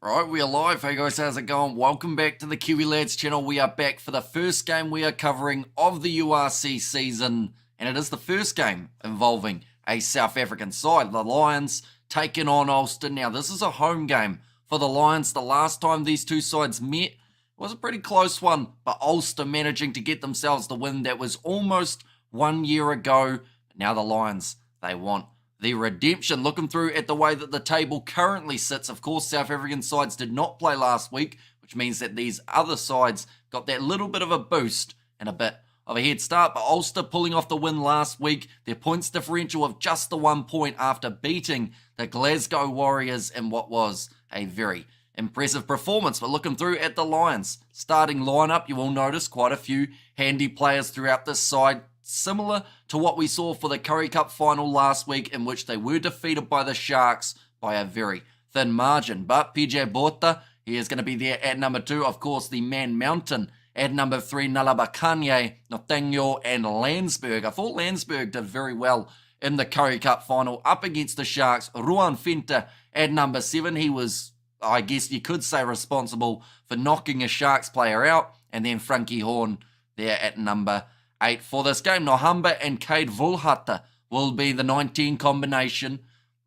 Right, we are live. Hey guys, how's it going? Welcome back to the Kiwi Lads channel. We are back for the first game we are covering of the URC season, and it is the first game involving a South African side, the Lions taking on Ulster. Now, this is a home game for the Lions. The last time these two sides met was a pretty close one, but Ulster managing to get themselves the win that was almost 1 year ago. But now the Lions, they want the redemption. Looking through at the way that the table currently sits, of course, South African sides did not play last week, which means that these other sides got that little bit of a boost and a bit of a head start. But Ulster pulling off the win last week, their points differential of just the 1 point after beating the Glasgow Warriors in what was a very impressive performance. But looking through at the Lions starting lineup, you will notice quite a few handy players throughout this side, similar to what we saw for the Currie Cup final last week, in which they were defeated by the Sharks by a very thin margin. But PJ Botha, he is going to be there at number 2. Of course, the Man Mountain at number 3, Nalabakanye, Nortenyo, and Landsberg. I thought Landsberg did very well in the Currie Cup final up against the Sharks. Ruan Fenta at number 7. He was, I guess you could say, responsible for knocking a Sharks player out. And then Frankie Horn there at number 8 for this game. Nohamba and Cade Vulhata will be the 19 combination.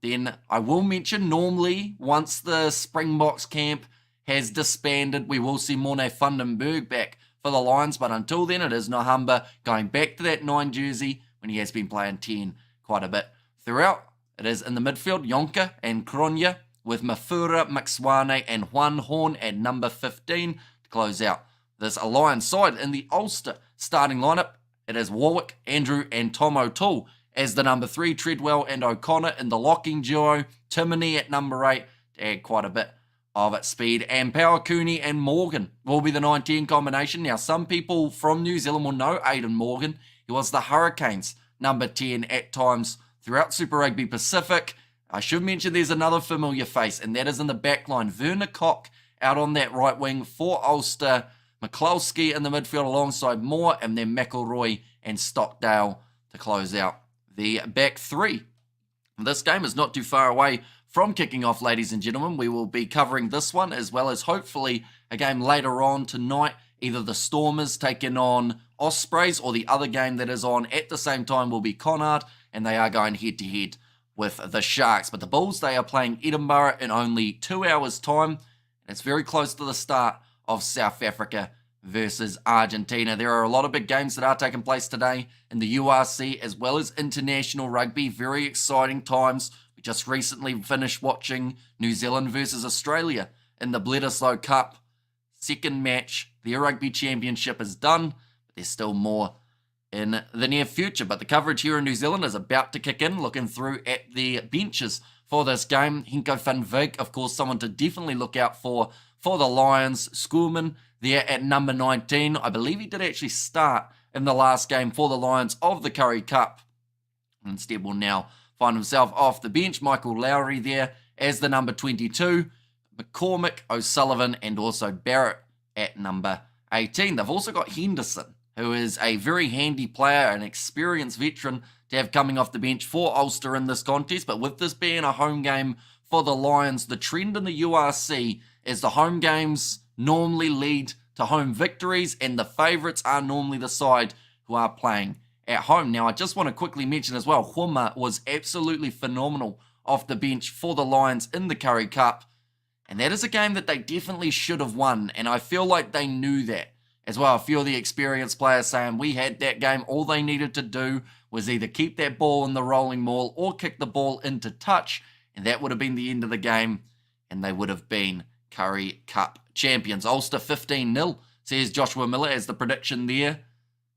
Then I will mention, normally once the Springboks camp has disbanded, we will see Morne Vandenberg back for the Lions, but until then it is Nohamba going back to that 9 jersey when he has been playing 10 quite a bit throughout. It is in the midfield, Yonka and Kronya, with Mafura, Maxwane and Juan Horn at number 15 to close out this Lions side. In the Ulster starting lineup, it is Warwick, Andrew, and Tom O'Toole as the number 3, Treadwell and O'Connor in the locking duo, Timoney at number 8 to add quite a bit of speed, and Power Cooney and Morgan will be the 19 combination. Now, some people from New Zealand will know Aidan Morgan. He was the Hurricanes number 10 at times throughout Super Rugby Pacific. I should mention there's another familiar face, and that is in the back line. Werner Koch out on that right wing for Ulster, McCloskey in the midfield alongside Moore, and then McElroy and Stockdale to close out the back 3. This game is not too far away from kicking off, ladies and gentlemen. We will be covering this one as well as hopefully a game later on tonight. Either the Stormers taking on Ospreys, or the other game that is on at the same time will be Connacht, and they are going head-to-head with the Sharks. But the Bulls, they are playing Edinburgh in only 2 hours' time, and it's very close to the start of South Africa versus Argentina. There are a lot of big games that are taking place today in the URC as well as international rugby. Very exciting times. We just recently finished watching New Zealand versus Australia in the Bledisloe Cup. Second match, their rugby championship is done, but there's still more in the near future. But the coverage here in New Zealand is about to kick in. Looking through at the benches for this game, Henko van Wyk, of course, someone to definitely look out for the Lions. Schoolman there at number 19. I believe he did actually start in the last game for the Lions of the Currie Cup. Instead will now find himself off the bench. Michael Lowry there as the number 22. McCormick, O'Sullivan, and also Barrett at number 18. They've also got Henderson, who is a very handy player, an experienced veteran to have coming off the bench for Ulster in this contest. But with this being a home game for the Lions, the trend in the URC is the home games normally lead to home victories, and the favourites are normally the side who are playing at home. Now, I just want to quickly mention as well, Huma was absolutely phenomenal off the bench for the Lions in the Currie Cup, and that is a game that they definitely should have won, and I feel like they knew that as well. A few of the experienced players saying we had that game. All they needed to do was either keep that ball in the rolling maul or kick the ball into touch, and that would have been the end of the game, and they would have been Currie Cup champions. Ulster 15-0, says Joshua Miller as the prediction there.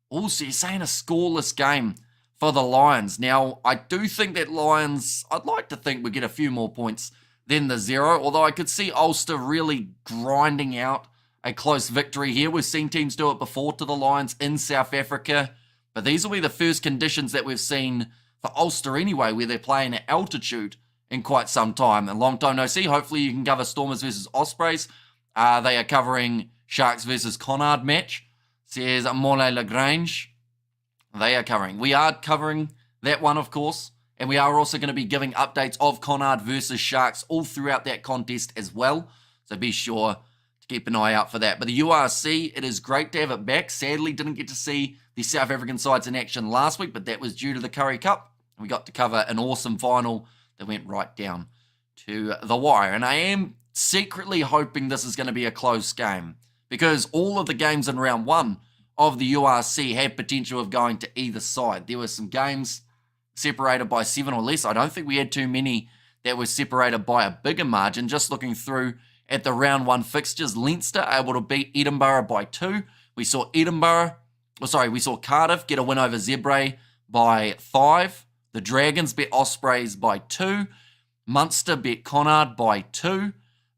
Also, you're saying a scoreless game for the Lions. Now, I do think that Lions, I'd like to think we get a few more points than the 0, although I could see Ulster really grinding out a close victory here. We've seen teams do it before to the Lions in South Africa, but these will be the first conditions that we've seen for Ulster anyway, where they're playing at altitude in quite some time. A long time no see. Hopefully you can cover Stormers versus Ospreys. They are covering Sharks versus Connacht match, says Morlaix Lagrange. They are covering. We are covering that one, of course. And we are also going to be giving updates of Connacht versus Sharks all throughout that contest as well. So be sure to keep an eye out for that. But the URC, it is great to have it back. Sadly, didn't get to see the South African sides in action last week, but that was due to the Currie Cup. We got to cover an awesome final that went right down to the wire. And I am secretly hoping this is going to be a close game, because all of the games in round one of the URC had potential of going to either side. There were some games separated by 7 or less. I don't think we had too many that were separated by a bigger margin. Just looking through at the round one fixtures, Leinster able to beat Edinburgh by 2. We saw Cardiff get a win over Zebre by 5. The Dragons beat Ospreys by 2. Munster beat Connacht by 2.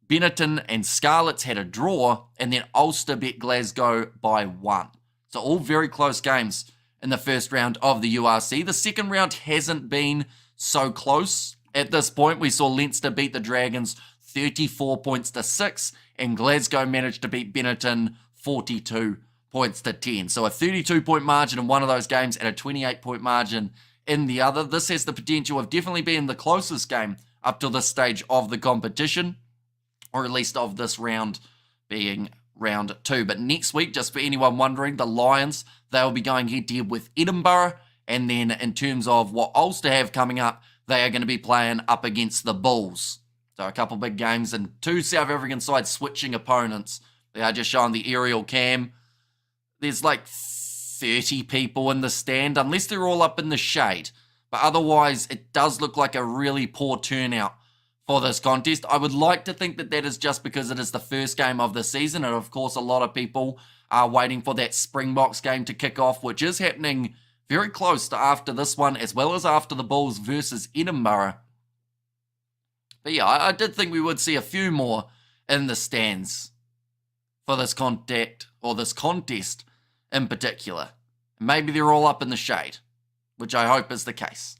Benetton and Scarlets had a draw, and then Ulster beat Glasgow by 1. So all very close games in the first round of the URC. The second round hasn't been so close. At this point, we saw Leinster beat the Dragons 34 points to 6, and Glasgow managed to beat Benetton 42 points to 10. So a 32-point margin in one of those games and a 28-point margin in the other. This has the potential of definitely being the closest game up to this stage of the competition, or at least of this round being round 2. But next week, just for anyone wondering, the Lions, they'll be going head-to-head with Edinburgh. And then in terms of what Ulster have coming up, they are going to be playing up against the Bulls. So a couple big games and 2 South African sides switching opponents. They are just showing the aerial cam. There's like 30 people in the stand, unless they're all up in the shade. But otherwise, it does look like a really poor turnout for this contest. I would like to think that that is just because it is the first game of the season, and of course a lot of people are waiting for that Springboks game to kick off, which is happening very close to after this one, as well as after the Bulls versus Edinburgh. But yeah, I did think we would see a few more in the stands for this contest in particular. Maybe they're all up in the shade, which I hope is the case.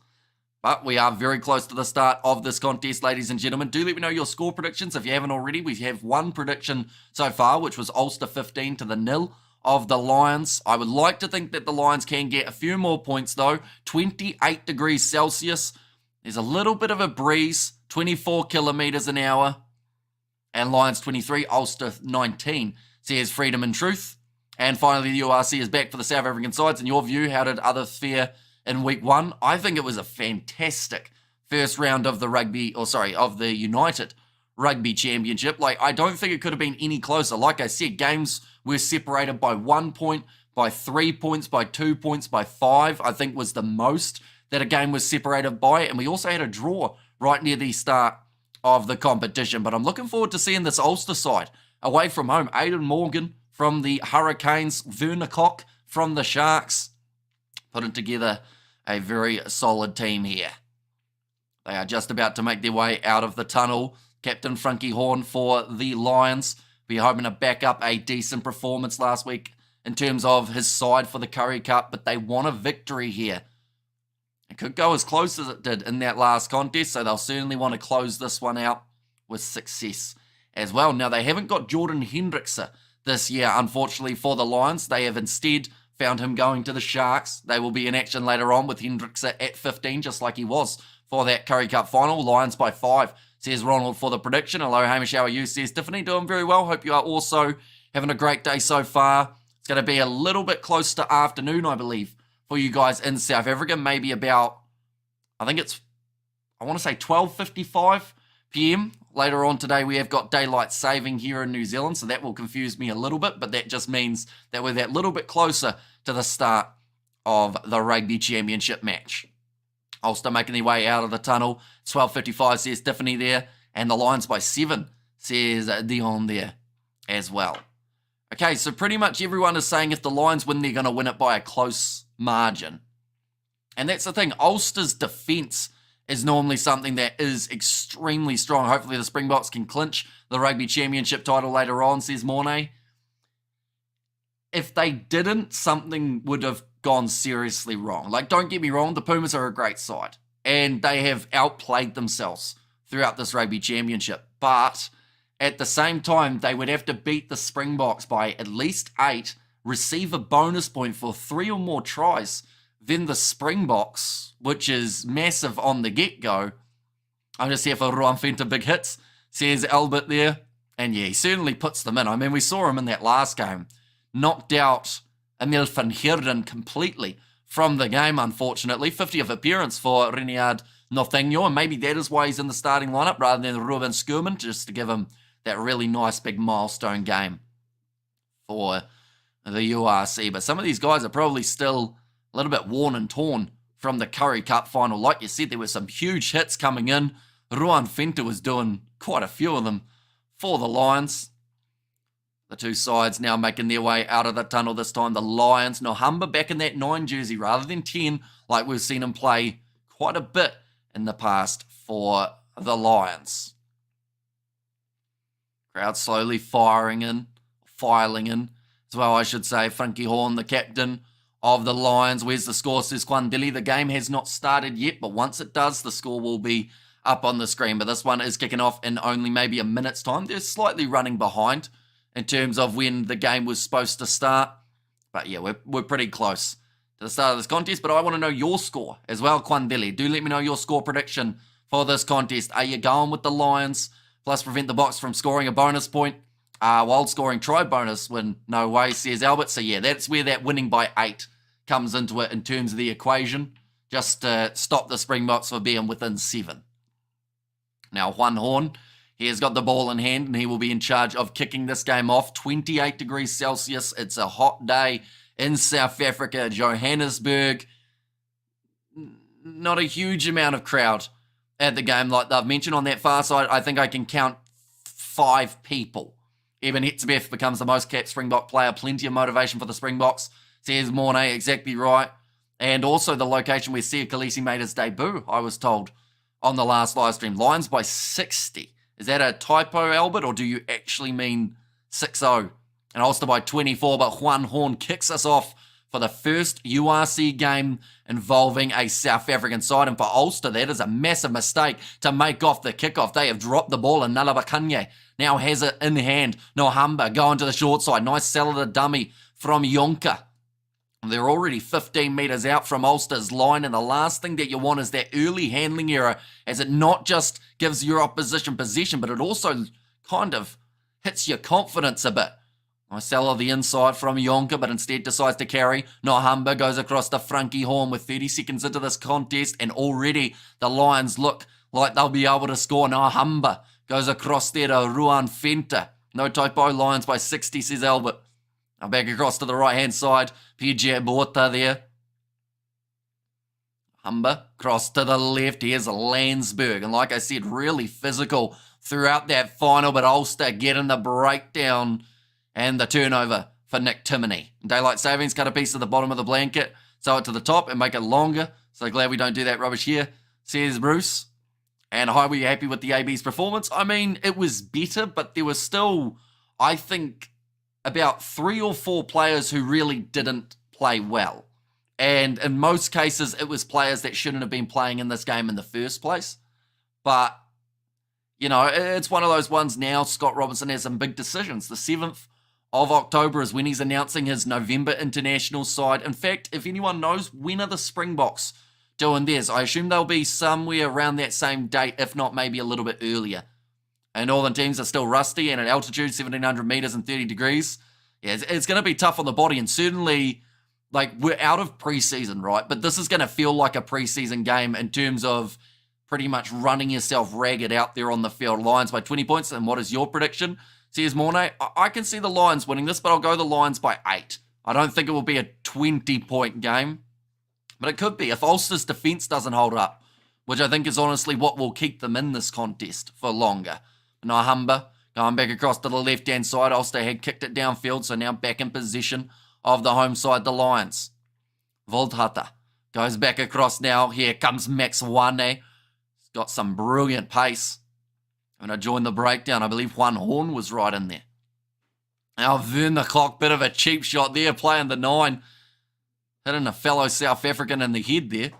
But we are very close to the start of this contest, ladies and gentlemen. Do let me know your score predictions if you haven't already. We have one prediction so far, which was Ulster 15 to the 0 of the Lions. I would like to think that the Lions can get a few more points, though. 28 degrees Celsius. There's a little bit of a breeze, 24 kilometres an hour. And Lions 23, Ulster 19, says Freedom and Truth. And finally, the URC is back for the South African sides. In your view, how did others fare in week 1? I think it was a fantastic first round of the United Rugby Championship. I don't think it could have been any closer. Like I said, games were separated by 1 point, by 3 points, by 2 points, by 5, I think was the most that a game was separated by. And we also had a draw right near the start of the competition. But I'm looking forward to seeing this Ulster side away from home. Aidan Morgan from the Hurricanes, Werner Koch from the Sharks, putting together a very solid team here. They are just about to make their way out of the tunnel. Captain Frankie Horn for the Lions. Be hoping to back up a decent performance last week in terms of his side for the Currie Cup, but they want a victory here. It could go as close as it did in that last contest, so they'll certainly want to close this one out with success as well. Now, they haven't got Jordan Hendrickse this year, unfortunately, for the Lions. They have instead found him going to the Sharks. They will be in action later on with Hendrickse at 15, just like he was for that Currie Cup final. Lions by 5, says Ronald for the prediction. Hello, Hamish, how are you? Says Tiffany, doing very well. Hope you are also having a great day so far. It's going to be a little bit close to afternoon, I believe, for you guys in South Africa. Maybe about, I want to say 12:55 p.m. Later on today, we have got daylight saving here in New Zealand, so that will confuse me a little bit, but that just means that we're that little bit closer to the start of the Rugby Championship match. Ulster making their way out of the tunnel. 12:55 says Tiffany there, and the Lions by 7 says Dion there as well. Okay, so pretty much everyone is saying if the Lions win, they're going to win it by a close margin. And that's the thing. Ulster's defence is normally something that is extremely strong. Hopefully the Springboks can clinch the Rugby Championship title later on, says Mornay. If they didn't, something would have gone seriously wrong. Don't get me wrong, the Pumas are a great side, and they have outplayed themselves throughout this Rugby Championship. But at the same time, they would have to beat the Springboks by at least 8, receive a bonus point for 3 or more tries, then the Springboks, which is massive on the get-go. I'm just here for Ruan Fenta big hits, says Albert there. And yeah, he certainly puts them in. I mean, we saw him in that last game. Knocked out Emil van Heerden completely from the game, unfortunately. 50th appearance for Reniard Northegno, and maybe that is why he's in the starting lineup rather than Ruben Skurman, just to give him that really nice big milestone game for the URC. But some of these guys are probably still a little bit worn and torn from the Currie Cup final. Like you said, there were some huge hits coming in. Ruan Fenta was doing quite a few of them for the Lions. The two sides now making their way out of the tunnel this time. The Lions, Nohamba back in that 9 jersey rather than 10, like we've seen him play quite a bit in the past for the Lions. Crowd slowly filing in as well, I should say. Frankie Horn, the captain of the Lions. Where's the score, says Quandili. The game has not started yet, but once it does, the score will be up on the screen. But this one is kicking off in only maybe a minute's time. They're slightly running behind in terms of when the game was supposed to start. But yeah, we're pretty close to the start of this contest. But I want to know your score as well, Quandili. Do let me know your score prediction for this contest. Are you going with the Lions, plus prevent the Box from scoring a bonus point, while scoring try bonus win? No way, says Albert. So yeah, that's where that winning by 8 comes into it in terms of the equation, just to stop the Springboks for being within 7. Now, Juan Horn, he has got the ball in hand, and he will be in charge of kicking this game off. 28 degrees Celsius. It's a hot day in South Africa, Johannesburg. Not a huge amount of crowd at the game, like they've mentioned. On that far side, I think I can count 5 people. Eben Hetzbeth becomes the most capped Springbok player. Plenty of motivation for the Springboks, says Mornay. Exactly right. And also the location where Sia Khaleesi made his debut, I was told on the last live stream. Lions by 60. Is that a typo, Albert, or do you actually mean 6-0? And Ulster by 24, but Juan Horn kicks us off for the first URC game involving a South African side. And for Ulster, that is a massive mistake to make off the kickoff. They have dropped the ball, and Nalabakanye now has it in hand. Nohamba going to the short side. Nice sell of the dummy from Yonka. They're already 15 metres out from Ulster's line, and the last thing that you want is that early handling error, as it not just gives your opposition possession, but it also kind of hits your confidence a bit. Nice sell of the inside from Yonka, but instead decides to carry. Nohamba goes across to Frankie Horn with 30 seconds into this contest, and already the Lions look like they'll be able to score. Nohamba goes across there to Ruan Fenta. No typo, Lions by 60, says Albert. Now back across to the right-hand side. PJ Bota there. Humber, cross to the left. Here's Landsberg. And like I said, really physical throughout that final, but Ulster getting the breakdown and the turnover for Nick Timoney. Daylight savings, cut a piece of the bottom of the blanket, sew it to the top and make it longer. So glad we don't do that rubbish here, says Bruce. And hi, were you happy with the AB's performance? I mean, it was better, but there was still, I think, about 3 or 4 players who really didn't play well. And in most cases, it was players that shouldn't have been playing in this game in the first place. But, you know, it's one of those ones now. Scott Robinson has some big decisions. The 7th of October is when he's announcing his November international side. In fact, if anyone knows, when are the Springboks doing theirs? I assume they'll be somewhere around that same date, if not maybe a little bit earlier. And northern teams are still rusty, and at altitude, 1,700 metres and 30 degrees. Yeah, it's going to be tough on the body, and certainly, like, we're out of preseason, right? But this is going to feel like a preseason game in terms of pretty much running yourself ragged out there on the field. Lions by 20 points, and what is your prediction? Says Mornay, I can see the Lions winning this, but I'll go the Lions by 8. I don't think it will be a 20-point game, but it could be if Ulster's defence doesn't hold up, which I think is honestly what will keep them in this contest for longer. Nahamba going back across to the left-hand side. Ulster had kicked it downfield, so now back in position of the home side, the Lions. Voldhata goes back across now. Here comes Max Wane. He's got some brilliant pace. I'm going to join the breakdown. I believe Juan Horn was right in there. Now Vern the Clock, bit of a cheap shot there, playing the 9. Hitting a fellow South African in the head there.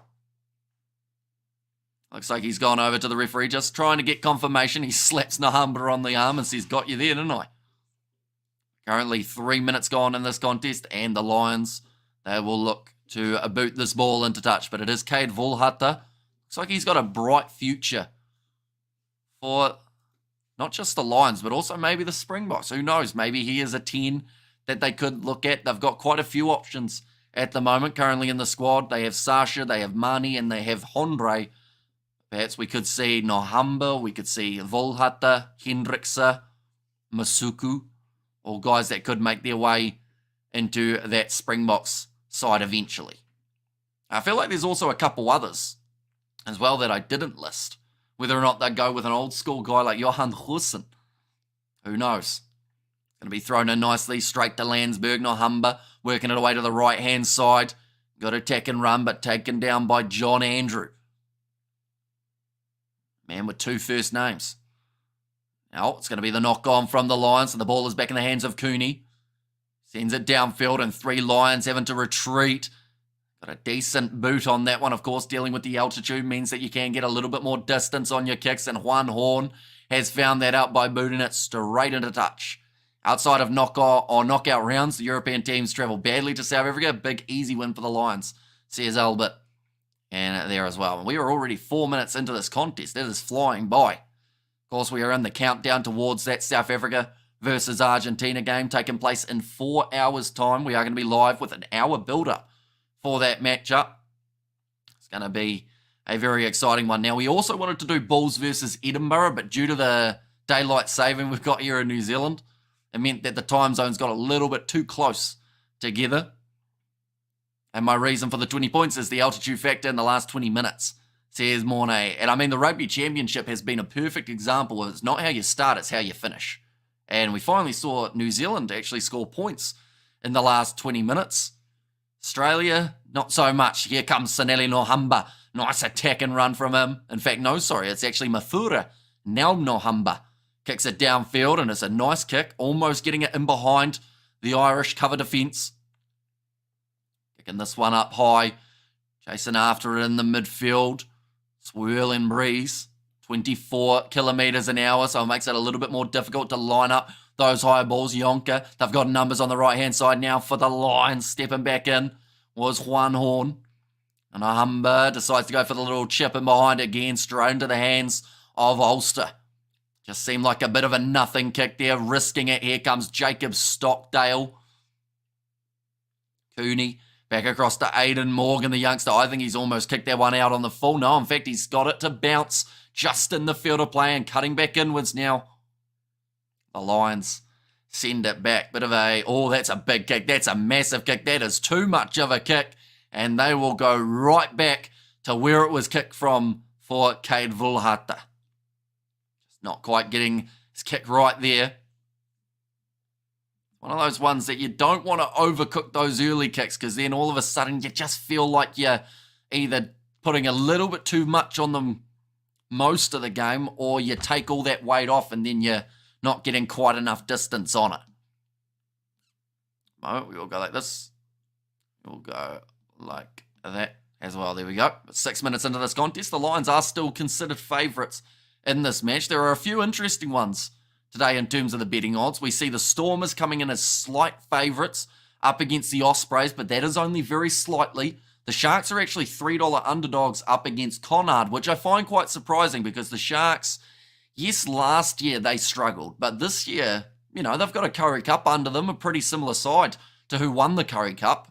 Looks like he's gone over to the referee, just trying to get confirmation. He slaps Nahamba on the arm and says, got you there, didn't I? Currently 3 minutes gone in this contest, and the Lions, they will look to boot this ball into touch. But it is Cade Volhata. Looks like he's got a bright future for not just the Lions, but also maybe the Springboks. Who knows? Maybe he is a 10 that they could look at. They've got quite a few options at the moment currently in the squad. They have Sasha, they have Mani, and they have Hondre. Perhaps we could see Nohamba, we could see Volhata, Hendrikse, Masuku, all guys that could make their way into that Springboks side eventually. I feel like there's also a couple others as well that I didn't list. Whether or not they go with an old school guy like Johan Goosen. Who knows? Going to be thrown in nicely straight to Landsberg. Nohamba working it away to the right-hand side. Got attack and run, but taken down by John Andrew. Man with 2 first names. Now it's going to be the knock on from the Lions, and the ball is back in the hands of Cooney. Sends it downfield, and 3 Lions having to retreat. Got a decent boot on that one, of course. Dealing with the altitude means that you can get a little bit more distance on your kicks, and Juan Horn has found that out by booting it straight into touch. Outside of knockout rounds, the European teams travel badly to South Africa. Big, easy win for the Lions, says Albert. And there as well. We are already 4 minutes into this contest. It is flying by. Of course, we are in the countdown towards that South Africa versus Argentina game taking place in 4 hours' time. We are going to be live with an hour build-up for that matchup. It's going to be a very exciting one. Now, we also wanted to do Bulls versus Edinburgh, but due to the daylight saving we've got here in New Zealand, it meant that the time zones got a little bit too close together. And my reason for the 20 points is the altitude factor in the last 20 minutes, says Mornay. And I mean, the Rugby Championship has been a perfect example of it's not how you start, it's how you finish. And we finally saw New Zealand actually score points in the last 20 minutes. Australia, not so much. Here comes Sanele Nohamba. Nice attack and run from him. In fact, no, sorry, it's actually Mathura. Now Nohamba kicks it downfield, and it's a nice kick, almost getting it in behind the Irish cover defence. Kicking this one up high, chasing after it in the midfield. Swirling breeze, 24 kilometres an hour, so it makes it a little bit more difficult to line up those high balls. Yonka, they've got numbers on the right-hand side now for the Lions. Stepping back in was Juan Horn. And Ahumba decides to go for the little chip in behind again, straight into the hands of Ulster. Just seemed like a bit of a nothing kick there, risking it. Here comes Jacob Stockdale. Cooney back across to Aidan Morgan, the youngster. I think he's almost kicked that one out on the full. No, in fact, he's got it to bounce just in the field of play and cutting back inwards now. The Lions send it back. Bit of a, oh, that's a big kick. That's a massive kick. That is too much of a kick. And they will go right back to where it was kicked from for Cade Volhata. Just not quite getting his kick right there. One of those ones that you don't want to overcook those early kicks, because then all of a sudden you just feel like you're either putting a little bit too much on them most of the game, or you take all that weight off and then you're not getting quite enough distance on it. Moment, we will go like this. We'll go like that as well. There we go. 6 minutes into this contest, the Lions are still considered favourites in this match. There are a few interesting ones today in terms of the betting odds. We see the Stormers coming in as slight favourites up against the Ospreys, but that is only very slightly. The Sharks are actually $3 underdogs up against Connacht, which I find quite surprising because the Sharks, yes, last year they struggled, but this year, you know, they've got a Curry Cup under them, a pretty similar side to who won the Curry Cup.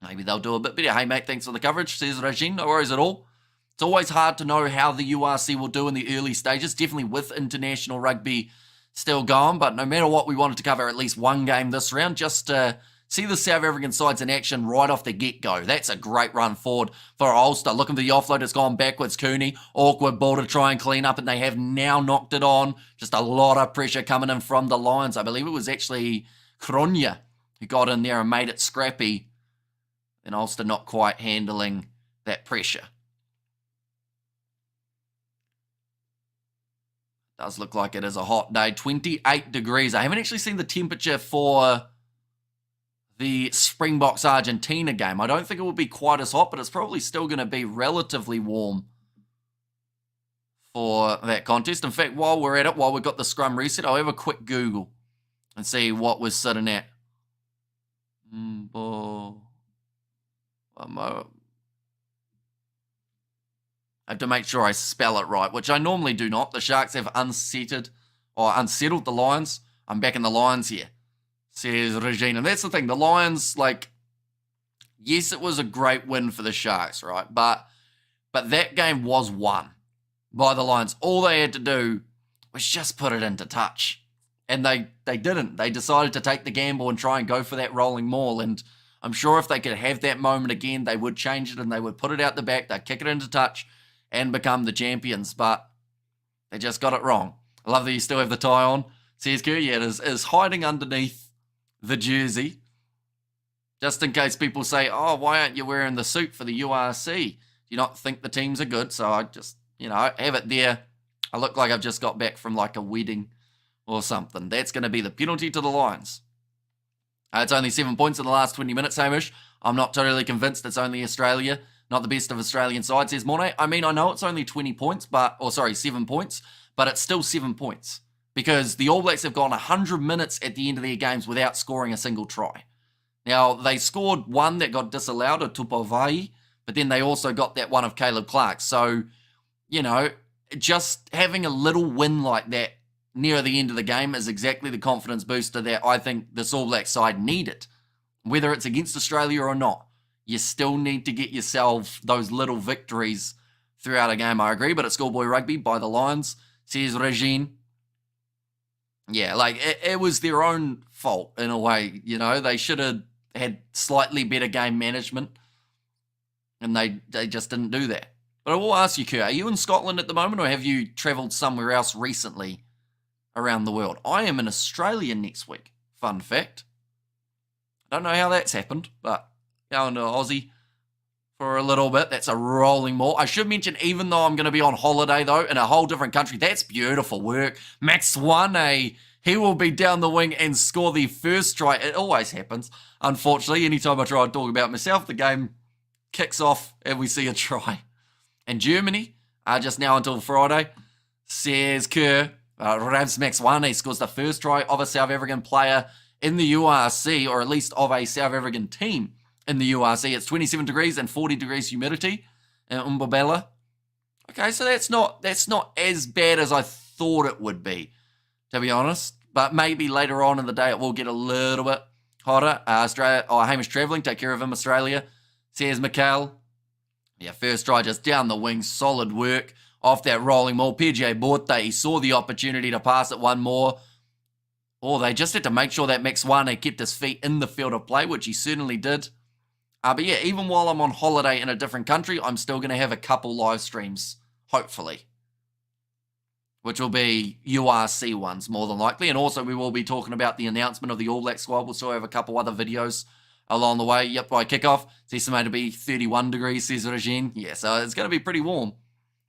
Maybe they'll do a bit better. Hey, mate, thanks for the coverage, says Regine. No worries at all. It's always hard to know how the URC will do in the early stages, definitely with international rugby still going, but no matter what, we wanted to cover at least one game this round just to see the South African sides in action right off the get-go. That's a great run forward for Ulster. Looking for the offload, it's gone backwards. Cooney, awkward ball to try and clean up, and they have now knocked it on. Just a lot of pressure coming in from the Lions. I believe it was actually Kronya who got in there and made it scrappy, and Ulster not quite handling that pressure. Does look like it is a hot day. 28 degrees. I haven't actually seen the temperature for the Springboks Argentina game. I don't think it will be quite as hot, but it's probably still going to be relatively warm for that contest. In fact, while we're at it, while we've got the scrum reset, I'll have a quick Google and see what we're sitting at. I have to make sure I spell it right, which I normally do not. The Sharks have unseated or unsettled the Lions. I'm backing the Lions here, says Regine. And that's the thing. The Lions, like, yes, it was a great win for the Sharks, right? But that game was won by the Lions. All they had to do was just put it into touch. And they didn't. They decided to take the gamble and try and go for that rolling maul. And I'm sure if they could have that moment again, they would change it and they would put it out the back. They'd kick it into touch and become the champions. But they just got it wrong. I love that you still have the tie on. Says Kerr, yeah, it is hiding underneath the jersey. Just in case people say, oh, why aren't you wearing the suit for the URC? Do you not think the teams are good? So I just, have it there. I look like I've just got back from like a wedding or something. That's going to be the penalty to the Lions. It's only 7 points in the last 20 minutes, Hamish. I'm not totally convinced it's only Australia. Not the best of Australian sides, says Mornay. I mean, I know it's only 7 points, but it's still 7 points. Because the All Blacks have gone 100 minutes at the end of their games without scoring a single try. Now, they scored one that got disallowed, a Tupovai, but then they also got that one of Caleb Clark. So, just having a little win like that near the end of the game is exactly the confidence booster that I think this All Black side needed. Whether it's against Australia or not, you still need to get yourself those little victories throughout a game. I agree, but it's schoolboy rugby by the Lions, says Regine. Yeah, like, it was their own fault in a way, They should have had slightly better game management, and they just didn't do that. But I will ask you, Kerr, are you in Scotland at the moment, or have you travelled somewhere else recently around the world? I am in Australia next week. Fun fact. I don't know how that's happened, but going to Aussie for a little bit. That's a rolling maul. I should mention, even though I'm going to be on holiday, though, in a whole different country, that's beautiful work. Max Wane, he will be down the wing and score the first try. It always happens. Unfortunately, anytime I try to talk about myself, the game kicks off and we see a try. And Germany, just now until Friday, says Kerr, Ravs Max Wane scores the first try of a South African player in the URC, or at least of a South African team in the URC. It's 27 degrees and 40 degrees humidity in Umbabella. Okay, so that's not as bad as I thought it would be, to be honest. But maybe later on in the day it will get a little bit hotter. Hamish travelling, take care of him, Australia, says Mikhail. Yeah, first try just down the wing, solid work off that rolling maul. PJ Borte, he saw the opportunity to pass it one more. Or they just had to make sure that Max Wane kept his feet in the field of play, which he certainly did. But yeah, even while I'm on holiday in a different country, I'm still going to have a couple live streams, hopefully. Which will be URC ones, more than likely. And also we will be talking about the announcement of the All Black squad. We'll still have a couple other videos along the way. Yep, by kickoff. It's estimated to be 31 degrees, says Regine. Yeah, so it's going to be pretty warm.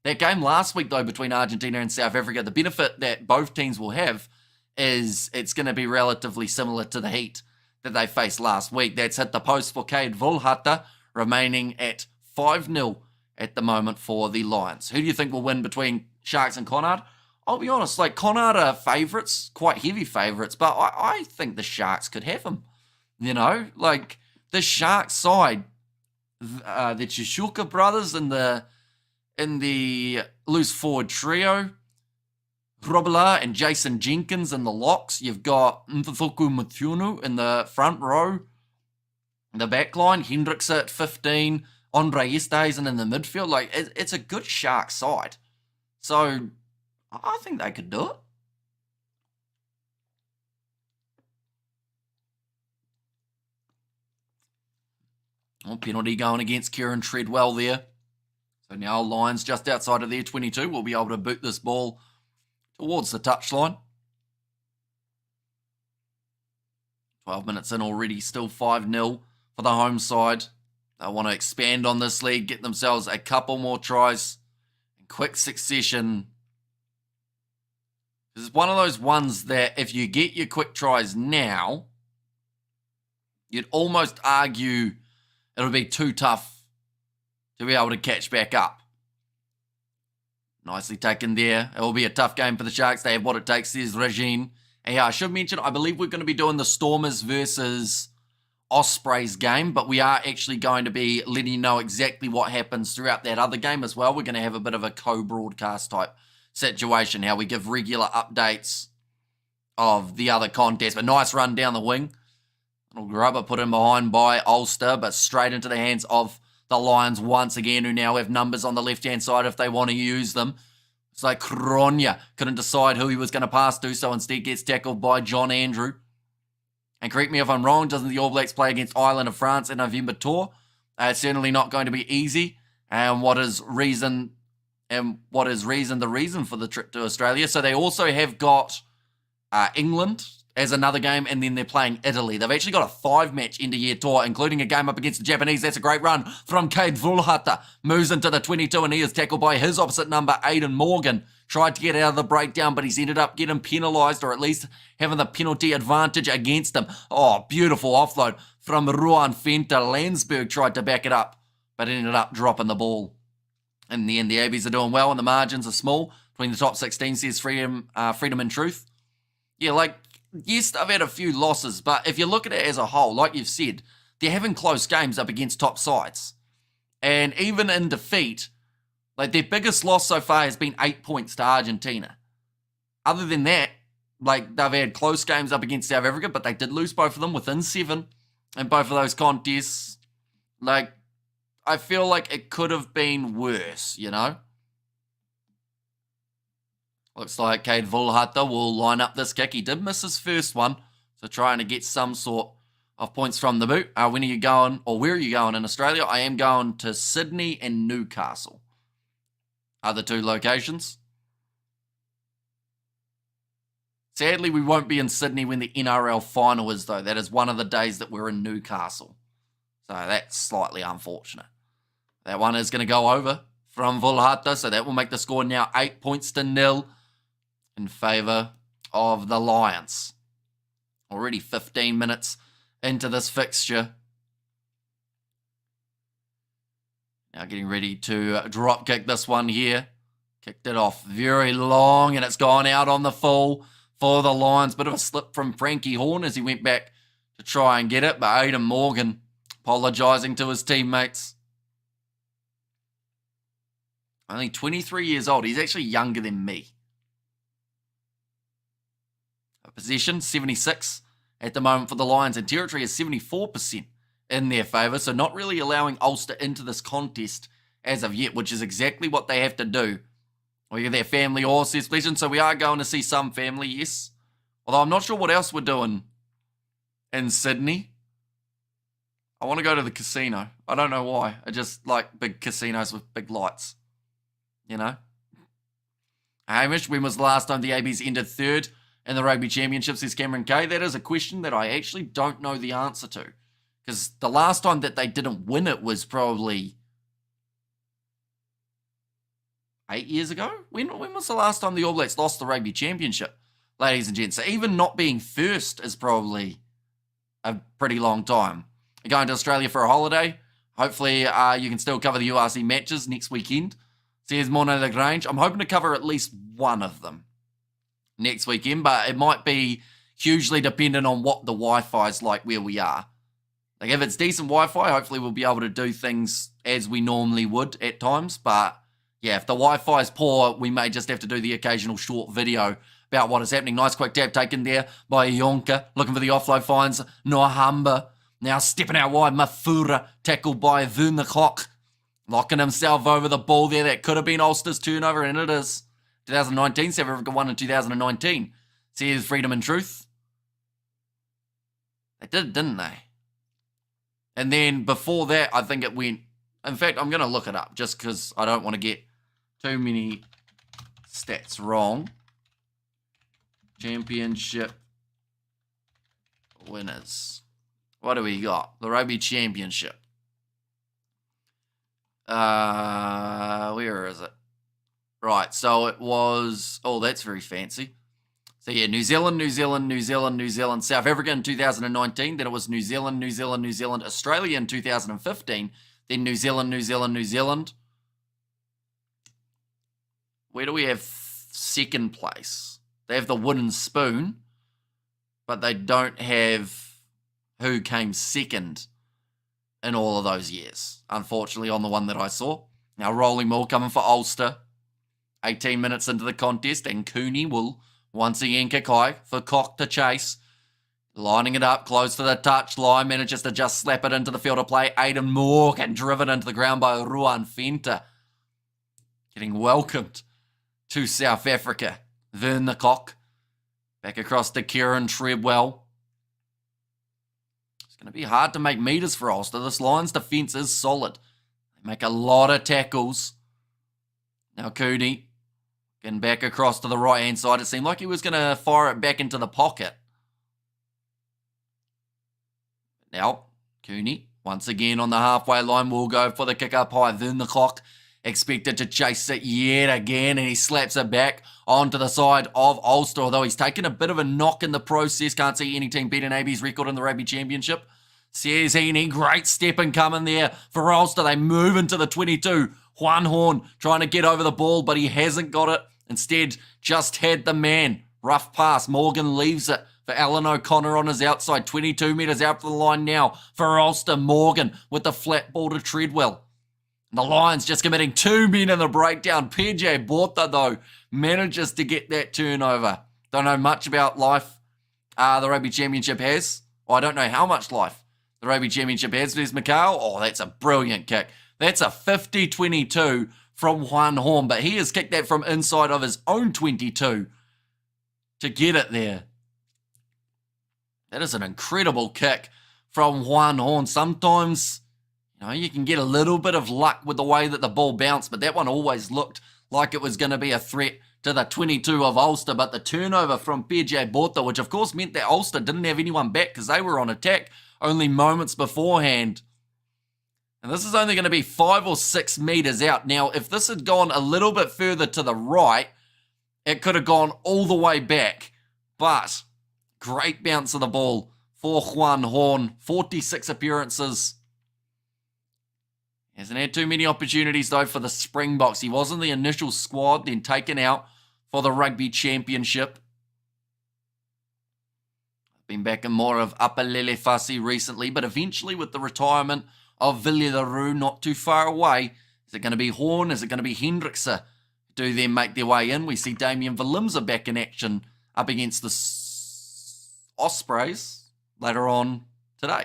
That game last week, though, between Argentina and South Africa, the benefit that both teams will have is it's going to be relatively similar to the heat that they faced last week. That's hit the post for Cade Volhata, remaining at 5-0 at the moment for the Lions. Who do you think will win between Sharks and Connacht? I'll be honest, like, Connacht are favourites, quite heavy favourites, but I think the Sharks could have them. Like, the Sharks side, the Chishuka brothers in the loose forward trio, Robela and Jason Jenkins in the locks. You've got Mfuthuku Mutunu in the front row. The back line, Hendricks at 15, Andre Esterhuizen in the midfield. Like, it's a good Shark side. So, I think they could do it. Penalty going against Kieran Treadwell there. So now Lions just outside of their 22 will be able to boot this ball towards the touchline. 12 minutes in already, still 5-0 for the home side. They want to expand on this lead, get themselves a couple more tries in quick succession. This is one of those ones that if you get your quick tries now, you'd almost argue it'll be too tough to be able to catch back up. Nicely taken there. It will be a tough game for the Sharks. They have what it takes, says Regine. And yeah, I should mention, I believe we're going to be doing the Stormers versus Ospreys game, but we are actually going to be letting you know exactly what happens throughout that other game as well. We're going to have a bit of a co-broadcast type situation, how we give regular updates of the other contests. But nice run down the wing. Little grubber put in behind by Ulster, but straight into the hands of the Lions once again, who now have numbers on the left-hand side if they want to use them. It's like Kronya couldn't decide who he was going to pass to, so instead gets tackled by John Andrew. And correct me if I'm wrong, doesn't the All Blacks play against Ireland and France in November tour? It's certainly not going to be easy. And what is the reason for the trip to Australia? So they also have got England as another game, and then they're playing Italy. They've actually got a 5-match end-of-year tour, including a game up against the Japanese. That's a great run from Cade Vulhata. Moves into the 22, and he is tackled by his opposite number, Aidan Morgan. Tried to get out of the breakdown, but he's ended up getting penalised, or at least having the penalty advantage against him. Oh, beautiful offload from Ruan Fenta. Landsberg tried to back it up, but ended up dropping the ball. In the end, the Abbies are doing well, and the margins are small between the top 16, says Freedom and Truth. Yeah, yes, they've had a few losses, but if you look at it as a whole, like you've said, they're having close games up against top sides. And even in defeat, their biggest loss so far has been 8 points to Argentina. Other than that, they've had close games up against South Africa, but they did lose both of them within 7 in both of those contests. I feel like it could have been worse, you know? Looks like Cade Vulhata will line up this kick. He did miss his first one, so trying to get some sort of points from the boot. When are you going, or where are you going in Australia? I am going to Sydney and Newcastle. Are the 2 locations. Sadly, we won't be in Sydney when the NRL final is, though. That is one of the days that we're in Newcastle. So that's slightly unfortunate. That one is going to go over from Vulhata, so that will make the score now 8 points to 0 in favour of the Lions. Already 15 minutes into this fixture. Now getting ready to drop kick this one here. Kicked it off very long, and it's gone out on the full for the Lions. Bit of a slip from Frankie Horn as he went back to try and get it, but Aidan Morgan apologising to his teammates. Only 23 years old. He's actually younger than me. A possession, 76 at the moment for the Lions, and territory is 74% in their favour, so not really allowing Ulster into this contest as of yet, which is exactly what they have to do. We get their family horses, pleasant, so we are going to see some family, yes. Although I'm not sure what else we're doing in Sydney. I want to go to the casino. I don't know why. I just like big casinos with big lights. You know? Hamish, when was the last time the ABs ended 3rd in the Rugby Championship, says Cameron Kay? That is a question that I actually don't know the answer to. Because the last time that they didn't win it was probably 8 years ago? When was the last time the All Blacks lost the Rugby Championship, ladies and gents? So even not being first is probably a pretty long time. You're going to Australia for a holiday. Hopefully you can still cover the URC matches next weekend. Says Mono Lagrange. I'm hoping to cover at least one of them next weekend, but it might be hugely dependent on what the Wi-Fi is like where we are. If it's decent Wi-Fi, hopefully we'll be able to do things as we normally would at times. But yeah, if the Wi-Fi is poor, we may just have to do the occasional short video about what is happening. Nice quick tap taken there by Yonka. Looking for the offload, finds Nohamba. Now stepping out wide, Mafura tackled by Vunakok. Locking himself over the ball there. That could have been Ulster's turnover, and it is. 2019, South Africa won in 2019. Says Freedom and Truth. They did, didn't they? And then before that, I think it went... In fact, I'm going to look it up just because I don't want to get too many stats wrong. Championship winners. What do we got? The Rugby Championship. Where is it? Right, so it was... Oh, that's very fancy. So yeah, New Zealand, New Zealand, New Zealand, New Zealand, South Africa in 2019. Then it was New Zealand, New Zealand, New Zealand, Australia in 2015. Then New Zealand, New Zealand, New Zealand. Where do we have second place? They have the wooden spoon, but they don't have who came second in all of those years, unfortunately, on the one that I saw. Now, Rolling Mill coming for Ulster. 18 minutes into the contest, and Cooney will once again kick high for Cock to chase. Lining it up close to the touch line, manages to just slap it into the field of play. Aidan Morgan driven into the ground by Ruan Fenta. Getting welcomed to South Africa. Vern the Cock. Back across to Kieran Treadwell. It's going to be hard to make meters for Ulster. This Lions defence is solid. They make a lot of tackles. Now Cooney getting back across to the right-hand side. It seemed like he was going to fire it back into the pocket. Now, Cooney, once again on the halfway line, will go for the kick up high. Vern the Cock expected to chase it yet again, and he slaps it back onto the side of Ulster, although he's taken a bit of a knock in the process. Can't see any team beating AB's record in the Rugby Championship. Says Heaney, great step and coming there for Ulster. They move into the 22. Juan Horn trying to get over the ball, but he hasn't got it. Instead, just had the man. Rough pass. Morgan leaves it for Alan O'Connor on his outside. 22 metres out from the line now for Ulster. Morgan with the flat ball to Treadwell. The Lions just committing 2 men in the breakdown. PJ Bortha, though, manages to get that turnover. Don't know much about life the Rugby Championship has. Well, I don't know how much life the Rugby Championship has. There's Mikhail. Oh, that's a brilliant kick. That's a 50-22 from Juan Horn, but he has kicked that from inside of his own 22 to get it there. That is an incredible kick from Juan Horn. Sometimes, you can get a little bit of luck with the way that the ball bounced, but that one always looked like it was going to be a threat to the 22 of Ulster. But the turnover from PJ Bortha, which of course meant that Ulster didn't have anyone back because they were on attack only moments beforehand. And this is only going to be 5 or 6 metres out. Now, if this had gone a little bit further to the right, it could have gone all the way back. But great bounce of the ball for Juan Horn. 46 appearances. Hasn't had too many opportunities, though, for the Springboks. He was in the initial squad, then taken out for the Rugby Championship. Been back in more of Upper Lelefasi recently, but eventually with the retirement of Villiers not too far away, is it going to be Horn? Is it going to be Hendrickse? Do then make their way in? We see Damien Willemse back in action up against the Ospreys later on today.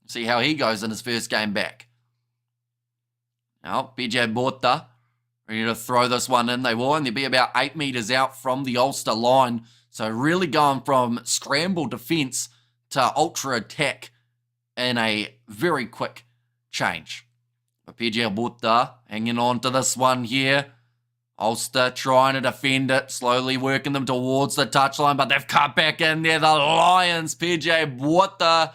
See how he goes in his first game back. Now, PJ Bortha ready to throw this one in. They will only be about 8 metres out from the Ulster line. So really going from scramble defence to ultra attack in a very quick change. But PJ Bortha hanging on to this one here. Ulster trying to defend it, slowly working them towards the touchline, but they've cut back in there. The Lions, PJ Bortha.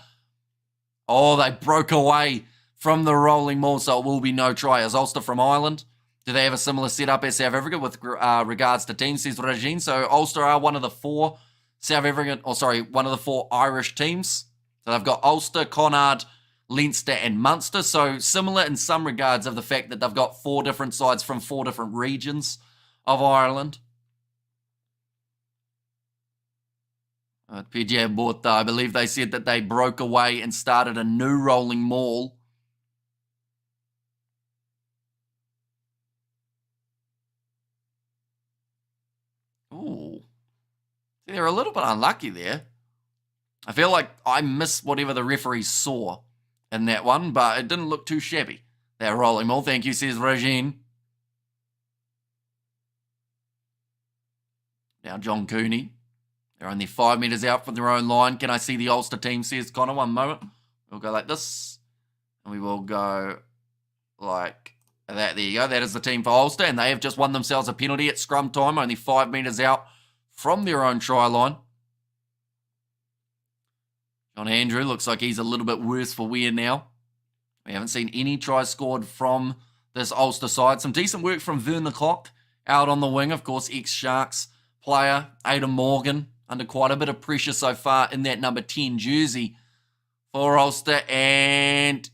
Oh, they broke away from the rolling maul, so it will be no try. As Ulster from Ireland, do they have a similar setup as South Africa with regards to teams, says Regine? So Ulster are one of the 4 one of the 4 Irish teams. So they've got Ulster, Connacht, Leinster and Munster. So similar in some regards of the fact that they've got 4 different sides from 4 different regions of Ireland. PJ Bortha, I believe they said that they broke away and started a new rolling maul. Ooh. They're a little bit unlucky there. I feel like I missed whatever the referee saw in that one, but it didn't look too shabby. They're rolling maul. Thank you, says Regine. Now John Cooney. They're only 5 metres out from their own line. Can I see the Ulster team, says Connor? One moment. We'll go like this. And we will go like that. There you go. That is the team for Ulster. And they have just won themselves a penalty at scrum time. Only 5 metres out from their own try line. John Andrew looks like he's a little bit worse for wear now. We haven't seen any tries scored from this Ulster side. Some decent work from Vern the Cock out on the wing. Of course, ex-Sharks player Aidan Morgan under quite a bit of pressure so far in that number 10 jersey for Ulster. And,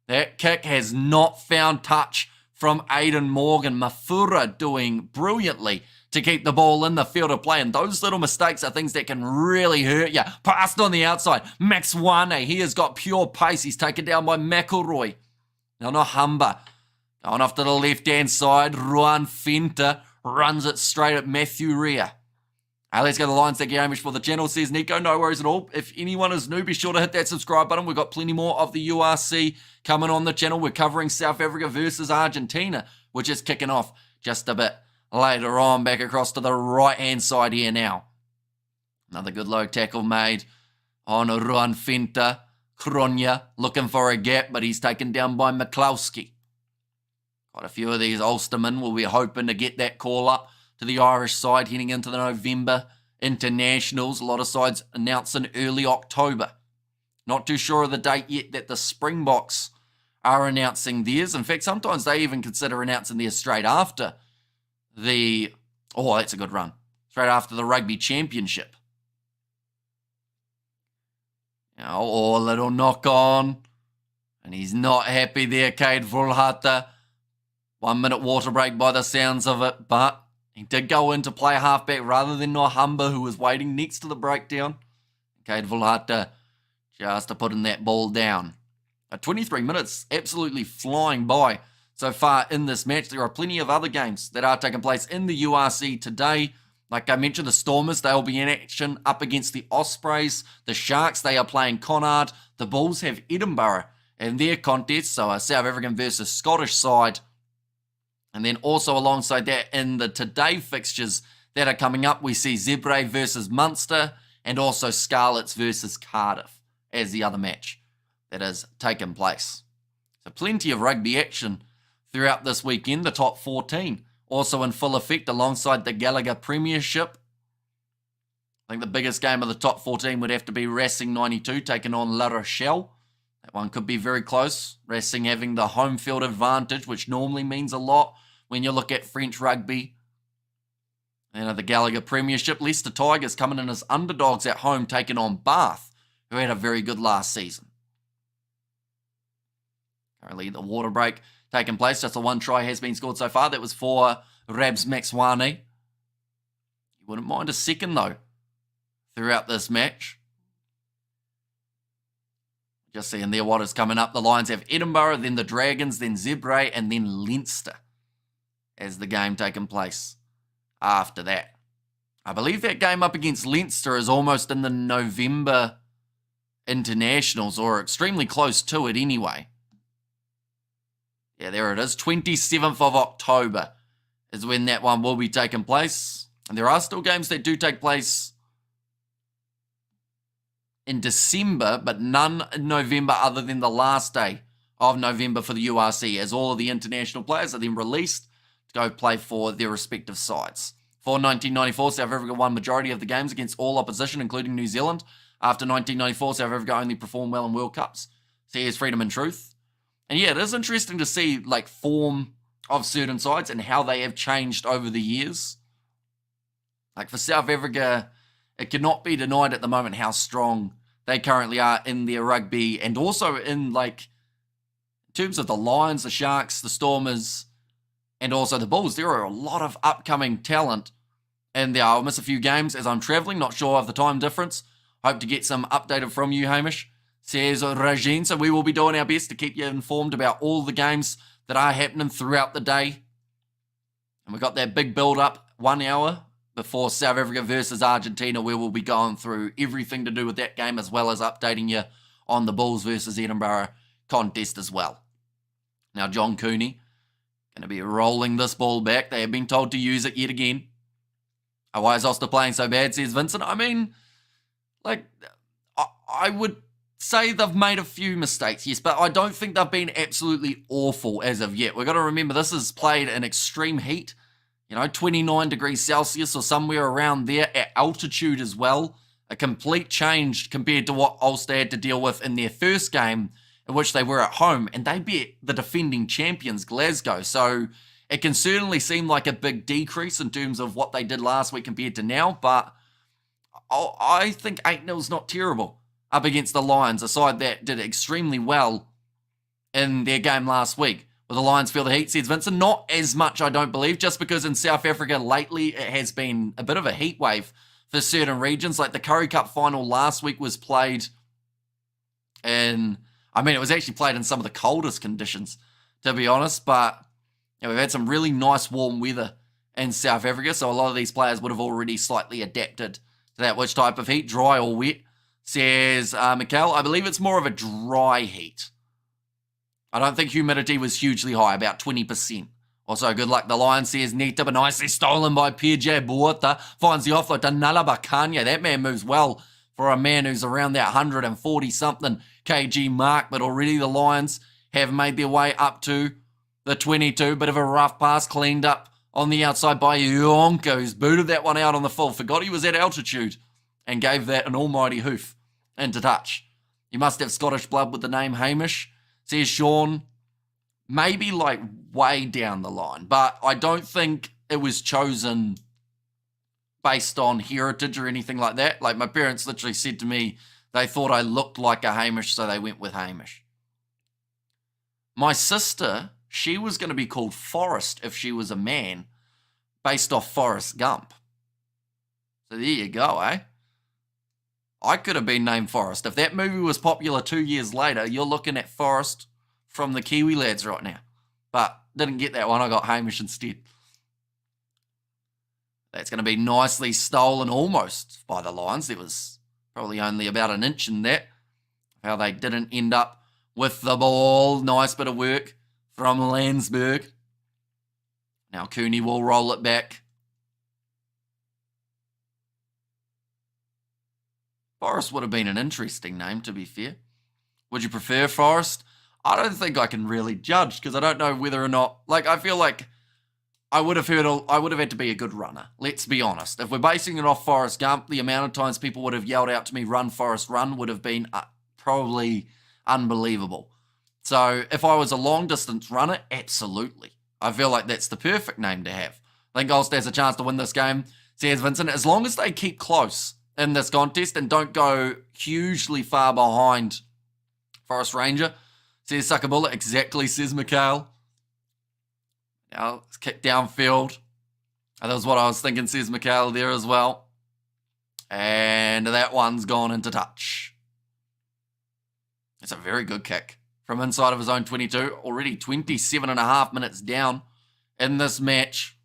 that kick has not found touch from Aidan Morgan. Mafura doing brilliantly to keep the ball in the field of play. And those little mistakes are things that can really hurt you. Passed on the outside. Max Wane, he has got pure pace. He's taken down by McElroy. Now, not Humber. On off to the left-hand side, Ruan Fenta runs it straight at Matthew Rea. Let's go to the Lions. Thank you, Hamish, for the channel, says Nico. No worries at all. If anyone is new, be sure to hit that subscribe button. We've got plenty more of the URC coming on the channel. We're covering South Africa versus Argentina, which is kicking off just a bit later on. Back across to the right-hand side here now. Another good low tackle made on Ruan Fenta. Kronya looking for a gap, but he's taken down by McCloskey. Quite a few of these Ulstermen will be hoping to get that call up to the Irish side heading into the November internationals. A lot of sides announced in early October. Not too sure of the date yet that the Springboks are announcing theirs. In fact, sometimes they even consider announcing theirs straight after the... Oh, that's a good run. Straight after the Rugby Championship. Now, a little knock on. And he's not happy there, Cade Vulhata. 1 minute water break by the sounds of it. But he did go in to play halfback rather than Nohamba, who was waiting next to the breakdown. Cade Vulhata just to putting that ball down. 23 minutes, absolutely flying by so far in this match. There are plenty of other games that are taking place in the URC today. Like I mentioned, the Stormers, they'll be in action up against the Ospreys. The Sharks, they are playing Connacht. The Bulls have Edinburgh in their contest, so a South African versus Scottish side. And then also alongside that, in the today fixtures that are coming up, we see Zebre versus Munster and also Scarlets versus Cardiff as the other match that has taken place. So plenty of rugby action throughout this weekend. The top 14 also in full effect alongside the Gallagher Premiership. I think the biggest game of the top 14 would have to be Racing 92 taking on La Rochelle. That one could be very close. Racing having the home field advantage, which normally means a lot when you look at French rugby. And the Gallagher Premiership, Leicester Tigers coming in as underdogs at home taking on Bath, who had a very good last season. Currently the water break taking place. Just the one try has been scored so far. That was for Rabs Maxwani. You wouldn't mind a second, though, throughout this match. Just seeing there what is coming up. The Lions have Edinburgh, then the Dragons, then Zebre, and then Leinster as the game taking place after that. I believe that game up against Leinster is almost in the November internationals, or extremely close to it anyway. Yeah, there it is. 27th of October is when that one will be taking place. And there are still games that do take place in December, but none in November other than the last day of November for the URC, as all of the international players are then released to go play for their respective sides. For 1994, South Africa won majority of the games against all opposition, including New Zealand. After 1994, South Africa only performed well in World Cups. So here's freedom and truth. And yeah, it is interesting to see like form of certain sides and how they have changed over the years. Like for South Africa, it cannot be denied at the moment how strong they currently are in their rugby, and also in like in terms of the Lions, the Sharks, the Stormers, and also the Bulls. There are a lot of upcoming talent in there. I'll miss a few games as I'm traveling, not sure of the time difference. Hope to get some updated from you, Hamish, says Rajin. So we will be doing our best to keep you informed about all the games that are happening throughout the day. And we've got that big build-up 1 hour before South Africa versus Argentina, where we'll be going through everything to do with that game, as well as updating you on the Bulls versus Edinburgh contest as well. Now, John Cooney going to be rolling this ball back. They have been told to use it yet again. Why is Ulster playing so bad, says Vincent? I mean, like, I would say they've made a few mistakes, yes, but I don't think they've been absolutely awful as of yet. We've got to remember this is played in extreme heat, 29 degrees Celsius or somewhere around there at altitude as well. A complete change compared to what Ulster had to deal with in their first game, in which they were at home, and they beat the defending champions, Glasgow. So it can certainly seem like a big decrease in terms of what they did last week compared to now, but I think 8-0 is not terrible up against the Lions, a side that did extremely well in their game last week. Will the Lions feel the heat, says Vincent? Not as much, I don't believe, just because in South Africa lately it has been a bit of a heat wave for certain regions. Like the Currie Cup final last week was played in, it was actually played in some of the coldest conditions, to be honest, but Now, we've had some really nice warm weather in South Africa, so a lot of these players would have already slightly adapted to that. Which type of heat? Dry or wet? Says Mikhail. I believe it's more of a dry heat. I don't think humidity was hugely high, about 20%. Also, good luck. The Lions, says Nita, but nicely stolen by PJ Buota. Finds the offload to Nalabakanya. That man moves well for a man who's around that 140-something kg mark, but already the Lions have made their way up to the 22. Bit of a rough pass, cleaned up on the outside by Yonko, who's booted that one out on the full. Forgot he was at altitude and gave that an almighty hoof into touch. You must have Scottish blood with the name Hamish, says Sean. Maybe like way down the line, but I don't think it was chosen based on heritage or anything like that. Like, my parents literally said to me they thought I looked like a Hamish, so they went with Hamish. My sister, she was going to be called Forrest if she was a man, based off Forrest Gump. So there you go, eh? I could have been named Forrest. If that movie was popular 2 years later, you're looking at Forrest from the Kiwi Lads right now. But didn't get that one. I got Hamish instead. That's going to be nicely stolen almost by the Lions. There was probably only about an inch in that. How they didn't end up with the ball. Nice bit of work from Landsberg. Now Cooney will roll it back. Forrest would have been an interesting name, to be fair. Would you prefer Forrest? I don't think I can really judge because I don't know whether or not, like, I feel like I would have had to be a good runner. Let's be honest. If we're basing it off Forrest Gump, the amount of times people would have yelled out to me, "Run, Forrest, run," would have been probably unbelievable. So if I was a long distance runner, absolutely. I feel like that's the perfect name to have. I think Ulster has a chance to win this game, says Vincent, as long as they keep close in this contest and don't go hugely far behind Forest Ranger. Says Suckabulla, exactly, says Mikhail. Now, it's kicked downfield. That was what I was thinking, says Mikhail there as well. And that one's gone into touch. It's a very good kick from inside of his own 22. Already 27 and a half minutes down in this match.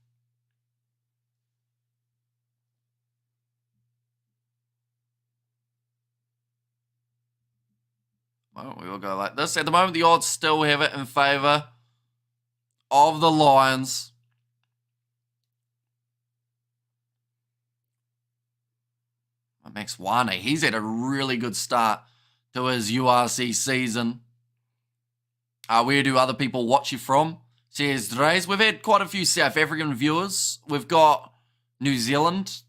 Well, we will go like this. At the moment, the odds still have it in favour of the Lions. Max Wane, he's had a really good start to his URC season. Where do other people watch you from? Says Dreys. We've had quite a few South African viewers. We've got New Zealand,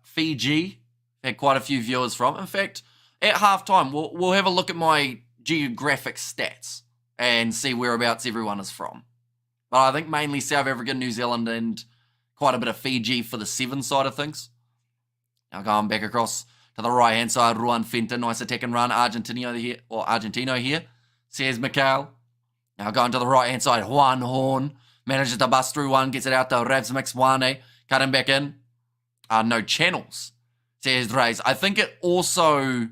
Fiji. Had quite a few viewers from. In fact, at halftime, we'll have a look at my geographic stats and see whereabouts everyone is from. But I think mainly South Africa, New Zealand, and quite a bit of Fiji for the 7 side of things. Now going back across to the right-hand side, Ruan Fenton, nice attack and run, Argentino here, says Mikhail. Now going to the right-hand side, Juan Horn, manages to bust through one, gets it out to Ravs Mixwane, cut him back in. No channels, says Dreys. I think it also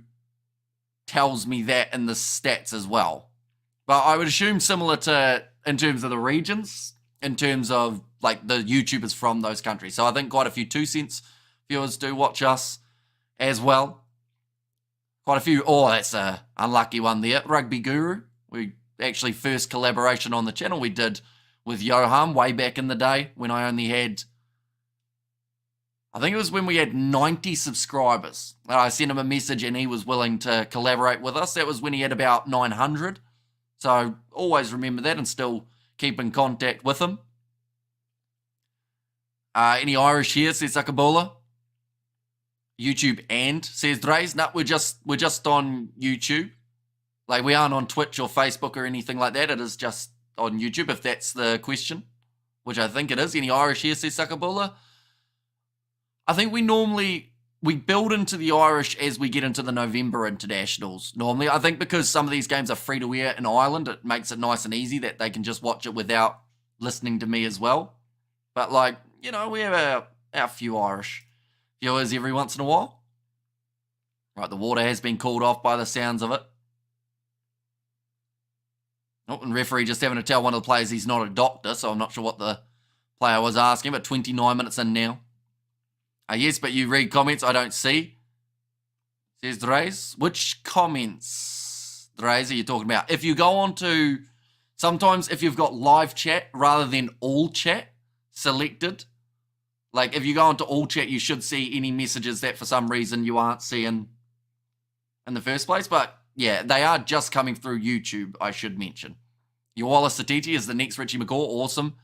tells me that in the stats as well. But I would assume similar to in terms of the regions, in terms of like the YouTubers from those countries. So I think quite a few 2 cents viewers do watch us as well. Quite a few. Oh, that's a unlucky one there. Rugby Guru. We actually first collaboration on the channel we did with Johan way back in the day when I only had, I think it was when we had 90 subscribers. I sent him a message and he was willing to collaborate with us. That was when he had about 900. So always remember that and still keep in contact with him. Any Irish here, says Akabola. YouTube and, says Dreys. No, we're just on YouTube. Like, we aren't on Twitch or Facebook or anything like that. It is just on YouTube, if that's the question, which I think it is. Any Irish here, says Suckabulla. I think we build into the Irish as we get into the November internationals. Normally, I think because some of these games are free to air in Ireland, it makes it nice and easy that they can just watch it without listening to me as well. But like, you know, we have our few Irish viewers every once in a while. Right, the water has been cooled off by the sounds of it. Oh, and referee just having to tell one of the players he's not a doctor, so I'm not sure what the player was asking, but 29 minutes in now. Yes, but you read comments I don't see. Says Dres. Which comments, Dres, are you talking about? If you go on to, sometimes if you've got live chat rather than all chat selected, like if you go on to all chat, you should see any messages that for some reason you aren't seeing in the first place. But yeah, they are just coming through YouTube, I should mention. ULSTER is the next Richie McCaw. Awesome.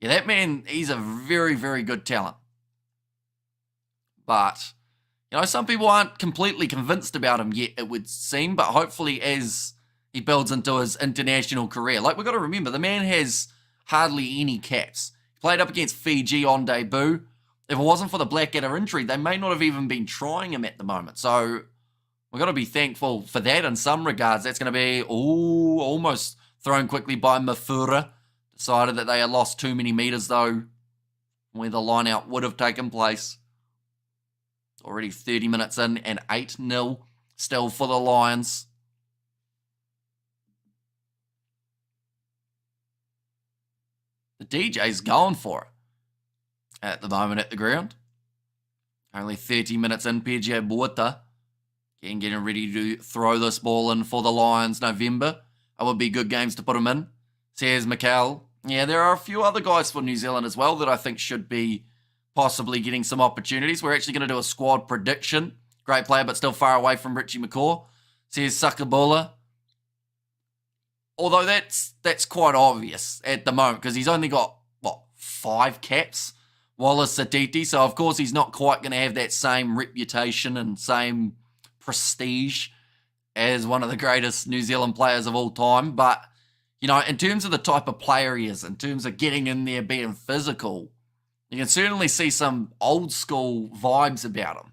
Yeah, that man, he's a very, very good talent. But, you know, some people aren't completely convinced about him yet, it would seem. But hopefully as he builds into his international career. Like, we've got to remember, the man has hardly any caps. He played up against Fiji on debut. If it wasn't for the Blackadder injury, they may not have even been trying him at the moment. So we've got to be thankful for that in some regards. That's going to be, almost thrown quickly by Mafura. Decided that they had lost too many metres, though, where the line-out would have taken place. Already 30 minutes in and 8-0 still for the Lions. The DJ's going for it at the moment at the ground. Only 30 minutes in, PJ Buota getting ready to throw this ball in for the Lions November. It would be good games to put him in, says Mikel. Yeah, there are a few other guys for New Zealand as well that I think should be possibly getting some opportunities. We're actually going to do a squad prediction. Great player, but still far away from Richie McCaw, says Sakabola. Although that's quite obvious at the moment because he's only got, 5 caps, Wallace Satiti. So, of course, he's not quite going to have that same reputation and same prestige as one of the greatest New Zealand players of all time. But, you know, in terms of the type of player he is, in terms of getting in there, being physical, you can certainly see some old school vibes about him.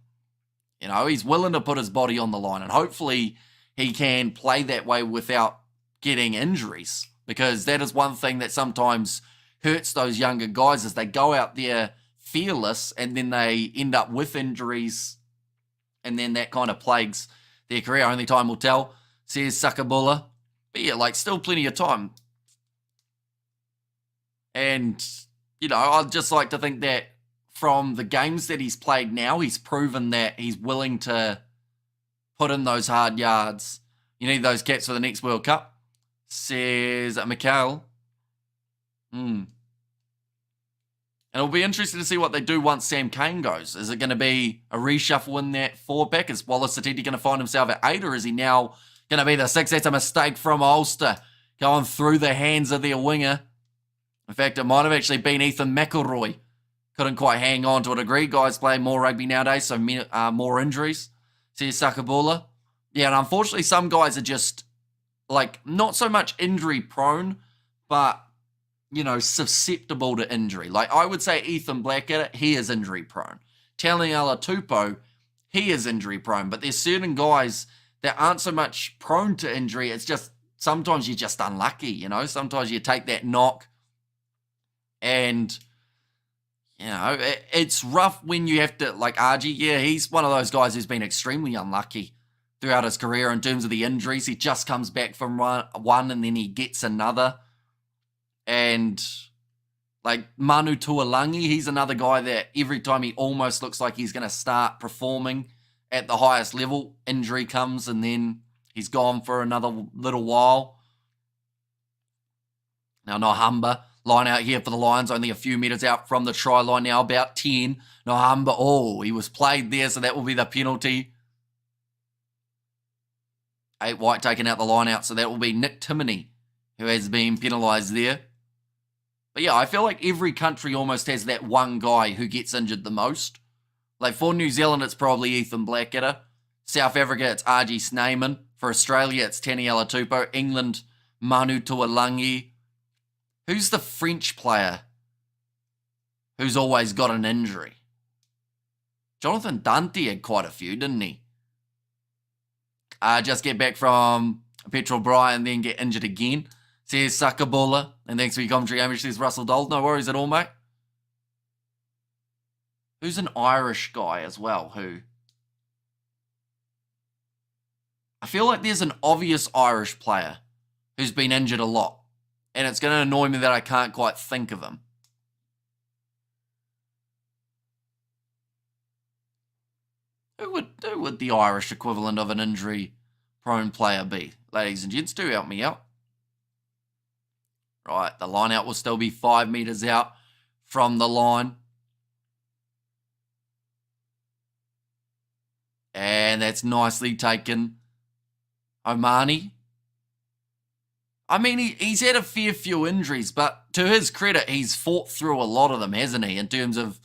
You know, he's willing to put his body on the line, and hopefully he can play that way without getting injuries, because that is one thing that sometimes hurts those younger guys is they go out there fearless and then they end up with injuries, and then that kind of plagues their career. Only time will tell, says Sakabola. But yeah, like, still plenty of time. And, you know, I'd just like to think that from the games that he's played now, he's proven that he's willing to put in those hard yards. You need those caps for the next World Cup, says Mikel. And it'll be interesting to see what they do once Sam Cane goes. Is it going to be a reshuffle in that 4-pack? Is Wallace Satiti going to find himself at 8, or is he now going to be the 6? That's a mistake from Ulster, going through the hands of their winger. In fact, it might have actually been Ethan McElroy. Couldn't quite hang on to a degree. Guys play more rugby nowadays, so more injuries. Says Sakabola. Yeah, and unfortunately some guys are just, like, not so much injury prone, but, you know, susceptible to injury. Like, I would say Ethan Blackadder, he is injury prone. Taliala Tupou, he is injury prone. But there's certain guys that aren't so much prone to injury. It's just, sometimes you're just unlucky, you know. Sometimes you take that knock and, you know, it's rough when you have to, like Argy, yeah, he's one of those guys who's been extremely unlucky throughout his career in terms of the injuries. He just comes back from one and then he gets another. And, like, Manu Tuolangi, he's another guy that every time he almost looks like he's going to start performing at the highest level, injury comes and then he's gone for another little while. Now, Nohamba, line out here for the Lions, only a few metres out from the try line now, about 10. Nohamba, he was played there, so that will be the penalty. 8 white taken out the line out, so that will be Nick Timoney, who has been penalised there. But yeah, I feel like every country almost has that one guy who gets injured the most. Like, for New Zealand, it's probably Ethan Blackadder. South Africa, it's RG Snyman. For Australia, it's Taniela Tupou. England, Manu Tuolangi. Who's the French player who's always got an injury? Jonathan Dante had quite a few, didn't he? Just get back from Petrol Bryan, then get injured again, says Sakabola. And thanks for your commentary, Amish, says Russell Dold. No worries at all, mate. Who's an Irish guy as well, who? I feel like there's an obvious Irish player who's been injured a lot. And it's going to annoy me that I can't quite think of him. Who would the Irish equivalent of an injury-prone player be? Ladies and gents, do help me out. Right, the line out will still be 5 metres out from the line. And that's nicely taken. Omani. I mean, he's had a fair few injuries, but to his credit, he's fought through a lot of them, hasn't he, in terms of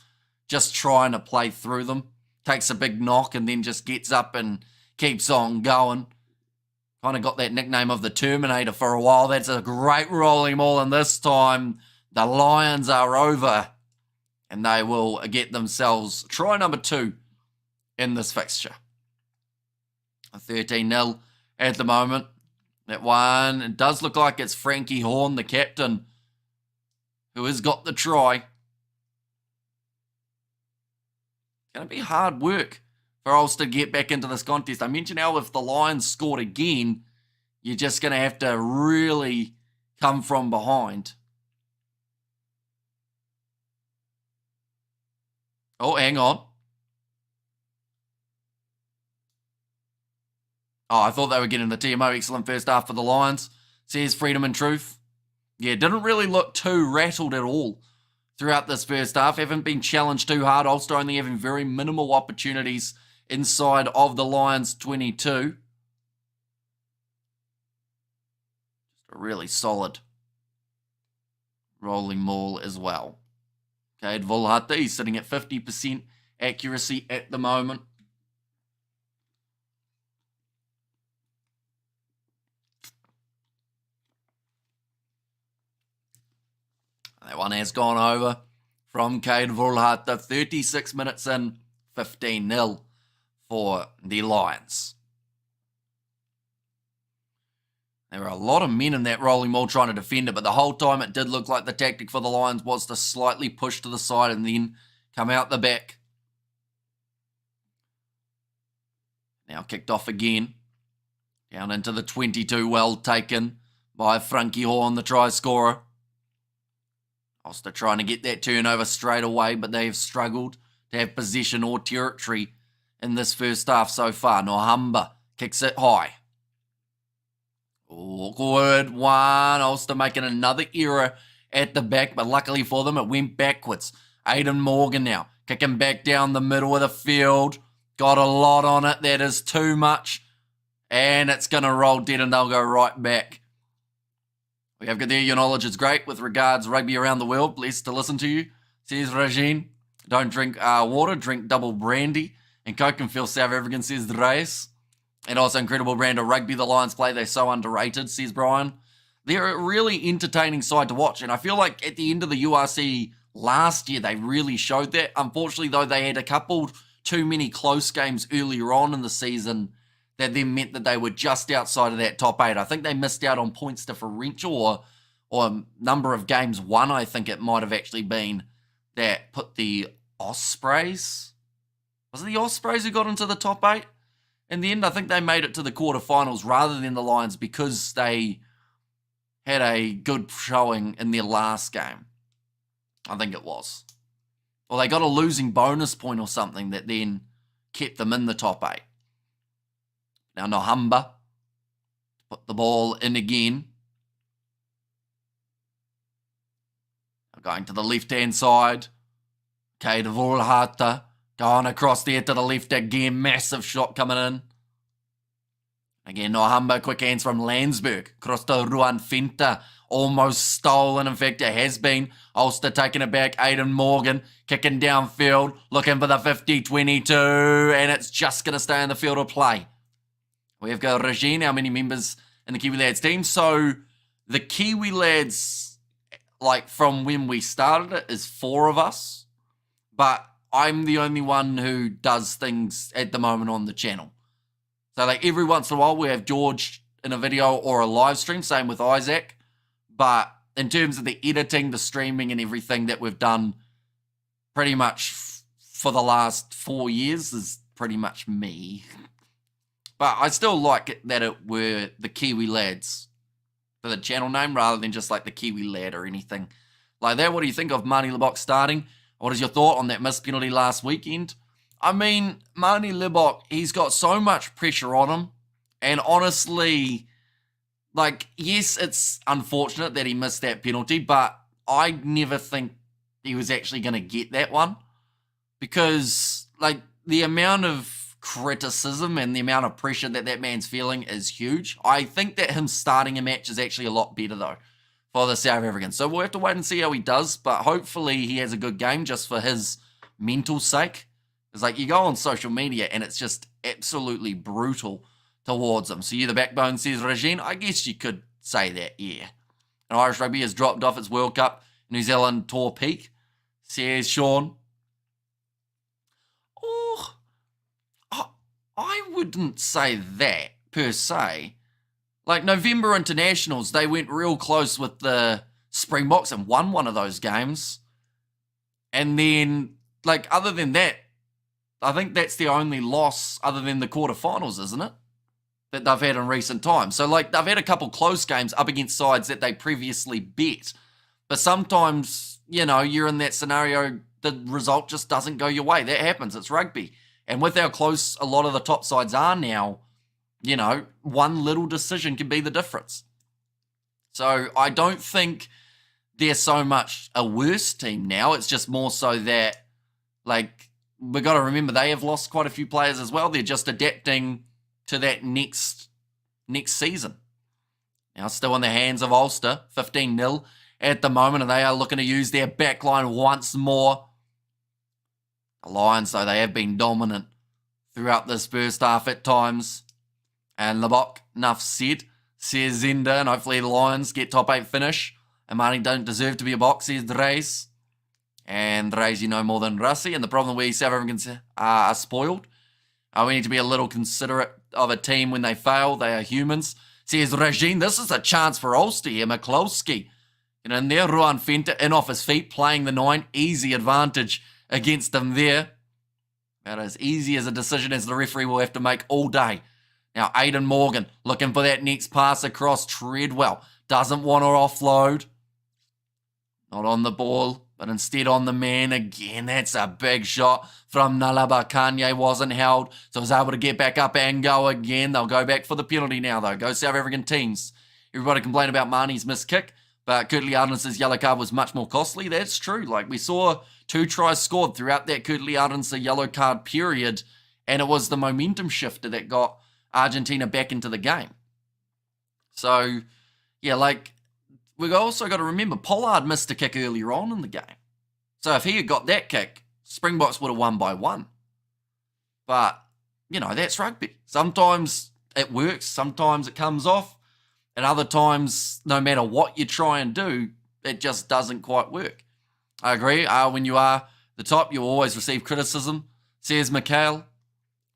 just trying to play through them. Takes a big knock and then just gets up and keeps on going. Kind of got that nickname of the Terminator for a while. That's a great rolling ball, and this time the Lions are over and they will get themselves try number 2 in this fixture. 13-0 at the moment. That one, it does look like it's Frankie Horn, the captain, who has got the try. It's going to be hard work for Ulster to get back into this contest. I mentioned how if the Lions scored again, you're just going to have to really come from behind. Oh, hang on. Oh, I thought they were getting the TMO. Excellent first half for the Lions. Says Freedom and Truth. Yeah, didn't really look too rattled at all throughout this first half. Haven't been challenged too hard. Ulster only having very minimal opportunities inside of the Lions 22. Just a really solid rolling maul as well. Okay, Volhata, he's sitting at 50% accuracy at the moment. That one has gone over from Cade Volhata. 36 minutes in, 15-0 for the Lions. There were a lot of men in that rolling maul trying to defend it, but the whole time it did look like the tactic for the Lions was to slightly push to the side and then come out the back. Now kicked off again. Down into the 22, well taken by Frankie Horn, the try scorer. Ulster trying to get that turnover straight away, but they have struggled to have possession or territory in this first half so far. Nohamba kicks it high. Awkward one. Ulster making another error at the back, but luckily for them, it went backwards. Aidan Morgan now kicking back down the middle of the field. Got a lot on it. That is too much. And it's going to roll dead and they'll go right back. We have good there. Your knowledge is great with regards rugby around the world. Blessed to listen to you. Says Regine. Don't drink water. Drink double brandy and Coke and feel South African, says the Reyes. And also incredible brand of rugby the Lions play. They're so underrated, says Brian. They're a really entertaining side to watch. And I feel like at the end of the URC last year, they really showed that. Unfortunately, though, they had a couple too many close games earlier on in the season that then meant that they were just outside of that top 8. I think they missed out on points differential or number of games won, I think it might have actually been, that put the Ospreys. Was it the Ospreys who got into the top 8? In the end, I think they made it to the quarterfinals rather than the Lions because they had a good showing in their last game. I think it was. Or they got a losing bonus point or something that then kept them in the top 8. Now Nohamba put the ball in again. Going to the left-hand side. Cade Volhata going across there to the left again. Massive shot coming in. Again, Nohamba, quick hands from Landsberg. Across to Ruan Finta. Almost stolen. In fact, it has been. Ulster taking it back. Aidan Morgan kicking downfield. Looking for the 50-22. And it's just going to stay in the field of play. We've got Regine, how many members in the Kiwi Lads team? So the Kiwi Lads, like from when we started it, is 4 of us. But I'm the only one who does things at the moment on the channel. So like every once in a while we have George in a video or a live stream, same with Isaac. But in terms of the editing, the streaming and everything that we've done pretty much for the last 4 years is pretty much me. But I still like it that it were the Kiwi Lads for the channel name rather than just like the Kiwi lad or anything like that. What do you think of Marnie Libbok starting? What is your thought on that missed penalty last weekend? I mean, Marnie Libbok, he's got so much pressure on him. And honestly, like, yes, it's unfortunate that he missed that penalty, but I never think he was actually going to get that one. Because, like, the amount of criticism and the amount of pressure that that man's feeling is huge. I think that him starting a match is actually a lot better, though, for the South Africans. So we'll have to wait and see how he does, but hopefully he has a good game just for his mental sake. It's like you go on social media and it's just absolutely brutal towards him. So you're the backbone, says Regine. I guess you could say that, yeah. And Irish Rugby has dropped off its World Cup New Zealand tour peak, says Sean. Oh, I wouldn't say that per se. Like November internationals, they went real close with the Springboks and won one of those games. And then, like, other than that, I think that's the only loss other than the quarterfinals, isn't it? That they've had in recent times. So, like, they've had a couple close games up against sides that they previously bet. But sometimes, you know, you're in that scenario, the result just doesn't go your way. That happens. It's rugby. And with how close a lot of the top sides are now, you know, one little decision can be the difference. So I don't think they're so much a worse team now. It's just more so that, like, we've got to remember they have lost quite a few players as well. They're just adapting to that next season. Now, still in the hands of Ulster, 15-0 at the moment, and they are looking to use their backline once more. The Lions, though, they have been dominant throughout this first half at times. And Libbok, enough said, says Zenda, and hopefully the Lions get top 8 finish. And Marnie don't deserve to be a box, says Dreis. And Dreis, you know more than Russie. And the problem we South Africans are spoiled. We need to be a little considerate of a team when they fail. They are humans. Says Regine, this is a chance for Ulster here. McCloskey. And in there, Ruan Fenter in off his feet, playing the 9. Easy advantage against them there. About as easy as a decision as the referee will have to make all day. Now, Aidan Morgan looking for that next pass across Treadwell. Doesn't want to offload. Not on the ball, but instead on the man again. That's a big shot from Nalaba. Kanye wasn't held, so was able to get back up and go again. They'll go back for the penalty now, though. Go South African teams. Everybody complain about Marnie's missed kick, but Kurtley Ardence's yellow card was much more costly. That's true. Like, we saw 2 tries scored throughout that Kurtley Ardence yellow card period, and it was the momentum shifter that got Argentina back into the game. So, yeah, like, we've also got to remember, Pollard missed a kick earlier on in the game. So if he had got that kick, Springboks would have won by 1. But, you know, that's rugby. Sometimes it works, sometimes it comes off, and other times, no matter what you try and do, it just doesn't quite work. I agree. When you are the top, you always receive criticism, says Mikhail.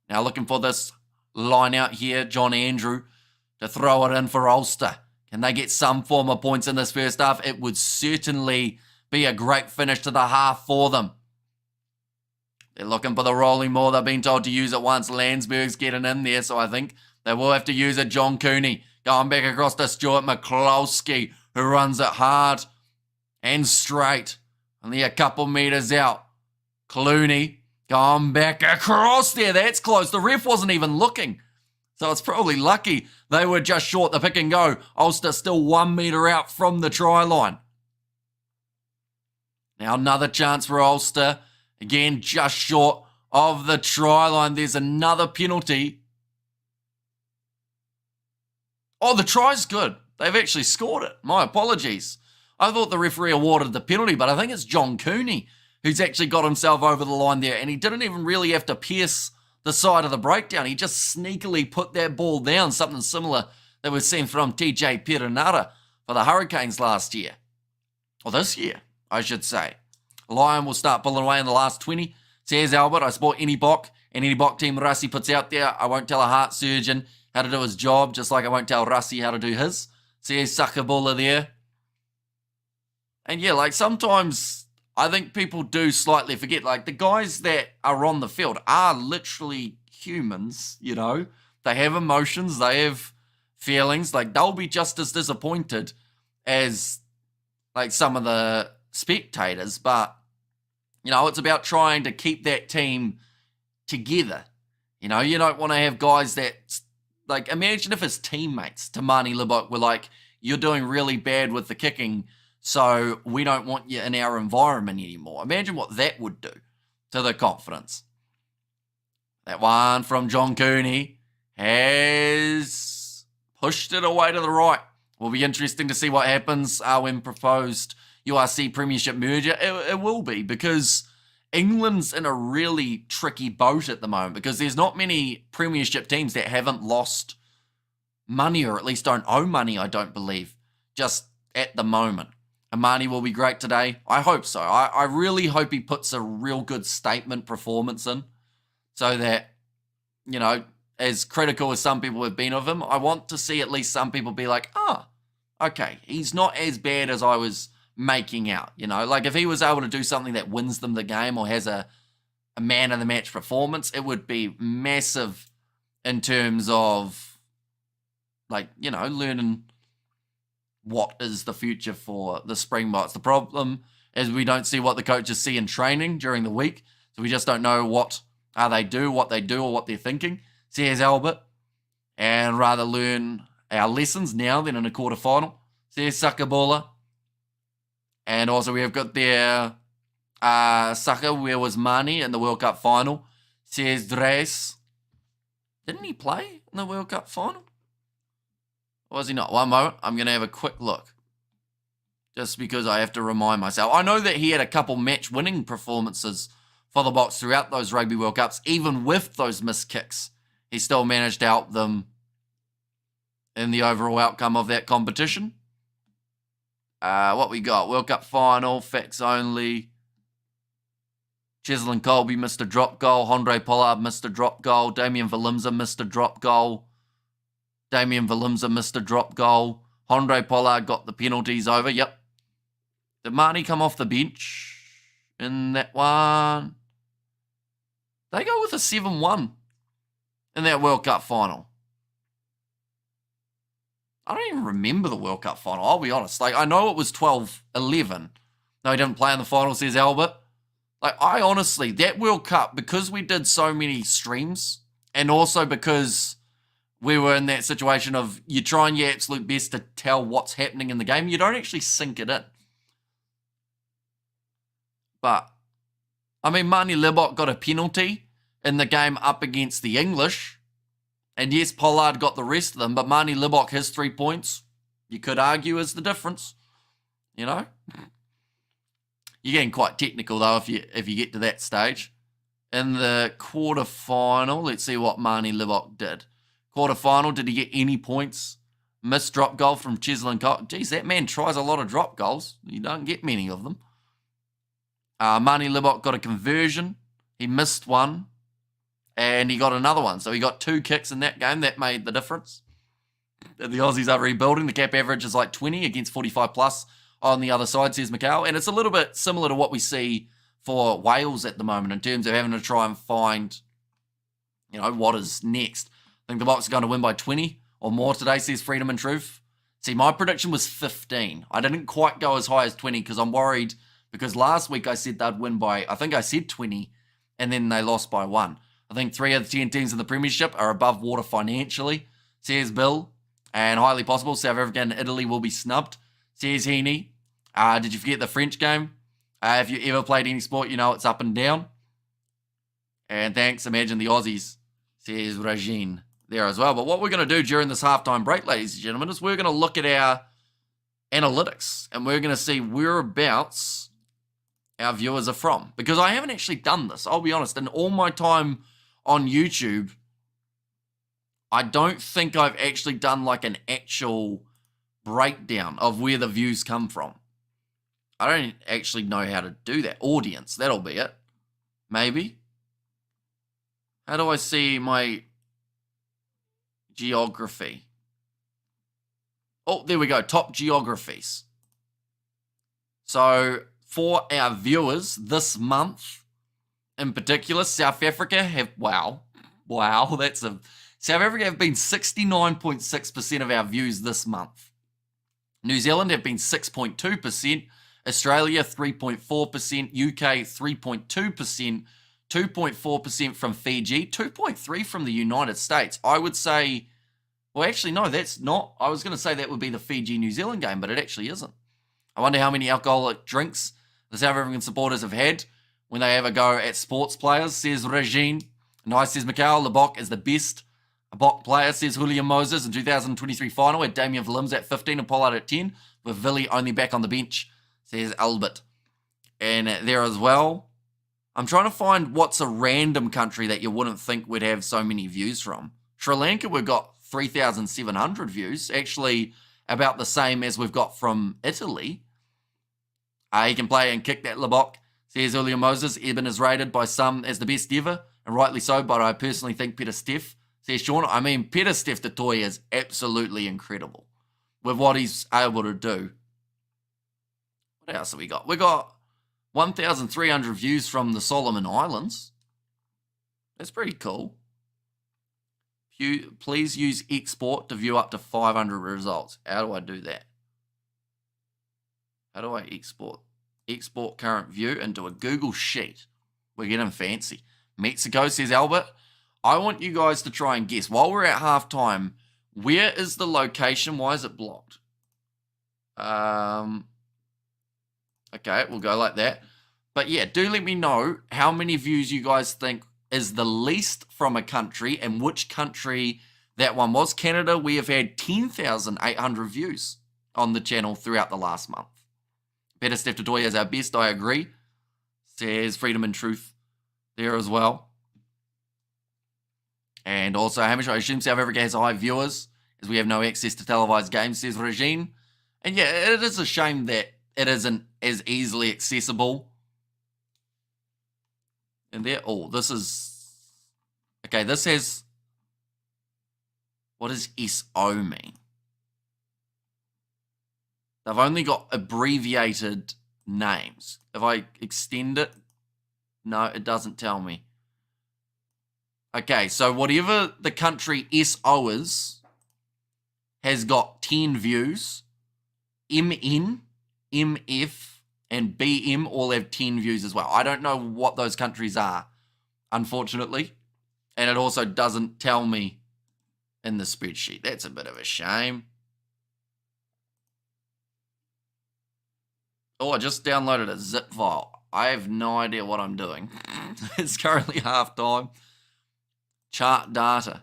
Now looking for this line out here, John Andrew, to throw it in for Ulster. Can they get some form of points in this first half? It would certainly be a great finish to the half for them. They're looking for the rolling maul. They've been told to use it once. Landsberg's getting in there, so I think they will have to use it. John Cooney going back across to Stuart McCloskey, who runs it hard and straight. Only a couple metres out. Clooney going back across there. That's close. The ref wasn't even looking. So it's probably lucky they were just short the pick and go. Ulster still 1 metre out from the try line. Now another chance for Ulster. Again, just short of the try line. There's another penalty. Oh, the try's good. They've actually scored it. My apologies. I thought the referee awarded the penalty, but I think it's John Cooney who's actually got himself over the line there, and he didn't even really have to pierce the side of the breakdown. He just sneakily put that ball down, something similar that we've seen from TJ Perenara for the Hurricanes last year. Or this year, I should say. Lion will start pulling away in the last 20. Says Albert, I support any Bok, and any Bok team Rassi puts out there. I won't tell a heart surgeon how to do his job, just like I won't tell Rassi how to do his. Says Sakabula there. And yeah, like sometimes I think people do slightly forget, like the guys that are on the field are literally humans, you know. They have emotions, they have feelings. Like, they'll be just as disappointed as, like, some of the spectators. But, you know, it's about trying to keep that team together. You know, you don't want to have guys that, like, imagine if his teammates, Tamani Libok, were like, you're doing really bad with the kicking, so we don't want you in our environment anymore. Imagine what that would do to the confidence. That one from John Cooney has pushed it away to the right. Will be interesting to see what happens when proposed URC Premiership merger. It will be, because England's in a really tricky boat at the moment, because there's not many Premiership teams that haven't lost money, or at least don't owe money, I don't believe, just at the moment. Amani will be great today. I hope so. I really hope he puts a real good statement performance in, so that, you know, as critical as some people have been of him, I want to see at least some people be like, okay, he's not as bad as I was making out. You know, like if he was able to do something that wins them the game or has a man of the match performance, it would be massive in terms of, like, you know, learning what is the future for the Springboks. The problem is we don't see what the coaches see in training during the week, so we just don't know what they do, or what they're thinking. Says Albert, and rather learn our lessons now than in a quarterfinal. Says Sakabola. And also we have got there Saka, where was Mani in the World Cup final? Says Dres. Didn't he play in the World Cup final? Or was he not? One moment, I'm going to have a quick look. Just because I have to remind myself. I know that he had a couple match-winning performances for the Boks throughout those Rugby World Cups. Even with those missed kicks, he still managed to help them in the overall outcome of that competition. What we got? World Cup final, facts only. Cheslin Colby missed a drop goal. Andre Pollard missed a drop goal. Damien Valimza missed a drop goal. Andre Pollard got the penalties over. Yep. Did Marnie come off the bench in that one? They go with a 7-1 in that World Cup final. I don't even remember the World Cup final, I'll be honest. Like, I know it was 12-11. No, he didn't play in the final, says Albert. Like, I honestly, that World Cup, because we did so many streams, and also because we were in that situation of you trying your absolute best to tell what's happening in the game, you don't actually sink it in. But, I mean, Marnie Libok got a penalty in the game up against the English. And yes, Pollard got the rest of them, but Marnie Libok, his 3 points, you could argue is the difference. You know? You're getting quite technical, though, if you get to that stage. In the quarterfinal, let's see what Marnie Libok did. Quarterfinal, did he get any points? Missed drop goal from Cheslin Cole. Geez, that man tries a lot of drop goals. You don't get many of them. Marnie Libok got a conversion. He missed one. And he got another one. So he got 2 kicks in that game. That made the difference. The Aussies are rebuilding. The cap average is like 20 against 45 plus on the other side, says Mikhail. And it's a little bit similar to what we see for Wales at the moment in terms of having to try and find, you know, what is next. I think the Boks are going to win by 20 or more today, says Freedom and Truth. See, my prediction was 15. I didn't quite go as high as 20 because I'm worried, because last week I said they'd win by, I think I said 20, and then they lost by 1. I think 3 of the 10 teams in the Premiership are above water financially, says Bill. And highly possible South Africa and Italy will be snubbed, says Heaney. Did you forget the French game? If you ever played any sport, you know it's up and down. And thanks, imagine the Aussies, says Regine there as well. But what we're going to do during this halftime break, ladies and gentlemen, is we're going to look at our analytics. And we're going to see whereabouts our viewers are from. Because I haven't actually done this, I'll be honest. In all my time on YouTube, I don't think I've actually done like an actual breakdown of where the views come from. I don't actually know how to do that. Audience, that'll be it. Maybe. How do I see my geography? Oh, there we go. Top geographies. So, for our viewers this month, in particular, South Africa have, wow, that's a South Africa have been 69.6% of our views this month. New Zealand have been 6.2%, Australia 3.4%, UK 3.2%, 2.4% from Fiji, 2.3% from the United States. I would say, well, actually, no, that's not. I was going to say that would be the Fiji-New Zealand game, but it actually isn't. I wonder how many alcoholic drinks the South African supporters have had when they have a go at sports players, says Regine. Nice, says Mikhail. Lebok is the best Bok player, says Julian Moses. In 2023 final, had Damien Williams at 15 and Pollard at 10, with Villy only back on the bench, says Albert. And there as well, I'm trying to find what's a random country that you wouldn't think would have so many views from. Sri Lanka, we've got 3,700 views, actually about the same as we've got from Italy. He can play and kick that Lebok, says Julian Moses. Eben is rated by some as the best ever, and rightly so, but I personally think Peter Steph, says Sean. I mean, Peter Steph du Toit is absolutely incredible with what he's able to do. What else have we got? We got 1,300 views from the Solomon Islands. That's pretty cool. Please use export to view up to 500 results. How do I do that? How do I export? Export current view into a Google Sheet. We're getting fancy. Mexico, says Albert. I want you guys to try and guess. While we're at halftime, where is the location? Why is it blocked? Okay, we'll go like that. But yeah, do let me know how many views you guys think is the least from a country and which country that one was. Canada, we have had 10,800 views on the channel throughout the last month. Peter Steph du Toit is our best, I agree. Says Freedom and Truth there as well. And also, Hamish, I assume South Africa has high viewers as we have no access to televised games, says Regine. And yeah, it is a shame that it isn't as easily accessible. And there, oh, this is, okay, this has, what does SO mean? They've only got abbreviated names. If I extend it, no, it doesn't tell me. Okay, so whatever the country SO is, has got 10 views. MN, MF, and BM all have 10 views as well. I don't know what those countries are, unfortunately. And it also doesn't tell me in the spreadsheet. That's a bit of a shame. Oh, I just downloaded a zip file. I have no idea what I'm doing. It's currently halftime. Chart data.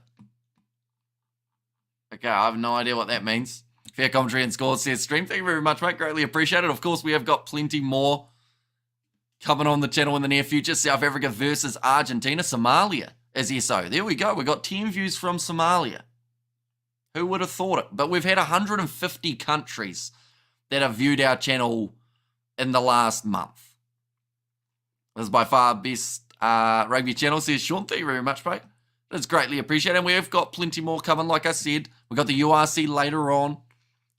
Okay, I have no idea what that means. Fair commentary and scores, says Stream. Thank you very much, mate. Greatly appreciated. Of course, we have got plenty more coming on the channel in the near future. South Africa versus Argentina. Somalia is SO. There we go. We got 10 views from Somalia. Who would have thought it? But we've had 150 countries that have viewed our channel in the last month. This is by far best rugby channel, says Sean. Thank you very much, mate. It's greatly appreciated. And we have got plenty more coming, like I said. We've got the URC later on.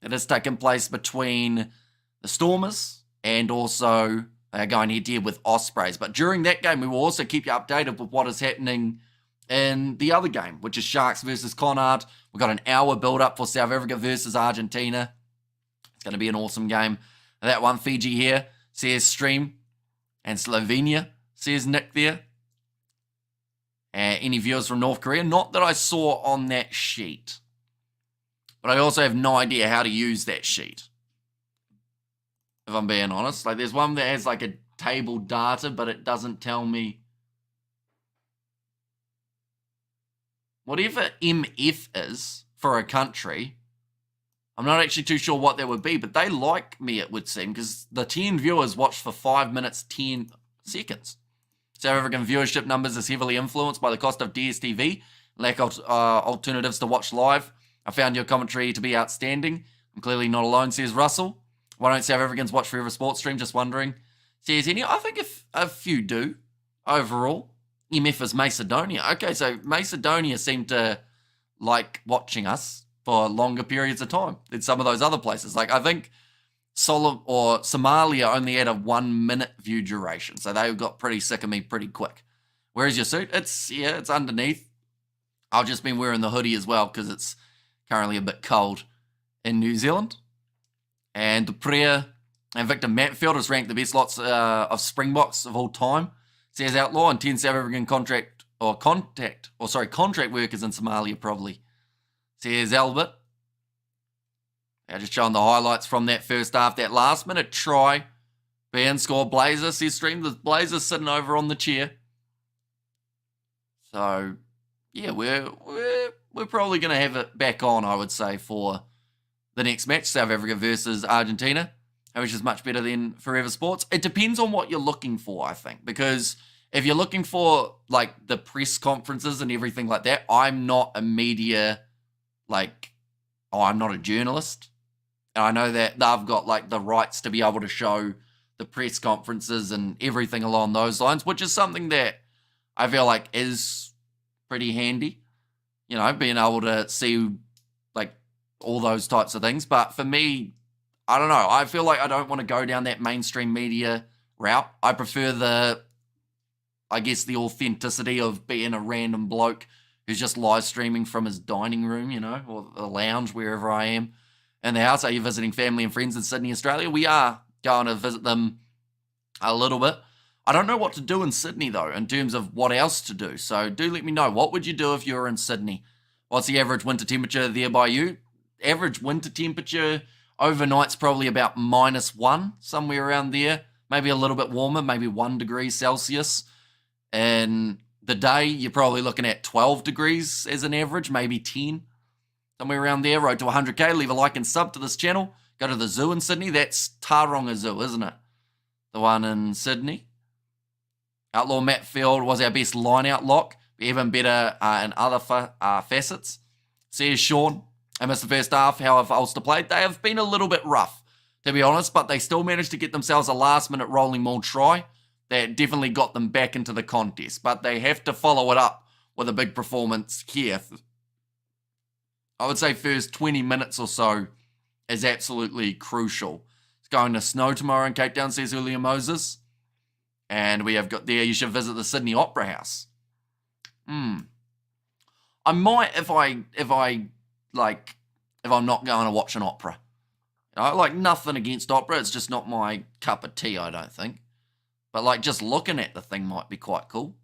It has taken place between the Stormers and also going head-to-head with Ospreys. But during that game, we will also keep you updated with what is happening in the other game, which is Sharks versus Connacht. We've got an hour build-up for South Africa versus Argentina. It's going to be an awesome game. That one, Fiji here, says Stream. And Slovenia, says Nick there. Any viewers from North Korea? Not that I saw on that sheet. But I also have no idea how to use that sheet, if I'm being honest. Like, there's one that has like a table data, but it doesn't tell me. Whatever MF is for a country, I'm not actually too sure what that would be, but they like me, it would seem, because the 10 viewers watched for 5 minutes, 10 seconds. South African viewership numbers is heavily influenced by the cost of DSTV, lack of alternatives to watch live. I found your commentary to be outstanding. I'm clearly not alone, says Russell. Why don't South Africans watch Forever Sports Stream? Just wondering. Says any? I think if a few do, overall. MF is Macedonia. Okay, so Macedonia seemed to like watching us for longer periods of time than some of those other places. Like, I think Somalia only had a 1 minute view duration, so they got pretty sick of me pretty quick. Where's your suit? It's underneath. I've just been wearing the hoodie as well because it's currently a bit cold in New Zealand. And Dupree and Victor Matfield is ranked the best lots of Springboks of all time. Says Outlaw and 10 South African contract workers in Somalia probably. Says Albert. Just showing the highlights from that first half. That last minute try being scored. Blazer says Stream. The Blazer's sitting over on the chair. So yeah, we're probably going to have it back on, I would say, for the next match, South Africa versus Argentina, which is much better than Forever Sports. It depends on what you're looking for, I think, because if you're looking for like the press conferences and everything like that, I'm not a media, I'm not a journalist. And I know that they've got like the rights to be able to show the press conferences and everything along those lines, which is something that I feel like is pretty handy, being able to see like all those types of things. But for me, I don't know. I feel like I don't want to go down that mainstream media route. I prefer the authenticity of being a random bloke who's just live streaming from his dining room, or the lounge, wherever I am in the house. Are you visiting family and friends in Sydney, Australia? We are going to visit them a little bit. I don't know what to do in Sydney, though, in terms of what else to do. So do let me know. What would you do if you were in Sydney? What's the average winter temperature there by you? Average winter temperature overnight's probably about -1, somewhere around there. Maybe a little bit warmer, maybe 1 degree Celsius. And the day, you're probably looking at 12 degrees as an average, maybe 10. Somewhere around there. Road to 100k. Leave a like and sub to this channel. Go to the zoo in Sydney. That's Taronga Zoo, isn't it? The one in Sydney. Outlaw Matfield was our best line-out lock. Even better in other facets. Says Sean. I missed the first half. How have Ulster played? They have been a little bit rough, to be honest, but they still managed to get themselves a last-minute rolling maul try that definitely got them back into the contest. But they have to follow it up with a big performance here. I would say first 20 minutes or so is absolutely crucial. It's going to snow tomorrow in Cape Town, says Julia Moses. And we have got there, you should visit the Sydney Opera House. I might if I'm not going to watch an opera. Nothing against opera, it's just not my cup of tea, I don't think. But just looking at the thing might be quite cool.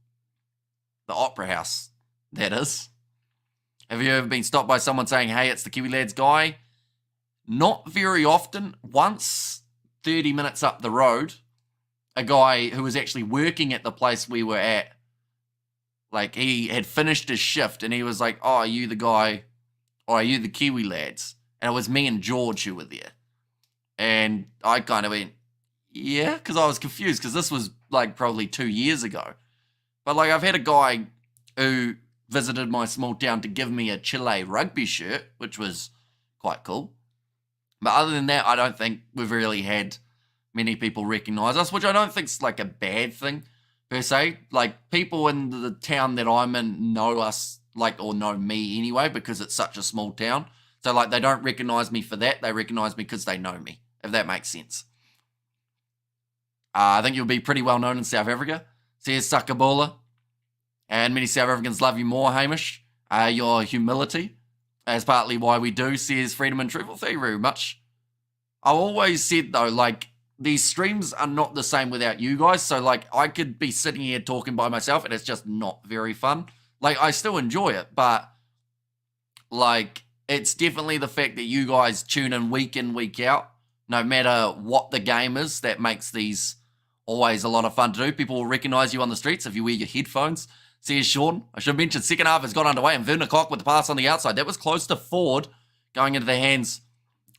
The Opera House, that is. Have you ever been stopped by someone saying, hey, it's the Kiwi Lads guy? Not very often. Once, 30 minutes up the road, a guy who was actually working at the place we were at, he had finished his shift and he was like, oh, are you the guy, or are you the Kiwi Lads? And it was me and George who were there. And I kind of went, yeah, because I was confused because this was probably 2 years ago. But I've had a guy who visited my small town to give me a Chile rugby shirt, which was quite cool. But other than that, I don't think we've really had many people recognise us, which I don't think's a bad thing per se. People in the town that I'm in know us, or know me anyway, because it's such a small town. So they don't recognise me for that. They recognise me because they know me, if that makes sense. I think you'll be pretty well known in South Africa, says Sakabola. And many South Africans love you more, Hamish. Your humility is partly why we do, says Freedom and Truth. Well, thank you very much. I've always said, though, these streams are not the same without you guys. So, I could be sitting here talking by myself and it's just not very fun. I still enjoy it, but, it's definitely the fact that you guys tune in, week out, no matter what the game is, that makes these always a lot of fun to do. People will recognise you on the streets if you wear your headphones. Says Sean. I should mention second half has got underway and Werner Koch with the pass on the outside. That was close to Ford, going into the hands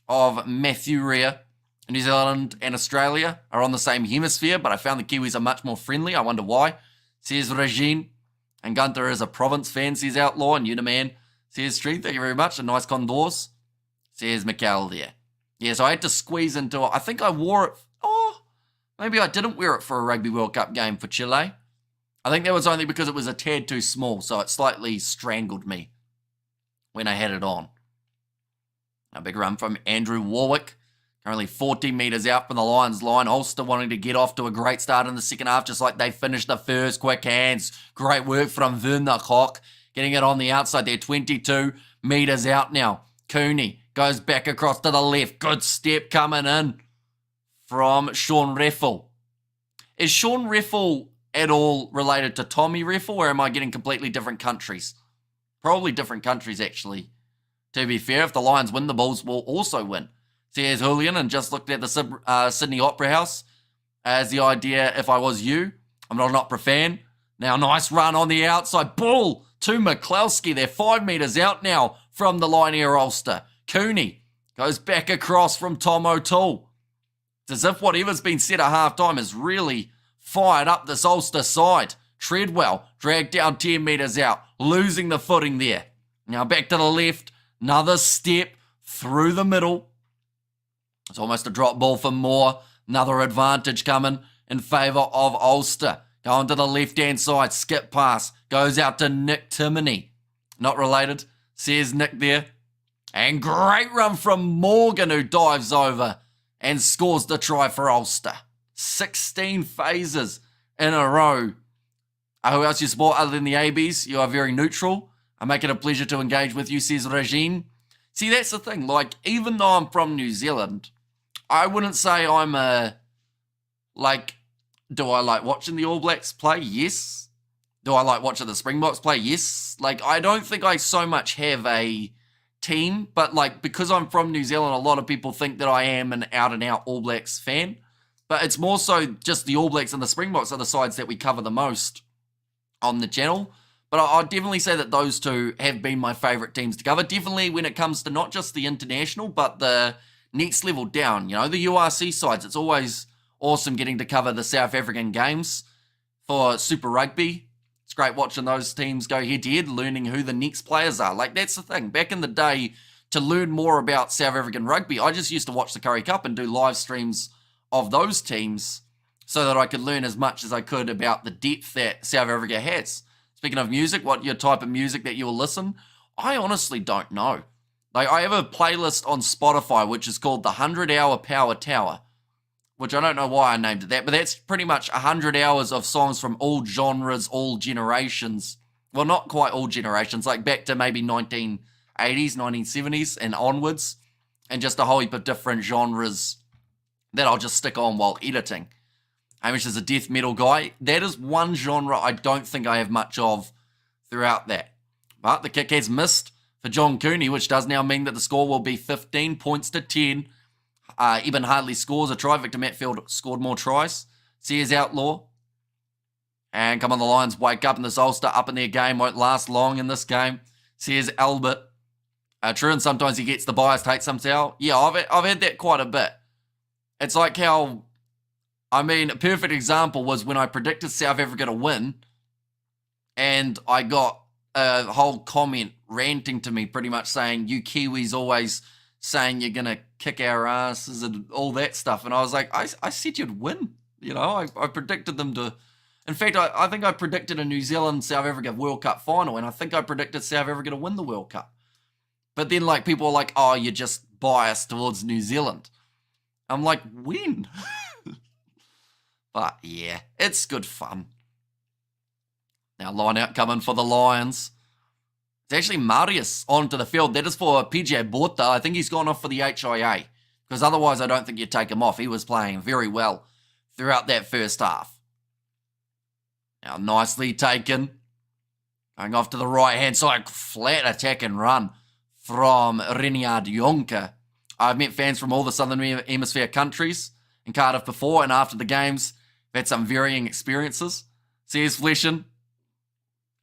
of Matthew Rea. New Zealand and Australia are on the same hemisphere, but I found the Kiwis are much more friendly. I wonder why. Says Regine. And Gunther is a Province fan, says Outlaw. And Uniman says Street. Thank you very much. And nice condors, says Mikkel there. Yeah, so I had to squeeze into it. I think I wore it. Oh, maybe I didn't wear it for a Rugby World Cup game for Chile. I think that was only because it was a tad too small, so it slightly strangled me when I had it on. A big run from Andrew Warwick. Currently 14 metres out from the Lions line. Ulster wanting to get off to a great start in the second half, just like they finished the first. Quick hands. Great work from Werner Koch. getting it on the outside there, 22 metres out now. Cooney goes back across to the left. Good step coming in from Sean Reffel. Is Sean Reffel at all related to Tommy Reffel, or am I getting completely different countries? Probably different countries, actually. To be fair, if the Lions win, the Bulls will also win. So here's Julian, and just looked at the Sydney Opera House as the idea, if I was you. I'm not an opera fan. Now, nice run on the outside. Ball to McCloskey. They're 5 metres out now from the line here, Ulster. Cooney goes back across from Tom O'Toole. It's as if whatever's been said at halftime has really fired up this Ulster side. Treadwell dragged down 10 metres out, losing the footing there. Now back to the left. Another step through the middle. It's almost a drop ball for Moore. Another advantage coming in favour of Ulster. Going to the left-hand side. Skip pass. Goes out to Nick Timoney. Not related, says Nick there. And great run from Morgan, who dives over and scores the try for Ulster. 16 phases in a row. Who else you support other than the ABs? You are very neutral. I make it a pleasure to engage with you, says Regine. See, that's the thing. Like, even though I'm from New Zealand, I wouldn't say I'm a, like, do I like watching the All Blacks play? Yes. Do I like watching the Springboks play? Yes. Like, I don't think I so much have a team, but, like, because I'm from New Zealand, a lot of people think that I am an out-and-out All Blacks fan. But it's more so just the All Blacks and the Springboks are the sides that we cover the most on the channel. But I'd definitely say that those two have been my favourite teams to cover. Definitely when it comes to not just the international, but the next level down. You know, the URC sides. It's always awesome getting to cover the South African games for Super Rugby. It's great watching those teams go head-to-head, learning who the next players are. Like, that's the thing. Back in the day, to learn more about South African rugby, I just used to watch the Curry Cup and do live streams of those teams so that I could learn as much as I could about the depth that South Africa has. Speaking of music, what your type of music that you will listen? I honestly don't know. Like, I have a playlist on Spotify which is called the 100-Hour Power Tower, which I don't know why I named it that, but that's pretty much 100 hours of songs from all genres, all generations. Well, not quite all generations, like back to maybe 1980s, 1970s and onwards, and just a whole heap of different genres that I'll just stick on while editing. Hamish is a death metal guy. That is one genre I don't think I have much of throughout that. But the kick has missed for John Cooney, which does now mean that the score will be 15 points to 10. Eben Hartley scores a try. Victor Matfield scored more tries. Sears Outlaw. And come on, the Lions wake up in this Ulster up in their game. Won't last long in this game. Sears Albert. True, and sometimes he gets the bias, takes himself. Yeah, I've had that quite a bit. It's like how, I mean, a perfect example was when I predicted South Africa to win, and I got a whole comment ranting to me pretty much saying, you Kiwis always saying you're going to kick our asses and all that stuff. And I was like, I said you'd win. You know, I predicted them to, in fact, I think I predicted a New Zealand-South Africa World Cup final, and I think I predicted South Africa to win the World Cup. But then, like, people are like, oh, you're just biased towards New Zealand. I'm like, when? But yeah, it's good fun. Now line out coming for the Lions. It's actually Marius onto the field. That is for PJ Borta. I think he's gone off for the HIA. Because otherwise I don't think you'd take him off. He was playing very well throughout that first half. Now nicely taken. Going off to the right-hand side. Flat attack and run from Reniard Jonker. I've met fans from all the Southern Hemisphere countries in Cardiff before and after the games. I've had some varying experiences. Says Fleshin.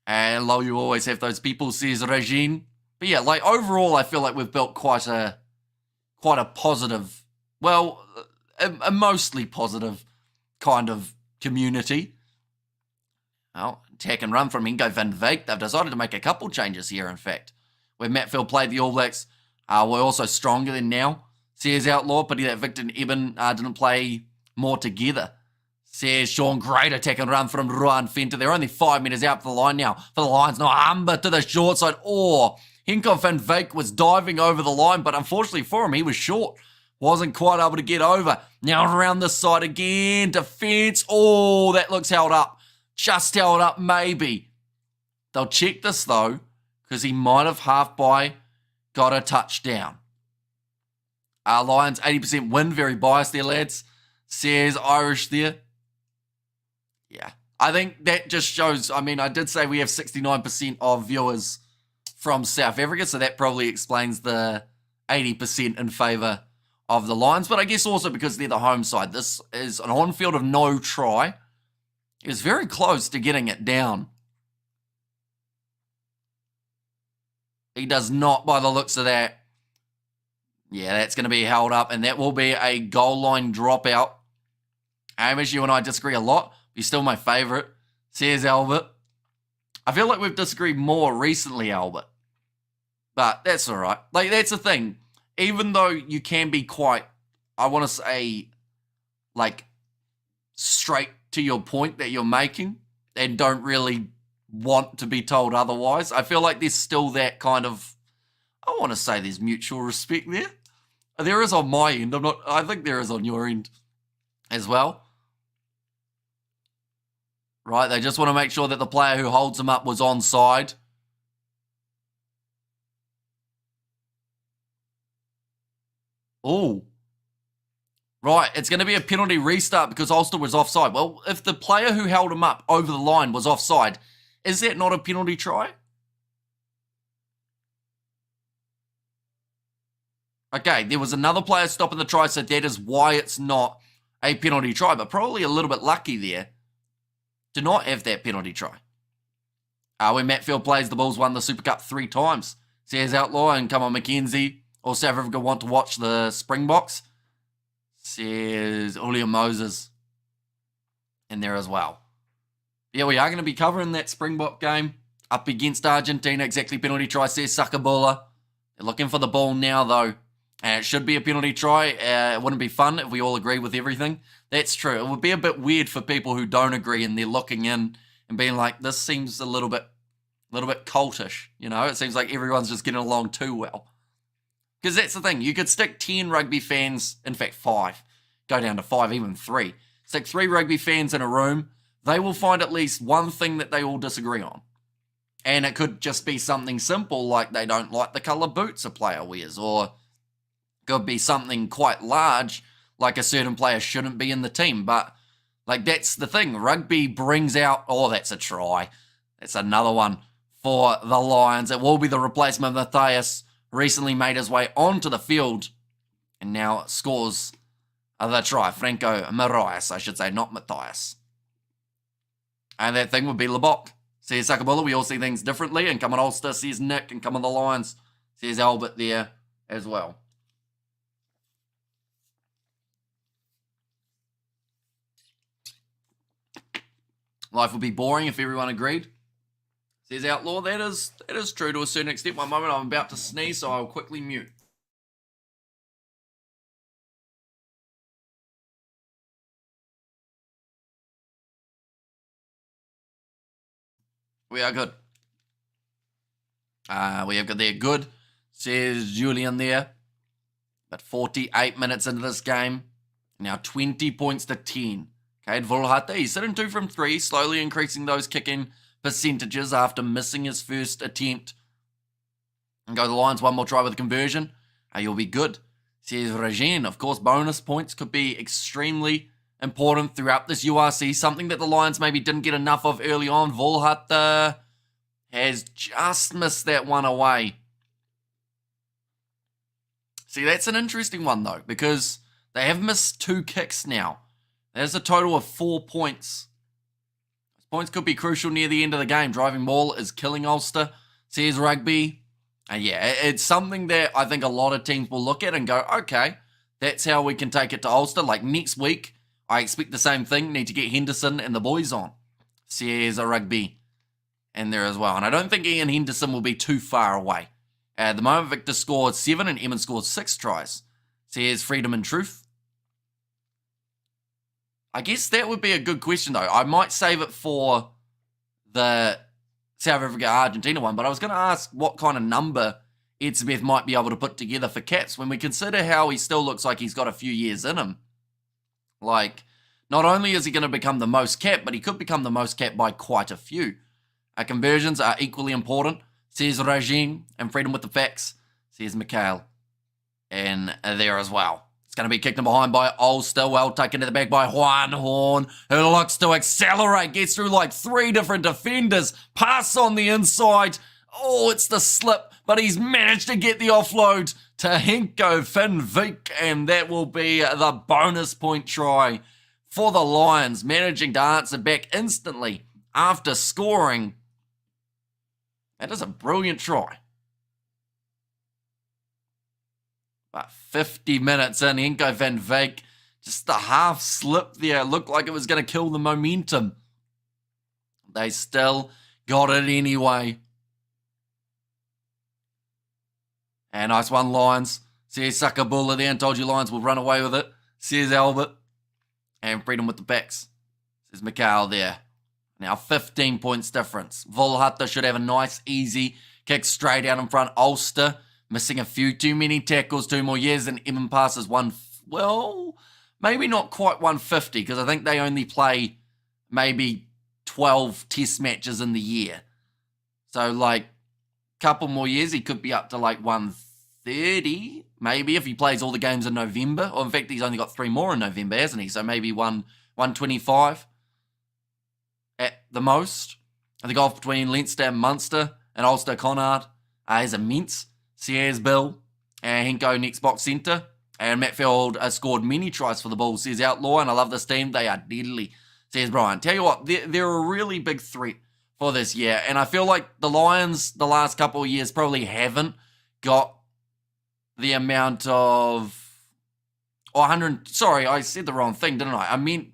And lo, you always have those people, says Regine. But yeah, like overall, I feel like we've built quite a positive, well, a mostly positive kind of community. Well, attack and run from Ingo van Wyk. They've decided to make a couple changes here, in fact. Where Matfield played the All Blacks, we're also stronger than now. Says Outlaw, but that Victor and Eben didn't play more together. Says Sean, great attack and run from Ruan Fenter. They're only 5 metres out for the line now. For the Lions, no, Humber to the short side. Oh, Henko van Wyk was diving over the line, but unfortunately for him, he was short. Wasn't quite able to get over. Now around this side again. Defence. Oh, that looks held up. Just held up, maybe. They'll check this, though, because he might have half by got a touchdown. Lions, 80% win. Very biased there, lads. Says Irish there. Yeah. I think that just shows, I mean, I did say we have 69% of viewers from South Africa, so that probably explains the 80% in favour of the Lions, but I guess also because they're the home side. This is an on-field of no try. He was very close to getting it down. He does not, by the looks of that. Yeah, that's going to be held up, and that will be a goal line dropout. Hamish, you and I disagree a lot. You're still my favourite, says Albert. I feel like we've disagreed more recently, Albert. But that's all right. Like, that's the thing. Even though you can be quite, I want to say, like, straight to your point that you're making and don't really want to be told otherwise, I feel like there's still that kind of, I want to say there's mutual respect there. There is on my end. I think there is on your end as well. Right, they just want to make sure that the player who holds him up was onside. Oh. Right, it's going to be a penalty restart because Ulster was offside. Well, if the player who held him up over the line was offside, is that not a penalty try? Okay, there was another player stopping the try, so that is why it's not a penalty try, but probably a little bit lucky there to not have that penalty try. When Matt Field plays, the Bulls won the Super Cup 3 times. Says Outlaw and come on McKenzie. Or South Africa want to watch the Springboks. Says Julian Moses in there as well. Yeah, we are going to be covering that Springbok game up against Argentina. Exactly penalty try, says Sakabula. They're looking for the ball now, though. And it should be a penalty try. It wouldn't be fun if we all agree with everything. That's true. It would be a bit weird for people who don't agree and they're looking in and being like, this seems a little bit cultish. You know, it seems like everyone's just getting along too well. Because that's the thing. You could stick 10 rugby fans, in fact 5, go down to 5, even 3. Stick 3 rugby fans in a room. They will find at least one thing that they all disagree on. And it could just be something simple like they don't like the colour boots a player wears, or could be something quite large like a certain player shouldn't be in the team. But like that's the thing. Rugby brings out, oh, that's a try. That's another one for the Lions. It will be the replacement of Matthias. Recently made his way onto the field and now scores the try. Franco Moraes, I should say, not Matthias. And that thing would be Lebok. Says Sakabula, we all see things differently. And come on Ulster, says Nick. And come on the Lions, says Albert there as well. Life would be boring if everyone agreed. Says Outlaw, that is true to a certain extent. One moment, I'm about to sneeze, so I'll quickly mute. We are good. We have got there good, says Julian there. But 48 minutes into this game, now 20 points to 10. Okay, Volhate, he's sitting 2 from 3, slowly increasing those kicking percentages after missing his first attempt. And go the Lions, one more try with a conversion. You'll be good, says Regine. Of course, bonus points could be extremely important throughout this URC, something that the Lions maybe didn't get enough of early on. Volhate has just missed that one away. See, that's an interesting one, though, because they have missed 2 kicks now. There's a total of 4 points. Points could be crucial near the end of the game. Driving ball is killing Ulster, says Rugby. And yeah, it's something that I think a lot of teams will look at and go, okay, that's how we can take it to Ulster. Like next week, I expect the same thing. Need to get Henderson and the boys on, says Rugby in there as well. And I don't think Ian Henderson will be too far away. At the moment, Victor scored 7 and Eamon scored 6 tries, says Freedom and Truth. I guess that would be a good question, though. I might save it for the South Africa-Argentina one, but I was going to ask what kind of number Ed Smith might be able to put together for caps when we consider how he still looks like he's got a few years in him. Like, not only is he going to become the most capped, but he could become the most capped by quite a few. Conversions are equally important, says Regine, and freedom with the facts, says Mikhail. And there as well. It's going to be kicked in behind by Ulster, well taken to the back by Juan Horn, who looks to accelerate, gets through like 3 different defenders, pass on the inside. Oh, it's the slip, but he's managed to get the offload to Henko van Vyk, and that will be the bonus point try for the Lions, managing to answer back instantly after scoring. That is a brilliant try. But 50 minutes in, Henko van Vyk, just a half slip there. Looked like it was going to kill the momentum. They still got it anyway. And nice one, Lions. Says Sakabula there, and told you Lions will run away with it. Says Albert. And freedom with the backs. Says Mikhail there. Now 15 points difference. Volhata should have a nice, easy kick straight out in front. Ulster missing a few too many tackles, 2 more years, and Evan passes maybe not quite 150, because I think they only play maybe 12 test matches in the year. So, like, couple more years, he could be up to like 130, maybe, if he plays all the games in November. Or in fact, he's only got 3 more in November, hasn't he? So maybe 125 at the most. And the gulf between Leinster and Munster and Ulster Connacht is immense. Sears Bill and Henko next box centre. And Matfield scored many tries for the Bulls, says Outlaw. And I love this team. They are deadly, says Brian. Tell you what, they're a really big threat for this year. And I feel like the Lions the last couple of years probably haven't got the amount of... sorry, I said the wrong thing, didn't I? I meant...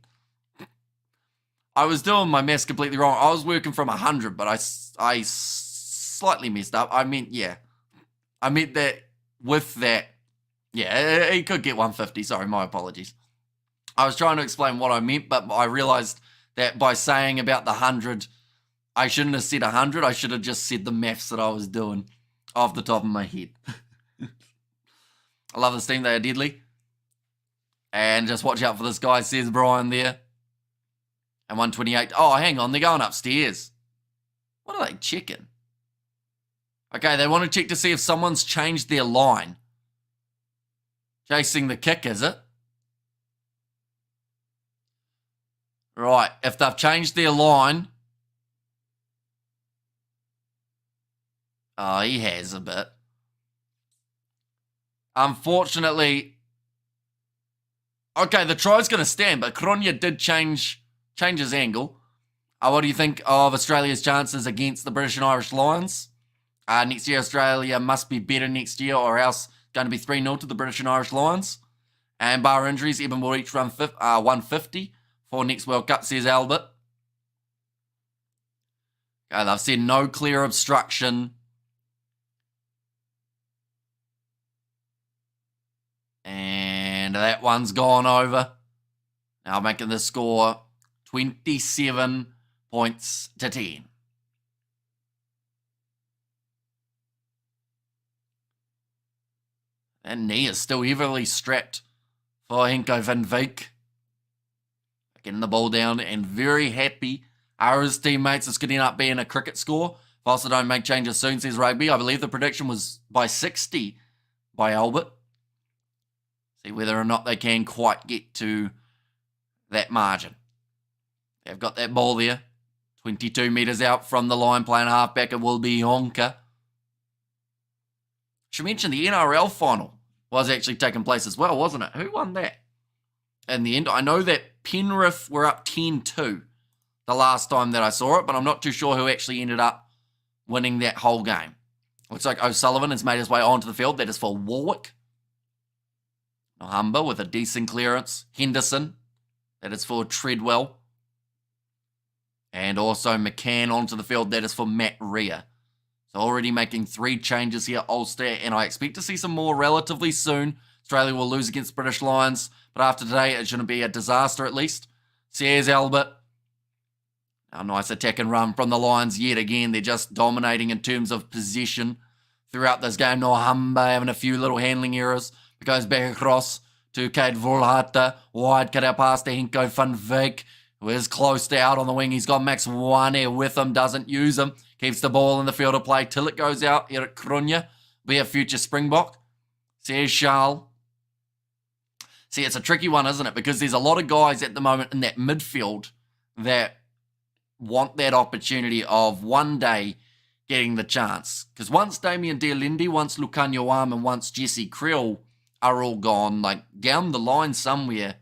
I was doing my maths completely wrong. I was working from 100, but I slightly messed up. I meant that with that, yeah, he could get 150. Sorry, my apologies. I was trying to explain what I meant, but I realized that by saying about the 100, I shouldn't have said 100. I should have just said the maths that I was doing off the top of my head. I love this team. They are deadly. And just watch out for this guy, says Brian there. And 128. Oh, hang on. They're going upstairs. What are they checking? Okay, they want to check to see if someone's changed their line. Chasing the kick, is it? Right, if they've changed their line... Oh, he has a bit. Unfortunately... Okay, the try's going to stand, but Kronya did change his angle. What do you think of Australia's chances against the British and Irish Lions? Next year, Australia must be better next year, or else going to be 3-0 to the British and Irish Lions. And bar injuries, Eben will reach 150 for next World Cup, says Albert. Okay, they've said no clear obstruction. And that one's gone over. Now making the score 27 points to 10. And knee is still heavily strapped for Henko van Vyk. Getting the ball down and very happy are his teammates. It's going to end up being a cricket score. If also don't make changes soon, says Rugby. I believe the prediction was by 60 by Albert. See whether or not they can quite get to that margin. They've got that ball there. 22 metres out from the line, playing halfback. It will be Honka. Should mention the NRL final was actually taking place as well, wasn't it? Who won that? In the end, I know that Penrith were up 10-2 the last time that I saw it, but I'm not too sure who actually ended up winning that whole game. Looks like O'Sullivan has made his way onto the field. That is for Warwick. Nohamba with a decent clearance. Henderson. That is for Treadwell. And also McCann onto the field. That is for Matt Rea. So already making 3 changes here, Ulster, and I expect to see some more relatively soon. Australia will lose against British Lions, but after today, it shouldn't be a disaster at least. Sears Albert. Now, nice attack and run from the Lions yet again. They're just dominating in terms of possession throughout this game. Nohamba having a few little handling errors. It goes back across to Kate Volhata. Wide cut out pass to Henko van Vyk. who is close to out on the wing. He's got Max Wane with him, doesn't use him. Keeps the ball in the field of play till it goes out. Eric Cronje, be a future Springbok. Says Charles. See, it's a tricky one, isn't it? Because there's a lot of guys at the moment in that midfield that want that opportunity of one day getting the chance. Because once Damien Dealindi, once Lucanio Arm, and once Jesse Creel are all gone, like down the line somewhere,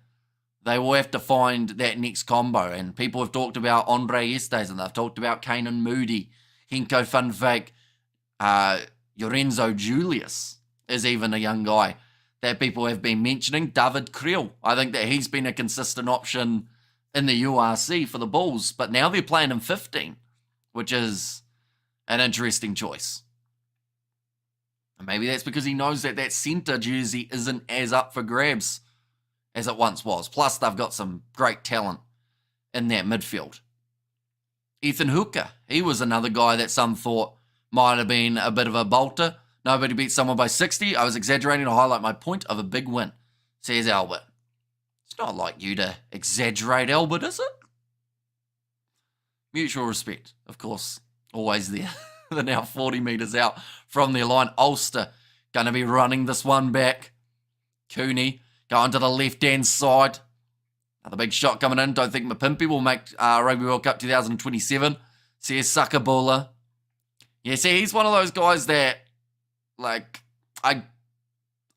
they will have to find that next combo. And people have talked about Andre Estes, and they've talked about Kanan Moody, Henko van Wyk, Lorenzo Julius is even a young guy that people have been mentioning. David Creel, I think that he's been a consistent option in the URC for the Bulls, but now they're playing in 15, which is an interesting choice. And maybe that's because he knows that that centre jersey isn't as up for grabs as it once was. Plus, they've got some great talent in that midfield. Ethan Hooker, he was another guy that some thought might have been a bit of a bolter. Nobody beat someone by 60. I was exaggerating to highlight my point of a big win, says Albert. It's not like you to exaggerate, Albert, is it? Mutual respect, of course, always there. They're now 40 metres out from their line. Ulster going to be running this one back. Cooney going to the left-hand side. Another big shot coming in. Don't think Mapimpi will make Rugby World Cup 2027. Says Sakabula. Yeah, see, he's one of those guys that, like, I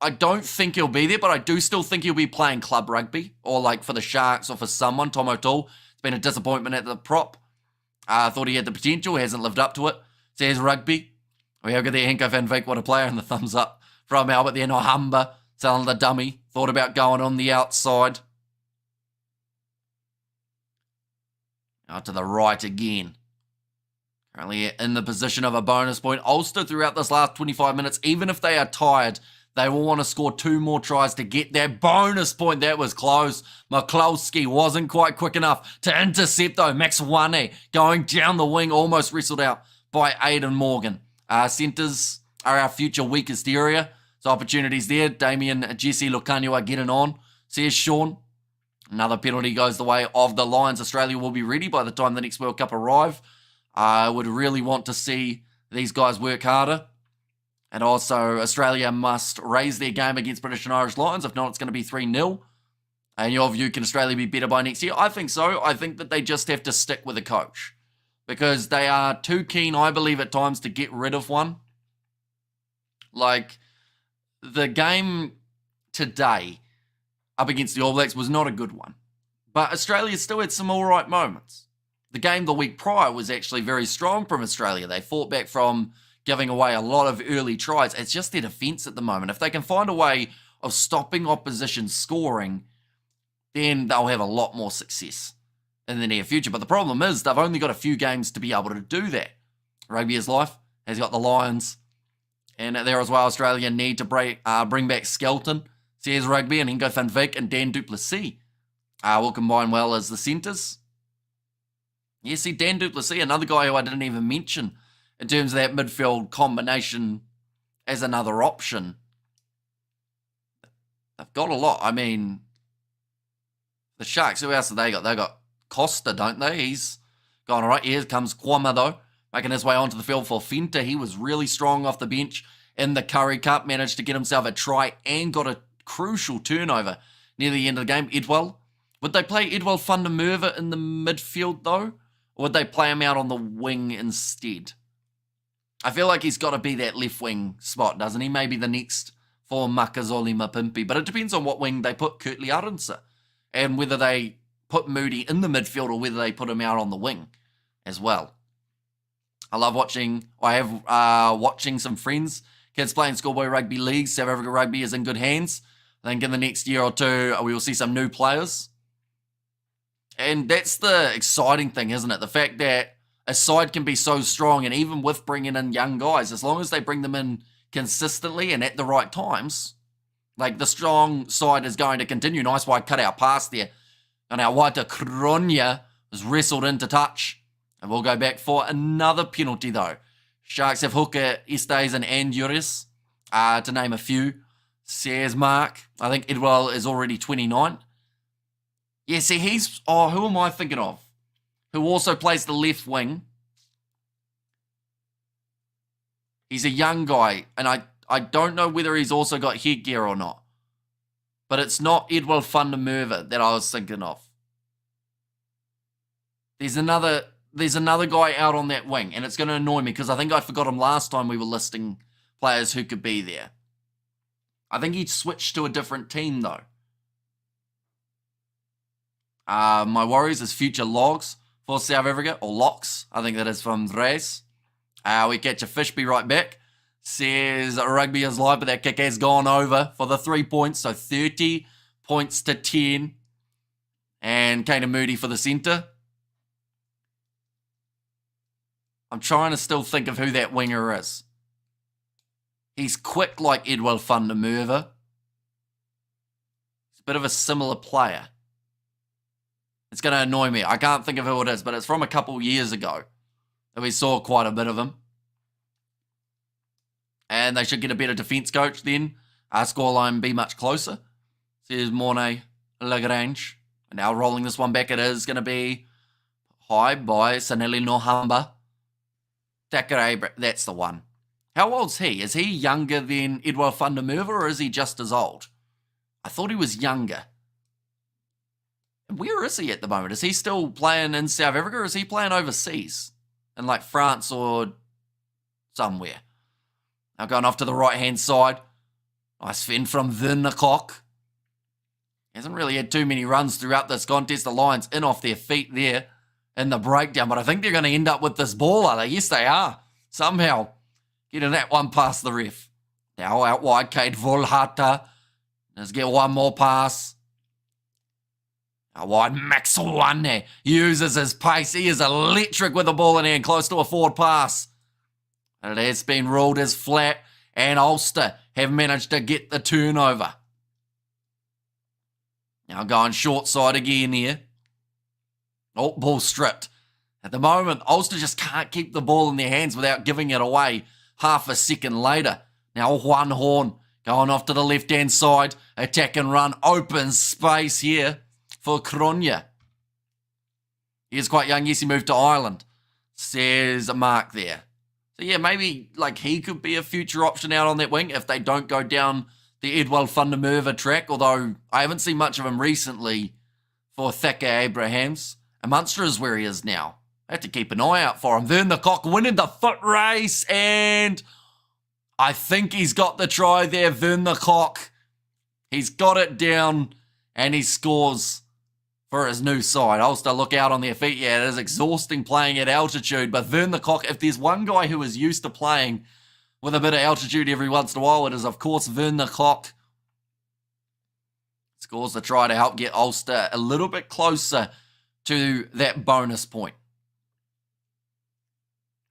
don't think he'll be there, but I do still think he'll be playing club rugby, or like for the Sharks or for someone. Tom O'Toole, it's been a disappointment at the prop. I thought he had the potential, hasn't lived up to it. Says rugby. We have got there, Henko van Wyk, what a player, and the thumbs up from Albert there. Nohamba, selling the dummy. Thought about going on the outside. Out to the right again. Currently in the position of a bonus point. Ulster throughout this last 25 minutes, even if they are tired, they will want to score 2 more tries to get that bonus point. That was close. McCloskey wasn't quite quick enough to intercept though. Max Wane going down the wing, almost wrestled out by Aidan Morgan. Centres are our future weakest area. So opportunities there. Damien, Jesse, Lucanio are getting on. Says Sean. Another penalty goes the way of the Lions. Australia will be ready by the time the next World Cup arrive. I would really want to see these guys work harder. And also, Australia must raise their game against British and Irish Lions. If not, it's going to be 3-0. In your view, can Australia be better by next year? I think so. I think that they just have to stick with a coach. Because they are too keen, I believe, at times to get rid of one. Like, the game today up against the All Blacks was not a good one. But Australia still had some all right moments. The game the week prior was actually very strong from Australia. They fought back from giving away a lot of early tries. It's just their defence at the moment. If they can find a way of stopping opposition scoring, then they'll have a lot more success in the near future. But the problem is they've only got a few games to be able to do that. Rugby is Life has got the Lions. And there as well, Australia need to bring back Skelton, Says Rugby, and Henko van Wyk and Dan du Plessis will combine well as the centres. Yeah, see, Dan du Plessis, another guy who I didn't even mention in terms of that midfield combination as another option. They've got a lot. I mean, the Sharks, who else have they got? They got Costa, don't they? He's gone all right. Here comes Kwama, though, making his way onto the field for Fenta. He was really strong off the bench in the Curry Cup, managed to get himself a try and got a crucial turnover near the end of the game. Edwell. Would they play Edwell van der Merwe in the midfield, though? Or would they play him out on the wing instead? I feel like he's got to be that left wing spot, doesn't he? Maybe the next for Makazole Mapimpi. But it depends on what wing they put Kurtley Arendse and whether they put Moody in the midfield or whether they put him out on the wing as well. I love watching, I have watching some friends, kids playing schoolboy rugby leagues. South Africa rugby is in good hands. I think in the next year or two, we will see some new players. And that's the exciting thing, isn't it? The fact that a side can be so strong, and even with bringing in young guys, as long as they bring them in consistently and at the right times, like the strong side is going to continue. Nice wide cut-out pass there. And our Waita Cronje was wrestled into touch. And we'll go back for another penalty, though. Sharks have Hooker, Estes, and Anduris, to name a few. Says Mark. I think Edwell is already 29. Yeah, see, he's... Oh, who am I thinking of? Who also plays the left wing. He's a young guy, and I don't know whether he's also got headgear or not. But it's not Edward van der Merwe that I was thinking of. There's another guy out on that wing, and it's going to annoy me because I think I forgot him last time we were listing players who could be there. I think he switched to a different team, though. My worries is future logs for South Africa, or locks. I think that is from Dres. We catch a fish, be right back. Says rugby is live, but that kick has gone over for the 3 points. So 30 points to 10. And Kana Moody for the centre. I'm trying to still think of who that winger is. He's quick like Edward van der Merwe. He's a bit of a similar player. It's going to annoy me. I can't think of who it is, but it's from a couple years ago that we saw quite a bit of him. And they should get a better defence coach then. Our scoreline be much closer. Says Mornay Lagrange. And now rolling this one back, it is going to be high by Saneli Nohamba. Takere, that's the one. How old's he? Is he younger than Edward van der Merwe, or is he just as old? I thought he was younger. Where is he at the moment? Is he still playing in South Africa, or is he playing overseas? In like France or somewhere. Now going off to the right-hand side. Nice fend from Vernecock. Hasn't really had too many runs throughout this contest. The Lions in off their feet there in the breakdown. But I think they're going to end up with this ball, are they? Yes, they are. Somehow getting that one past the ref. Now out wide, Kate Volhata. Let's get one more pass. Out wide, Maxwane uses his pace. He is electric with the ball in hand, close to a forward pass. And it has been ruled as flat, and Ulster have managed to get the turnover. Now going short side again here. Oh, ball stripped. At the moment, Ulster just can't keep the ball in their hands without giving it away half a second later. Now Juan Horn going off to the left-hand side. Attack and run. Open space here for Cronje. He is quite young. Yes, he moved to Ireland. Says Mark there. So yeah, maybe like he could be a future option out on that wing if they don't go down the Edward van der Merwe track, although I haven't seen much of him recently for Thake Abrahams. And Munster is where he is now. I have to keep an eye out for him. Vernecock winning the foot race, and I think he's got the try there, Vernecock. He's got it down, and he scores for his new side. Ulster look out on their feet. Yeah, it is exhausting playing at altitude, but Vernecock, if there's one guy who is used to playing with a bit of altitude every once in a while, it is, of course, Vernecock. Scores the try to help get Ulster a little bit closer to that bonus point.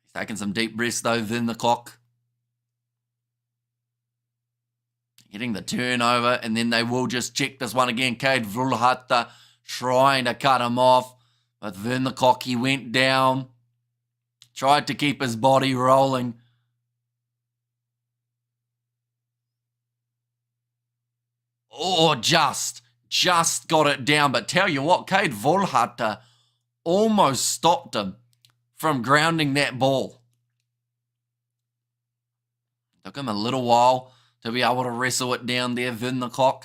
He's taking some deep breaths, though, Vernecock. Getting the turnover, and then they will just check this one again. Cade Vulhata trying to cut him off, but Vernecock, he went down. Tried to keep his body rolling. Oh, just got it down. But tell you what, Cade Volhata almost stopped him from grounding that ball. Took him a little while to be able to wrestle it down there, Vernecock.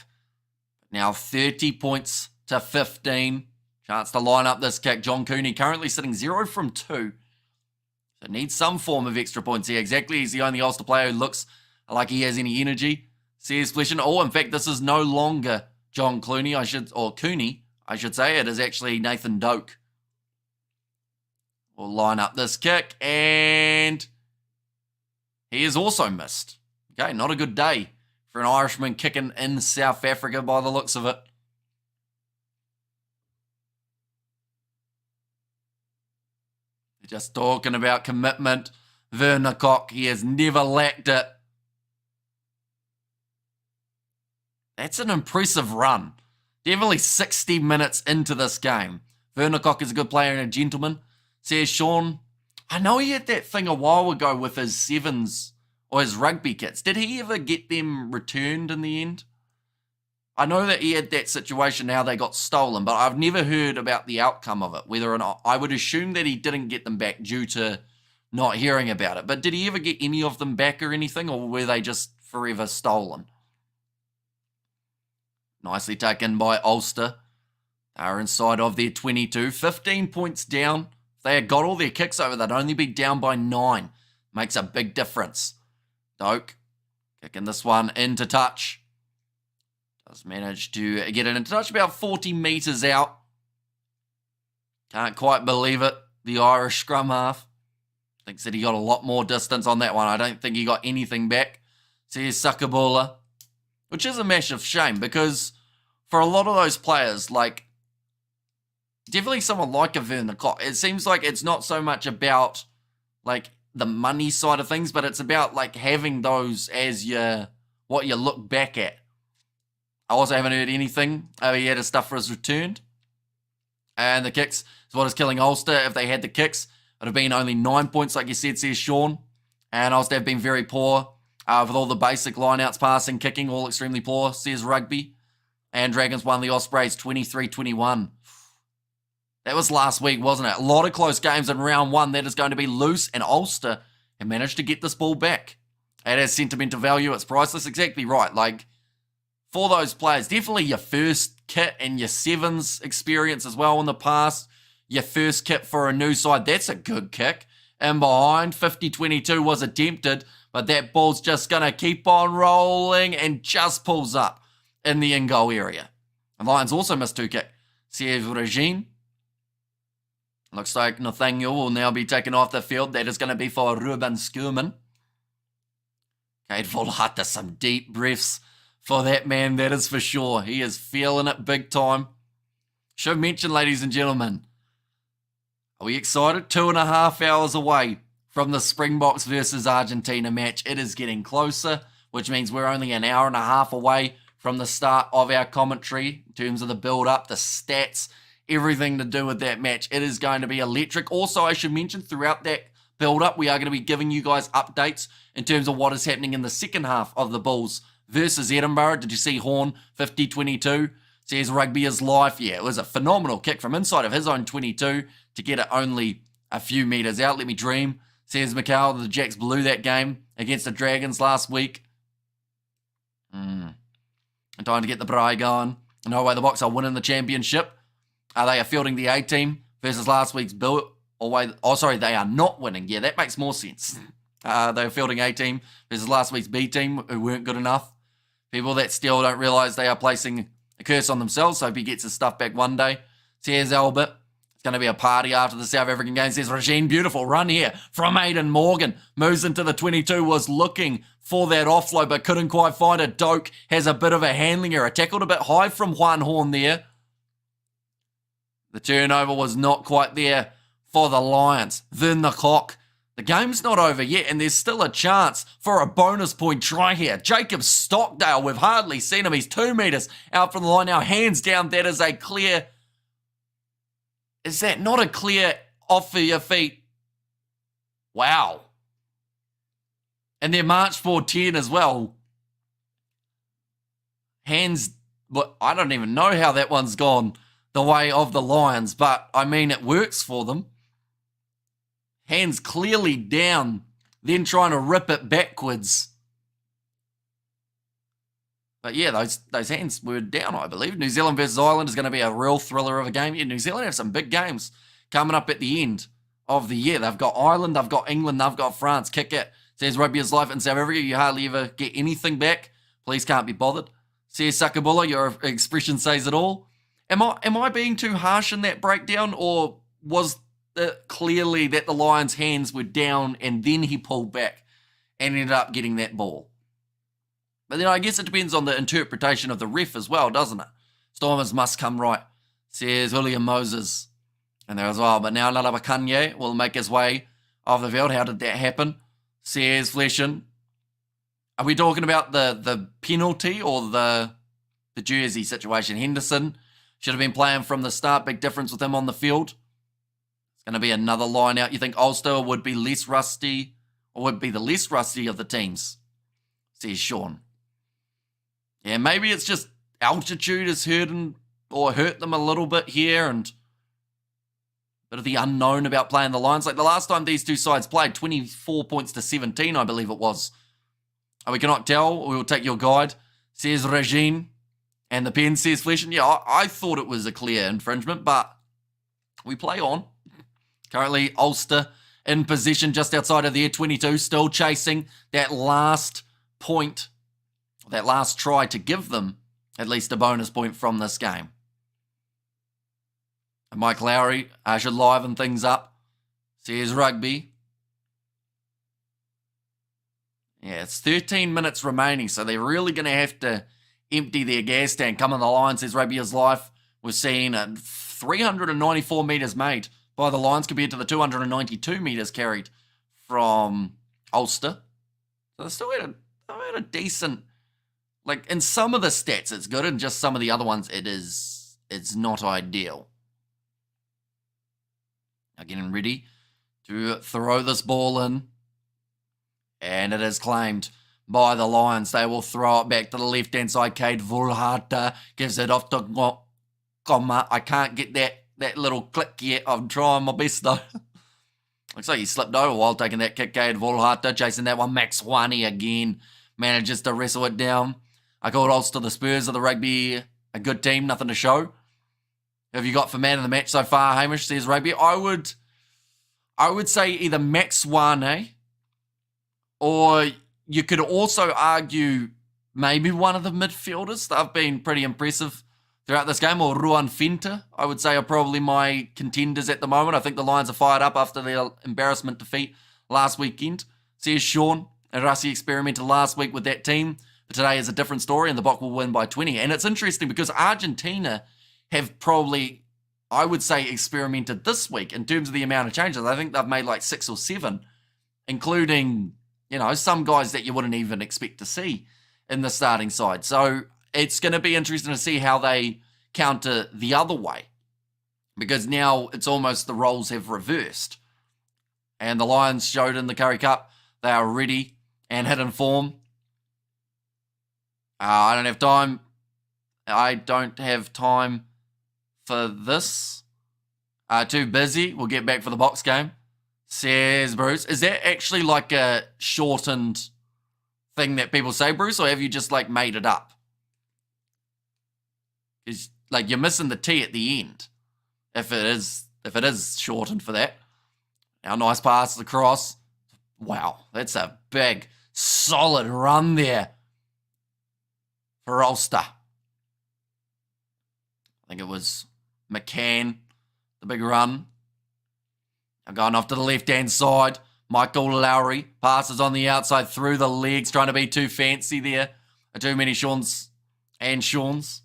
Now 30 points to 15. Chance to line up this kick. John Cooney currently sitting 0 from 2. So needs some form of extra points here. Exactly, he's the only Ulster player who looks like he has any energy. Says Fleshin. Oh, in fact, this is no longer John Cooney, Cooney, I should say. It is actually Nathan Doak. We'll line up this kick, and he is also missed. Okay, not a good day for an Irishman kicking in South Africa by the looks of it. Just talking about commitment. Vernecock, he has never lacked it. That's an impressive run. Definitely 60 minutes into this game. Vernecock is a good player and a gentleman. Says Sean, I know he had that thing a while ago with his sevens or his rugby kits. Did he ever get them returned in the end? I know that he had that situation now they got stolen, but I've never heard about the outcome of it, whether or not. I would assume that he didn't get them back due to not hearing about it. But did he ever get any of them back or anything, or were they just forever stolen? Nicely taken by Ulster. They are inside of their 22. 15 points down. If they had got all their kicks over, they'd only be down by 9. Makes a big difference. Doak kicking this one into touch. Does manage to get it into touch about 40 metres out. Can't quite believe it. The Irish scrum half thinks that he got a lot more distance on that one. I don't think he got anything back. So here's Sakabula, which is a massive shame because for a lot of those players, like definitely someone like a Vernon Cock, it seems like it's not so much about like the money side of things, but it's about like having those as what you look back at. I also haven't heard anything. He had his stuff for his returned. And the kicks is what is killing Ulster. If they had the kicks, it would have been only 9 points, like you said, says Sean. And Ulster have been very poor with all the basic lineouts, passing, kicking, all extremely poor, says Rugby. And Dragons won the Ospreys 23-21. That was last week, wasn't it? A lot of close games in round one. That is going to be loose. And Ulster have managed to get this ball back. It has sentimental value. It's priceless. Exactly right. Like, for those players, definitely your first kit and your sevens experience as well in the past. Your first kit for a new side, that's a good kick. And behind, 50-22 was attempted, but that ball's just going to keep on rolling and just pulls up in the in-goal area. The Lions also missed 2 kicks. Siev Regine. Looks like Nathaniel will now be taken off the field. That is going to be for Ruben Skurman. Cade Volhata, some deep breaths for that man, that is for sure. He is feeling it big time. Should mention, ladies and gentlemen, are we excited? 2.5 hours away from the Springboks versus Argentina match. It is getting closer, which means we're only an hour and a half away from the start of our commentary in terms of the build-up, the stats, everything to do with that match. It is going to be electric. Also, I should mention, throughout that build-up, we are going to be giving you guys updates in terms of what is happening in the second half of the Bulls versus Edinburgh. Did you see Horn 50-22? Says Rugby is life. Yeah, it was a phenomenal kick from inside of his own 22 to get it only a few metres out. Let me dream. Says McCall, the Jacks blew that game against the Dragons last week. And trying to get the braai going. No way the Boks are winning the championship. They are fielding the A team versus last week's Bill. They are not winning. Yeah, that makes more sense. They're fielding A team versus last week's B team who weren't good enough. People that still don't realise they are placing a curse on themselves. So hope he gets his stuff back one day. Says Albert. It's going to be a party after the South African game. Says Regine, beautiful run here from Aidan Morgan. Moves into the 22, was looking for that offload but couldn't quite find it. Doak has a bit of a handling error. Tackled a bit high from Juan Horn there. The turnover was not quite there for the Lions. Then the clock. The game's not over yet, and there's still a chance for a bonus point try here. Jacob Stockdale, we've hardly seen him. He's 2 metres out from the line now. Hands down, that is a clear... Is that not a clear off for your feet? Wow. And they're marched for 10 as well. Hands... But I don't even know how that one's gone the way of the Lions, but I mean, it works for them. Hands clearly down, then trying to rip it backwards. But yeah, those hands were down, I believe. New Zealand versus Ireland is going to be a real thriller of a game. Yeah, New Zealand have some big games coming up at the end of the year. They've got Ireland, they've got England, they've got France. Kick it. Says Rugby is life in South Africa. You hardly ever get anything back. Please can't be bothered. Says Sakabula, your expression says it all. Am I being too harsh in that breakdown, or was clearly that the Lions' hands were down and then he pulled back and ended up getting that ball? But then I guess it depends on the interpretation of the ref as well, doesn't it? Stormers must come right, says William Moses. And there as well. But now Lalabakanye will make his way off the field. How did that happen? Says Fleshin. Are we talking about the penalty or the jersey situation? Henderson should have been playing from the start. Big difference with him on the field. It's going to be another line out. You think Ulster would be less rusty, or would be the less rusty of the teams? Says Sean. Yeah, maybe it's just altitude has hurt them a little bit here, and a bit of the unknown about playing the Lions. Like the last time these two sides played, 24 points to 17, I believe it was. We cannot tell. We will take your guide, says Regine. And the pen says Flesh. And yeah, I thought it was a clear infringement, but we play on. Currently, Ulster in position just outside of their 22, still chasing that last point, that last try to give them at least a bonus point from this game. And Mike Lowry should liven things up, says Rugby. Yeah, it's 13 minutes remaining, so they're really going to have to empty their gas tank. Come on the Lions, says Rugby is Life. We're seeing 394 metres made by the Lions compared to the 292 metres carried from Ulster. So they're still at a decent, like in some of the stats it's good, and just some of the other ones it's not ideal. Now getting ready to throw this ball in. And it is claimed by the Lions. They will throw it back to the left-hand side. Cade Volhata gives it off to Goma. I can't get that little click yet. I'm trying my best, though. Looks like he slipped over while taking that kick. Cade Volhata chasing that one. Max Wani again manages to wrestle it down. I called Ulster the Spurs of the Rugby a good team. Nothing to show. Who have you got for man of the match so far, Hamish, says Rugby? I would say either Max Wani, or you could also argue maybe one of the midfielders. They've been pretty impressive throughout this game. Or Ruan Finta, I would say, are probably my contenders at the moment. I think the Lions are fired up after their embarrassment defeat last weekend. Says Sean, and Rassi experimented last week with that team. But today is a different story, and the Bok will win by 20. And it's interesting because Argentina have probably, I would say, experimented this week in terms of the amount of changes. I think they've made like 6 or 7, including, you know, some guys that you wouldn't even expect to see in the starting side. So it's going to be interesting to see how they counter the other way, because now it's almost the roles have reversed. And the Lions showed in the Currie Cup they are ready and hit in form. I don't have time. I don't have time for this. Too busy. We'll get back for the Box game, says Bruce. Is that actually like a shortened thing that people say, Bruce, or have you just like made it up? Because like you're missing the T at the end. If it is shortened for that. Now nice pass across. Wow, that's a big, solid run there for Ulster. I think it was McCann, the big run. Now going off to the left-hand side. Michael Lowry passes on the outside through the legs, trying to be too fancy there. Too many Seans and Seans.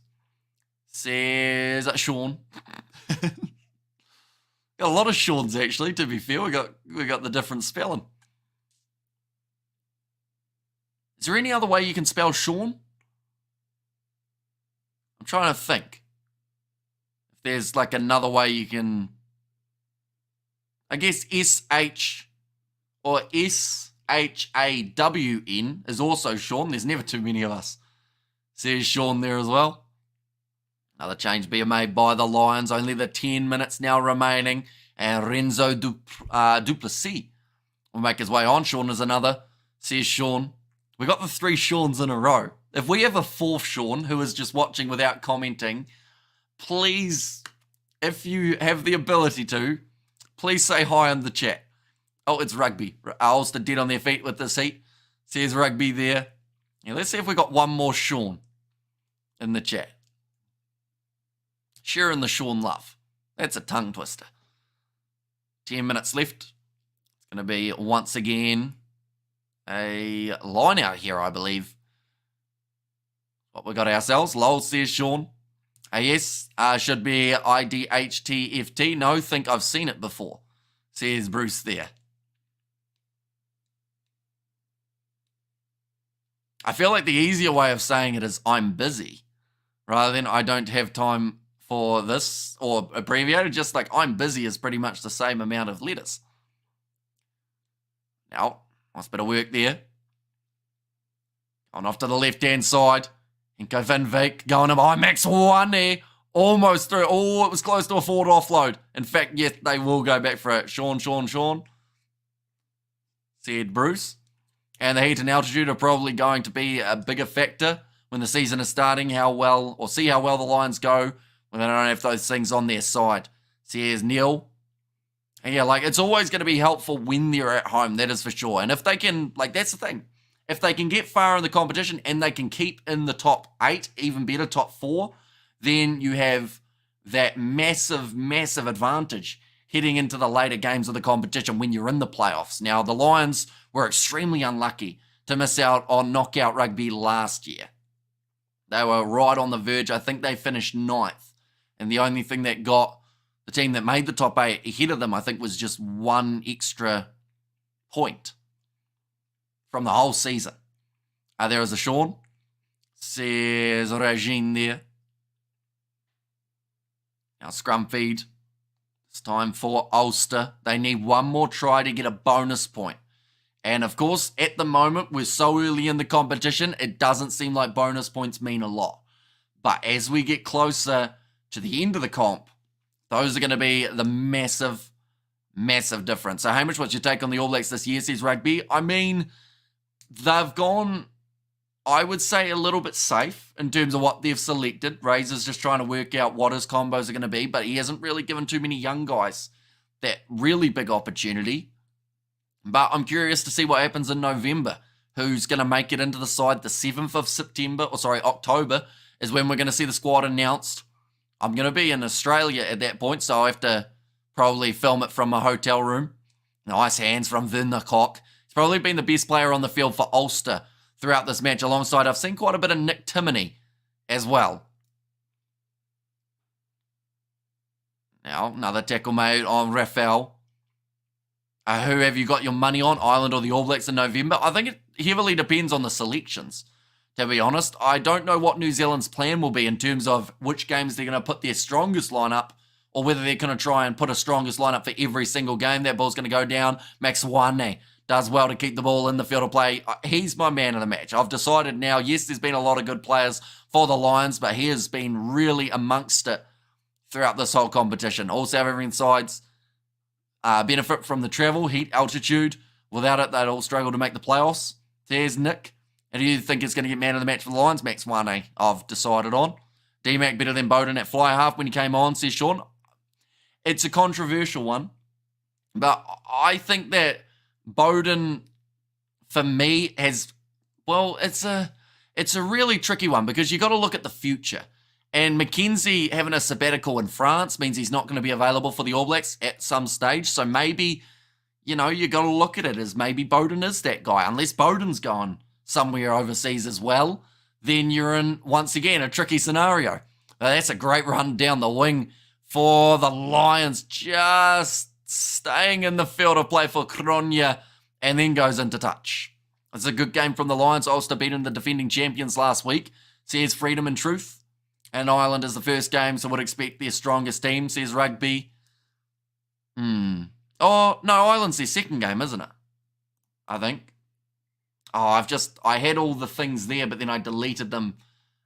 Says Sean. Got a lot of Seans actually, to be fair. We got the different spelling. Is there any other way you can spell Sean? I'm trying to think. If there's like another way you can, I guess SH or SHAWN is also Sean. There's never too many of us. Says Sean there as well. Another change being made by the Lions. Only the 10 minutes now remaining. And Renzo Duplessis will make his way on. Sean is another. Says Sean. We got the 3 Seans in a row. If we have a 4th Sean who is just watching without commenting, please, if you have the ability to, please say hi in the chat. Oh, it's Rugby. Ulster dead on their feet with this heat. Says Rugby there. Yeah, let's see if we got one more Sean in the chat. Sharing the Sean love. That's a tongue twister. 10 minutes left. It's going to be once again a line out here, I believe. What we got ourselves. Lowell says Sean. Yes, should be IDHTFT. No, think I've seen it before. Says Bruce there. I feel like the easier way of saying it is I'm busy, rather than I don't have time for this, or abbreviated, just like I'm busy is pretty much the same amount of letters. Now, nice bit of work there. On off to the left-hand side. And go Van Veek going up. Max Wane almost through. Oh, it was close to a forward offload. In fact, yes, they will go back for it. Sean. Said Bruce. And the heat and altitude are probably going to be a bigger factor when the season is starting. See how well the Lions go when they don't have those things on their side. So here's Neil. And yeah, it's always going to be helpful when they're at home, that is for sure. And if they can, that's the thing. If they can get far in the competition and they can keep in the top 8, even better, top 4, then you have that massive, massive advantage heading into the later games of the competition when you're in the playoffs. Now, the Lions were extremely unlucky to miss out on knockout rugby last year. They were right on the verge. I think they finished 9th. And the only thing that got the team that made the top 8 ahead of them, I think, was just 1 extra point from the whole season. There is a Sean. Says Regine there. Now scrum feed. It's time for Ulster. They need one more try to get a bonus point. And of course, at the moment, we're so early in the competition, it doesn't seem like bonus points mean a lot. But as we get closer to the end of the comp, those are going to be the massive, massive difference. So Hamish, what's your take on the All Blacks this year, says Rugby? I mean, they've gone, I would say, a little bit safe in terms of what they've selected. Razor's just trying to work out what his combos are going to be, but he hasn't really given too many young guys that really big opportunity. But I'm curious to see what happens in November. Who's going to make it into the side? The 7th of October is when we're going to see the squad announced. I'm going to be in Australia at that point, so I have to probably film it from my hotel room. Nice hands from Vin the Cock. He's probably been the best player on the field for Ulster throughout this match, alongside I've seen quite a bit of Nick Timoney as well. Now, another tackle made on Rafael. Who have you got your money on, Ireland or the All Blacks in November? I think it heavily depends on the selections, to be honest. I don't know what New Zealand's plan will be in terms of which games they're going to put their strongest lineup, or whether they're going to try and put a strongest lineup for every single game. That ball's going to go down. Max Wane does well to keep the ball in the field of play. He's my man of the match. I've decided now, yes, there's been a lot of good players for the Lions, but he has been really amongst it throughout this whole competition. All South African sides benefit from the travel, heat, altitude. Without it, they'd all struggle to make the playoffs. There's Nick. And who do you think is going to get man of the match for the Lions? Max Wane, I've decided on. D-Mac better than Bowden at fly half when he came on, says Sean. It's a controversial one. But I think that Bowden, for me, it's a really tricky one because you got to look at the future. And Mackenzie having a sabbatical in France means he's not going to be available for the All Blacks at some stage. So maybe, you got to look at it as maybe Bowden is that guy. Unless Bowden's gone somewhere overseas as well, then you're in, once again, a tricky scenario. That's a great run down the wing for the Lions, just staying in the field of play for Kronya, and then goes into touch. It's a good game from the Lions. Ulster beating the defending champions last week, says Freedom and Truth. And Ireland is the first game, so would expect their strongest team, says Rugby. Oh, no, Ireland's their second game, isn't it? I think. Oh, I had all the things there, but then I deleted them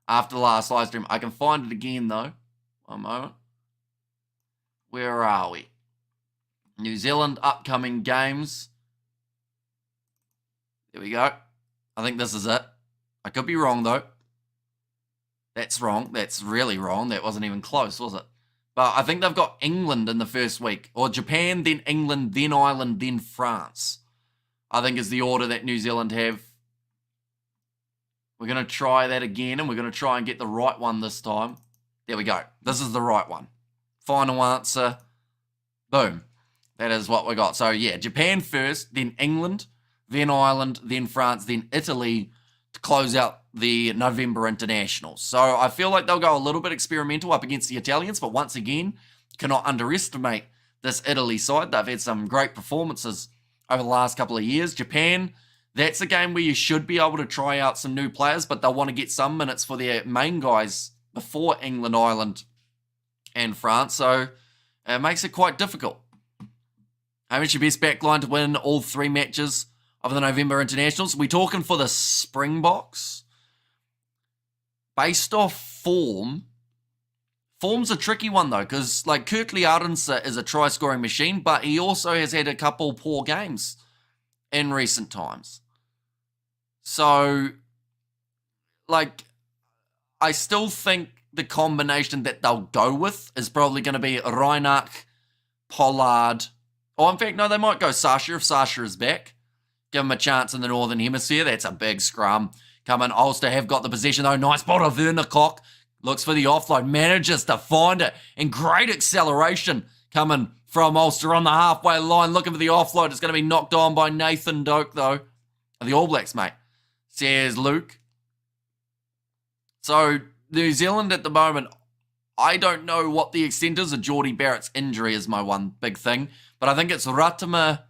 after the last live stream. I can find it again, though. One moment. Where are we? New Zealand upcoming games. There we go. I think this is it. I could be wrong, though. That's wrong. That's really wrong. That wasn't even close, was it? But I think they've got England in the first week. Or Japan, then England, then Ireland, then France. I think is the order that New Zealand have. We're going to try that again, and we're going to try and get the right one this time. There we go. This is the right one. Final answer. Boom. That is what we got. So, yeah, Japan first, then England, then Ireland, then France, then Italy to close out the November internationals. So I feel like they'll go a little bit experimental up against the Italians, but once again, cannot underestimate this Italy side. They've had some great performances over the last couple of years. Japan, that's a game where you should be able to try out some new players, but they'll want to get some minutes for their main guys before England, Ireland, and France. So it makes it quite difficult. Hamish, your best backline to win all 3 matches of the November internationals. We're talking for the Springboks. based off form's a tricky one though, because like Kirkley Ardenser is a try-scoring machine, but he also has had a couple poor games in recent times. So, like, I still think the combination that they'll go with is probably going to be Reinach, Pollard. Oh, in fact, no, they might go Sasha if Sasha is back. Give him a chance in the Northern Hemisphere. That's a big scrum. Coming, Ulster have got the possession though. Nice ball of Vernicock. Looks for the offload. Manages to find it. And great acceleration coming from Ulster on the halfway line. Looking for the offload. It's going to be knocked on by Nathan Doak though. The All Blacks, mate. Says Luke. So, New Zealand at the moment, I don't know what the extent is of Geordie Barrett's injury is my one big thing. But I think it's Ratama.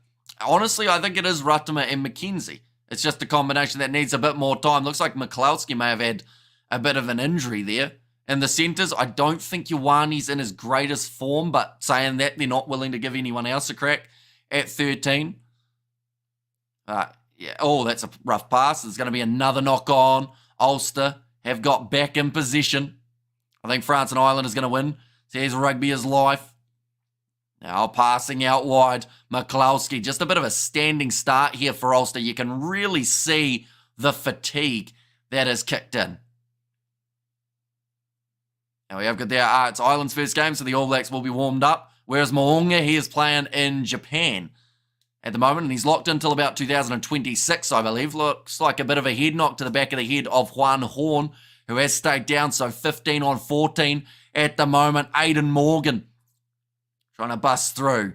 Honestly, I think it is Ratama and McKenzie. It's just a combination that needs a bit more time. Looks like McLeodski may have had a bit of an injury there. In the centres, I don't think Ioane's in his greatest form, but saying that, they're not willing to give anyone else a crack at 13. Yeah. Oh, that's a rough pass. There's going to be another knock on. Ulster have got back in position. I think France and Ireland is going to win. Says rugby is life. Now passing out wide. McLeodski, just a bit of a standing start here for Ulster. You can really see the fatigue that has kicked in. Now we have got there, it's Ireland's first game, so the All Blacks will be warmed up. Whereas Mo'unga, he is playing in Japan at the moment, and he's locked in until about 2026, I believe. Looks like a bit of a head knock to the back of the head of Juan Horn, who has stayed down, so 15 on 14 at the moment. Aidan Morgan trying to bust through.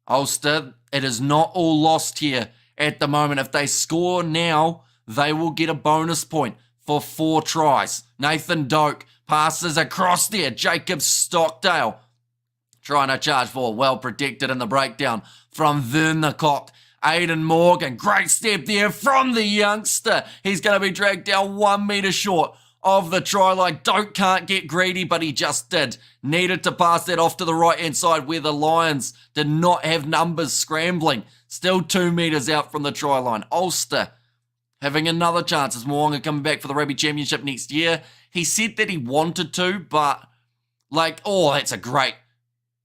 Ulster, it is not all lost here at the moment. If they score now, they will get a bonus point for 4 tries. Nathan Doak passes across there. Jacob Stockdale trying to charge forward. Well protected in the breakdown from Vernicock. Aidan Morgan, great step there from the youngster. He's going to be dragged down 1 metre short of the try line. Doak can't get greedy, but he just did. Needed to pass that off to the right-hand side where the Lions did not have numbers scrambling. Still 2 metres out from the try line. Ulster having another chance as Mo'unga coming back for the Rugby Championship next year. He said that he wanted to, but that's a great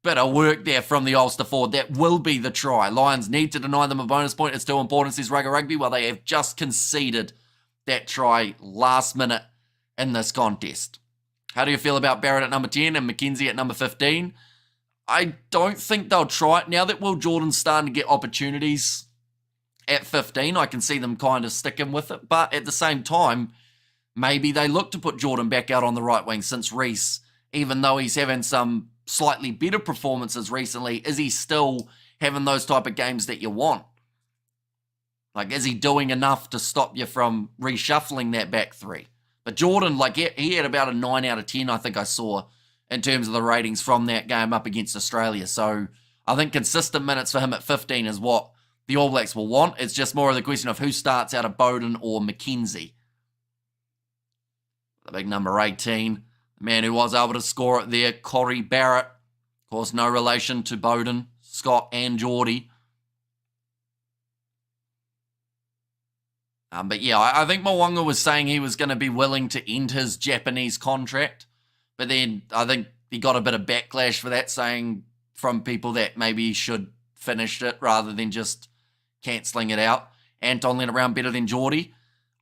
bit of work there from the Ulster forward. That will be the try. Lions need to deny them a bonus point. It's too important, says Rugby. Well, they have just conceded that try last minute in this contest. How do you feel about Barrett at number 10 and McKenzie at number 15? I don't think they'll try it. Now that Will Jordan's starting to get opportunities at 15, I can see them kind of sticking with it. But at the same time, maybe they look to put Jordan back out on the right wing since Reece, even though he's having some slightly better performances recently, is he still having those type of games that you want? Like, is he doing enough to stop you from reshuffling that back three? But Jordan, he had about a 9 out of 10, I think I saw, in terms of the ratings from that game up against Australia. So I think consistent minutes for him at 15 is what the All Blacks will want. It's just more of the question of who starts out of Bowden or McKenzie. The big number 18, the man who was able to score it there, Corey Barrett. Of course, no relation to Bowden, Scott and Geordie. But yeah, I think Mo'unga was saying he was going to be willing to end his Japanese contract. But then I think he got a bit of backlash for that, saying from people that maybe he should finish it rather than just cancelling it out. Anton Lienert-Brown better than Geordie.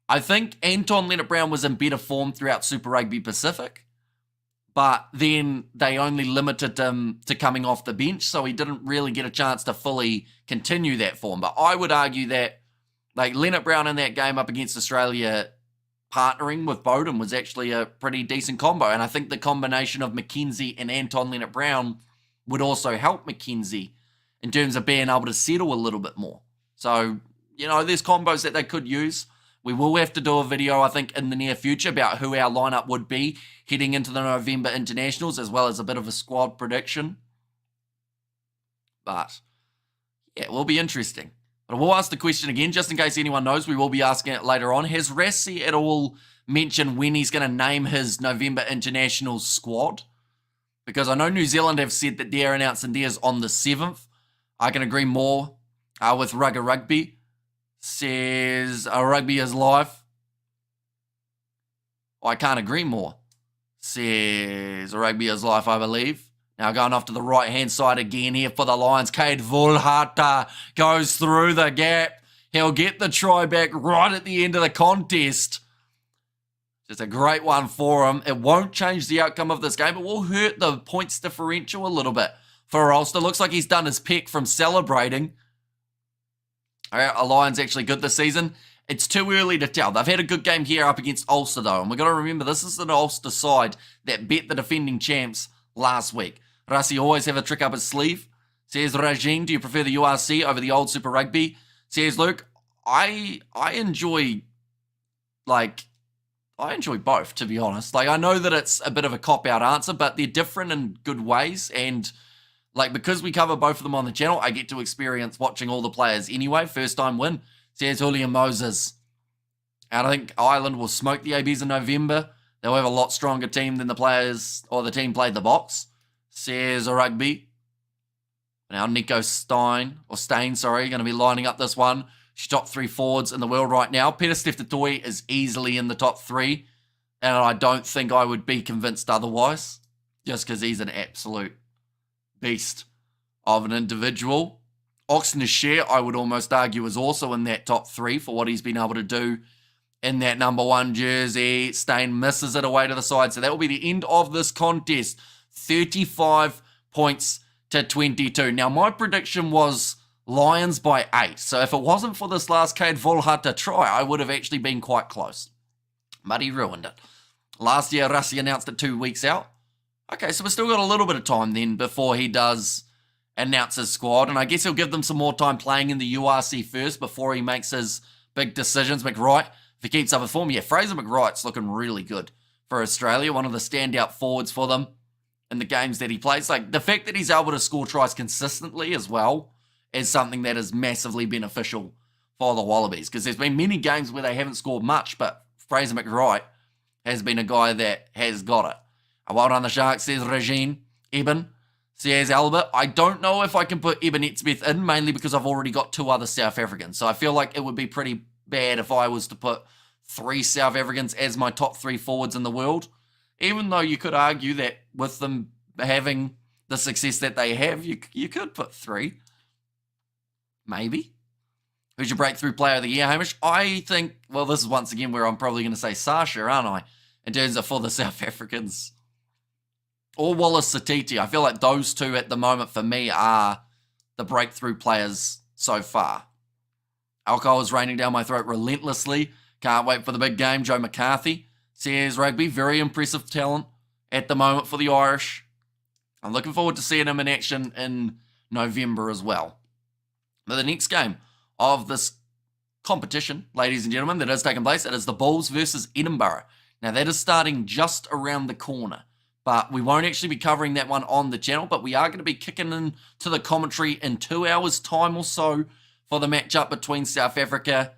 I think Anton Lienert-Brown was in better form throughout Super Rugby Pacific. But then they only limited him to coming off the bench, so he didn't really get a chance to fully continue that form. But I would argue that Lienert-Brown in that game up against Australia partnering with Bowden was actually a pretty decent combo. And I think the combination of McKenzie and Anton Lienert-Brown would also help McKenzie in terms of being able to settle a little bit more. So, there's combos that they could use. We will have to do a video, I think, in the near future about who our lineup would be heading into the November internationals, as well as a bit of a squad prediction. But, yeah, it will be interesting. But we'll ask the question again, just in case anyone knows. We will be asking it later on. Has Rassie at all mentioned when he's going to name his November international squad? Because I know New Zealand have said that they're announcing theirs on the 7th. I can agree more with Rugby. Says rugby is live. I can't agree more, says Rugby is Life, I believe. Now going off to the right-hand side again here for the Lions. Cade Volhata goes through the gap. He'll get the try back right at the end of the contest. Just a great one for him. It won't change the outcome of this game. It will hurt the points differential a little bit for Ulster. Looks like he's done his peck from celebrating. All right, our Lions actually good this season. It's too early to tell. They've had a good game here up against Ulster, though. And we've got to remember, this is an Ulster side that bet the defending champs last week. Rassi always have a trick up his sleeve. Says Rajin, do you prefer the URC over the old Super Rugby? Says Luke, I enjoy both, to be honest. Like, I know that it's a bit of a cop-out answer, but they're different in good ways. And, like, because we cover both of them on the channel, I get to experience watching all the players anyway. First time win. Says Julian Moses. And I think Ireland will smoke the ABs in November. They'll have a lot stronger team than the players, or the team played the box. Says Rugby. Now Nico Stein, going to be lining up this one. She's top 3 forwards in the world right now. Peter Steph-Toy is easily in the top 3. And I don't think I would be convinced otherwise. Just because he's an absolute beast of an individual. Oxen Share, I would almost argue, is also in that top 3 for what he's been able to do in that number 1 jersey. Stein misses it away to the side. So that will be the end of this contest. 35 points to 22. Now, my prediction was Lions by 8. So if it wasn't for this last Cade Volhata try, I would have actually been quite close. But he ruined it. Last year, Rassi announced it 2 weeks out. Okay, so we've still got a little bit of time then before he does announce his squad. And I guess he'll give them some more time playing in the URC first before he makes his big decisions. McWright, if he keeps up his form, yeah, Fraser McWright's looking really good for Australia. One of the standout forwards for them in the games that he plays. Like, the fact that he's able to score tries consistently as well is something that is massively beneficial for the Wallabies, because there's been many games where they haven't scored much, but Fraser McWright has been a guy that has got it. Well done the Sharks, says Regine. Eben says Albert. I don't know if I can put Eben Etzbeth in, mainly because I've already got 2 other South Africans. So I feel like it would be pretty bad if I was to put 3 South Africans as my top 3 forwards in the world. Even though you could argue that with them having the success that they have, you could put 3. Maybe. Who's your breakthrough player of the year, Hamish? I think, well, this is once again where I'm probably going to say Sasha, aren't I? In terms of for the South Africans. Or Wallace Satiti. I feel like those 2 at the moment for me are the breakthrough players so far. Alcohol is raining down my throat relentlessly. Can't wait for the big game. Joe McCarthy says Rugby. Very impressive talent at the moment for the Irish. I'm looking forward to seeing him in action in November as well. But the next game of this competition, ladies and gentlemen, that is taking place, it is the Bulls versus Edinburgh. Now, that is starting just around the corner. But we won't actually be covering that one on the channel, but we are going to be kicking into the commentary in 2 hours' time or so for the matchup between South Africa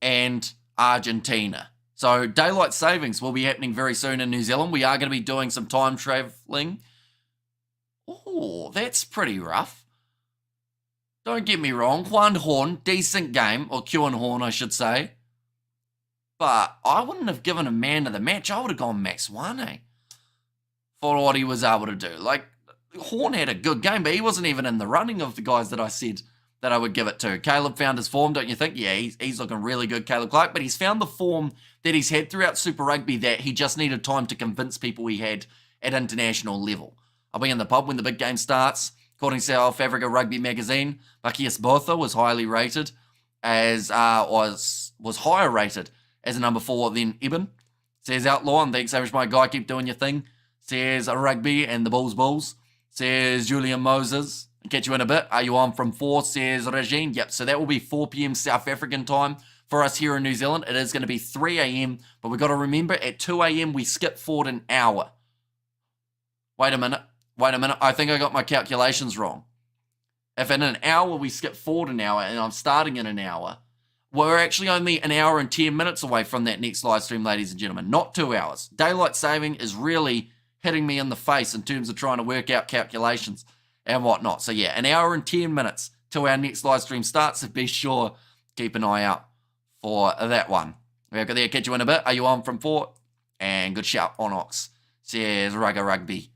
and Argentina. So daylight savings will be happening very soon in New Zealand. We are going to be doing some time traveling. Oh, that's pretty rough. Don't get me wrong. Juan Horn, decent game, or Kewan Horn, I should say. But I wouldn't have given a man of the match. I would have gone Max Wane for what he was able to do. Like, Horn had a good game, but he wasn't even in the running of the guys that I said that I would give it to. Caleb found his form, don't you think? Yeah, he's looking really good, Caleb Clark, but he's found the form that he's had throughout Super Rugby that he just needed time to convince people he had at international level. I'll be in the pub when the big game starts. According to South Africa Rugby magazine, Bakias Botha was highly rated as, was higher rated as a number 4 than Eben. Says Outlaw, and thanks so much, my guy, keep doing your thing. Says Rugby and the Bulls. Says Julian Moses. Catch you in a bit. Are you on from 4? Says Regine. Yep, so that will be 4 p.m. South African time for us here in New Zealand. It is going to be 3 a.m., but we've got to remember at 2 a.m. we skip forward an hour. Wait a minute. I think I got my calculations wrong. If in an hour we skip forward an hour and I'm starting in an hour, we're actually only an hour and 10 minutes away from that next live stream, ladies and gentlemen. Not 2 hours. Daylight saving is really hitting me in the face in terms of trying to work out calculations and whatnot. So yeah, an hour and 10 minutes till our next live stream starts. So be sure, keep an eye out for that one. We're there, catch you in a bit. Are you on from 4? And good shout on Ox, says Rugger Rugby.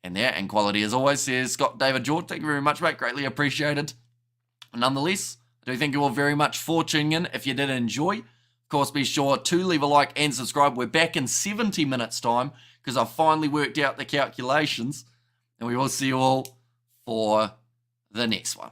And there, and quality as always, says Scott David George. Thank you very much, mate. Greatly appreciated. Nonetheless, I do thank you all very much for tuning in. If you did enjoy, of course, be sure to leave a like and subscribe. We're back in 70 minutes time because I've finally worked out the calculations. And we will see you all for the next one.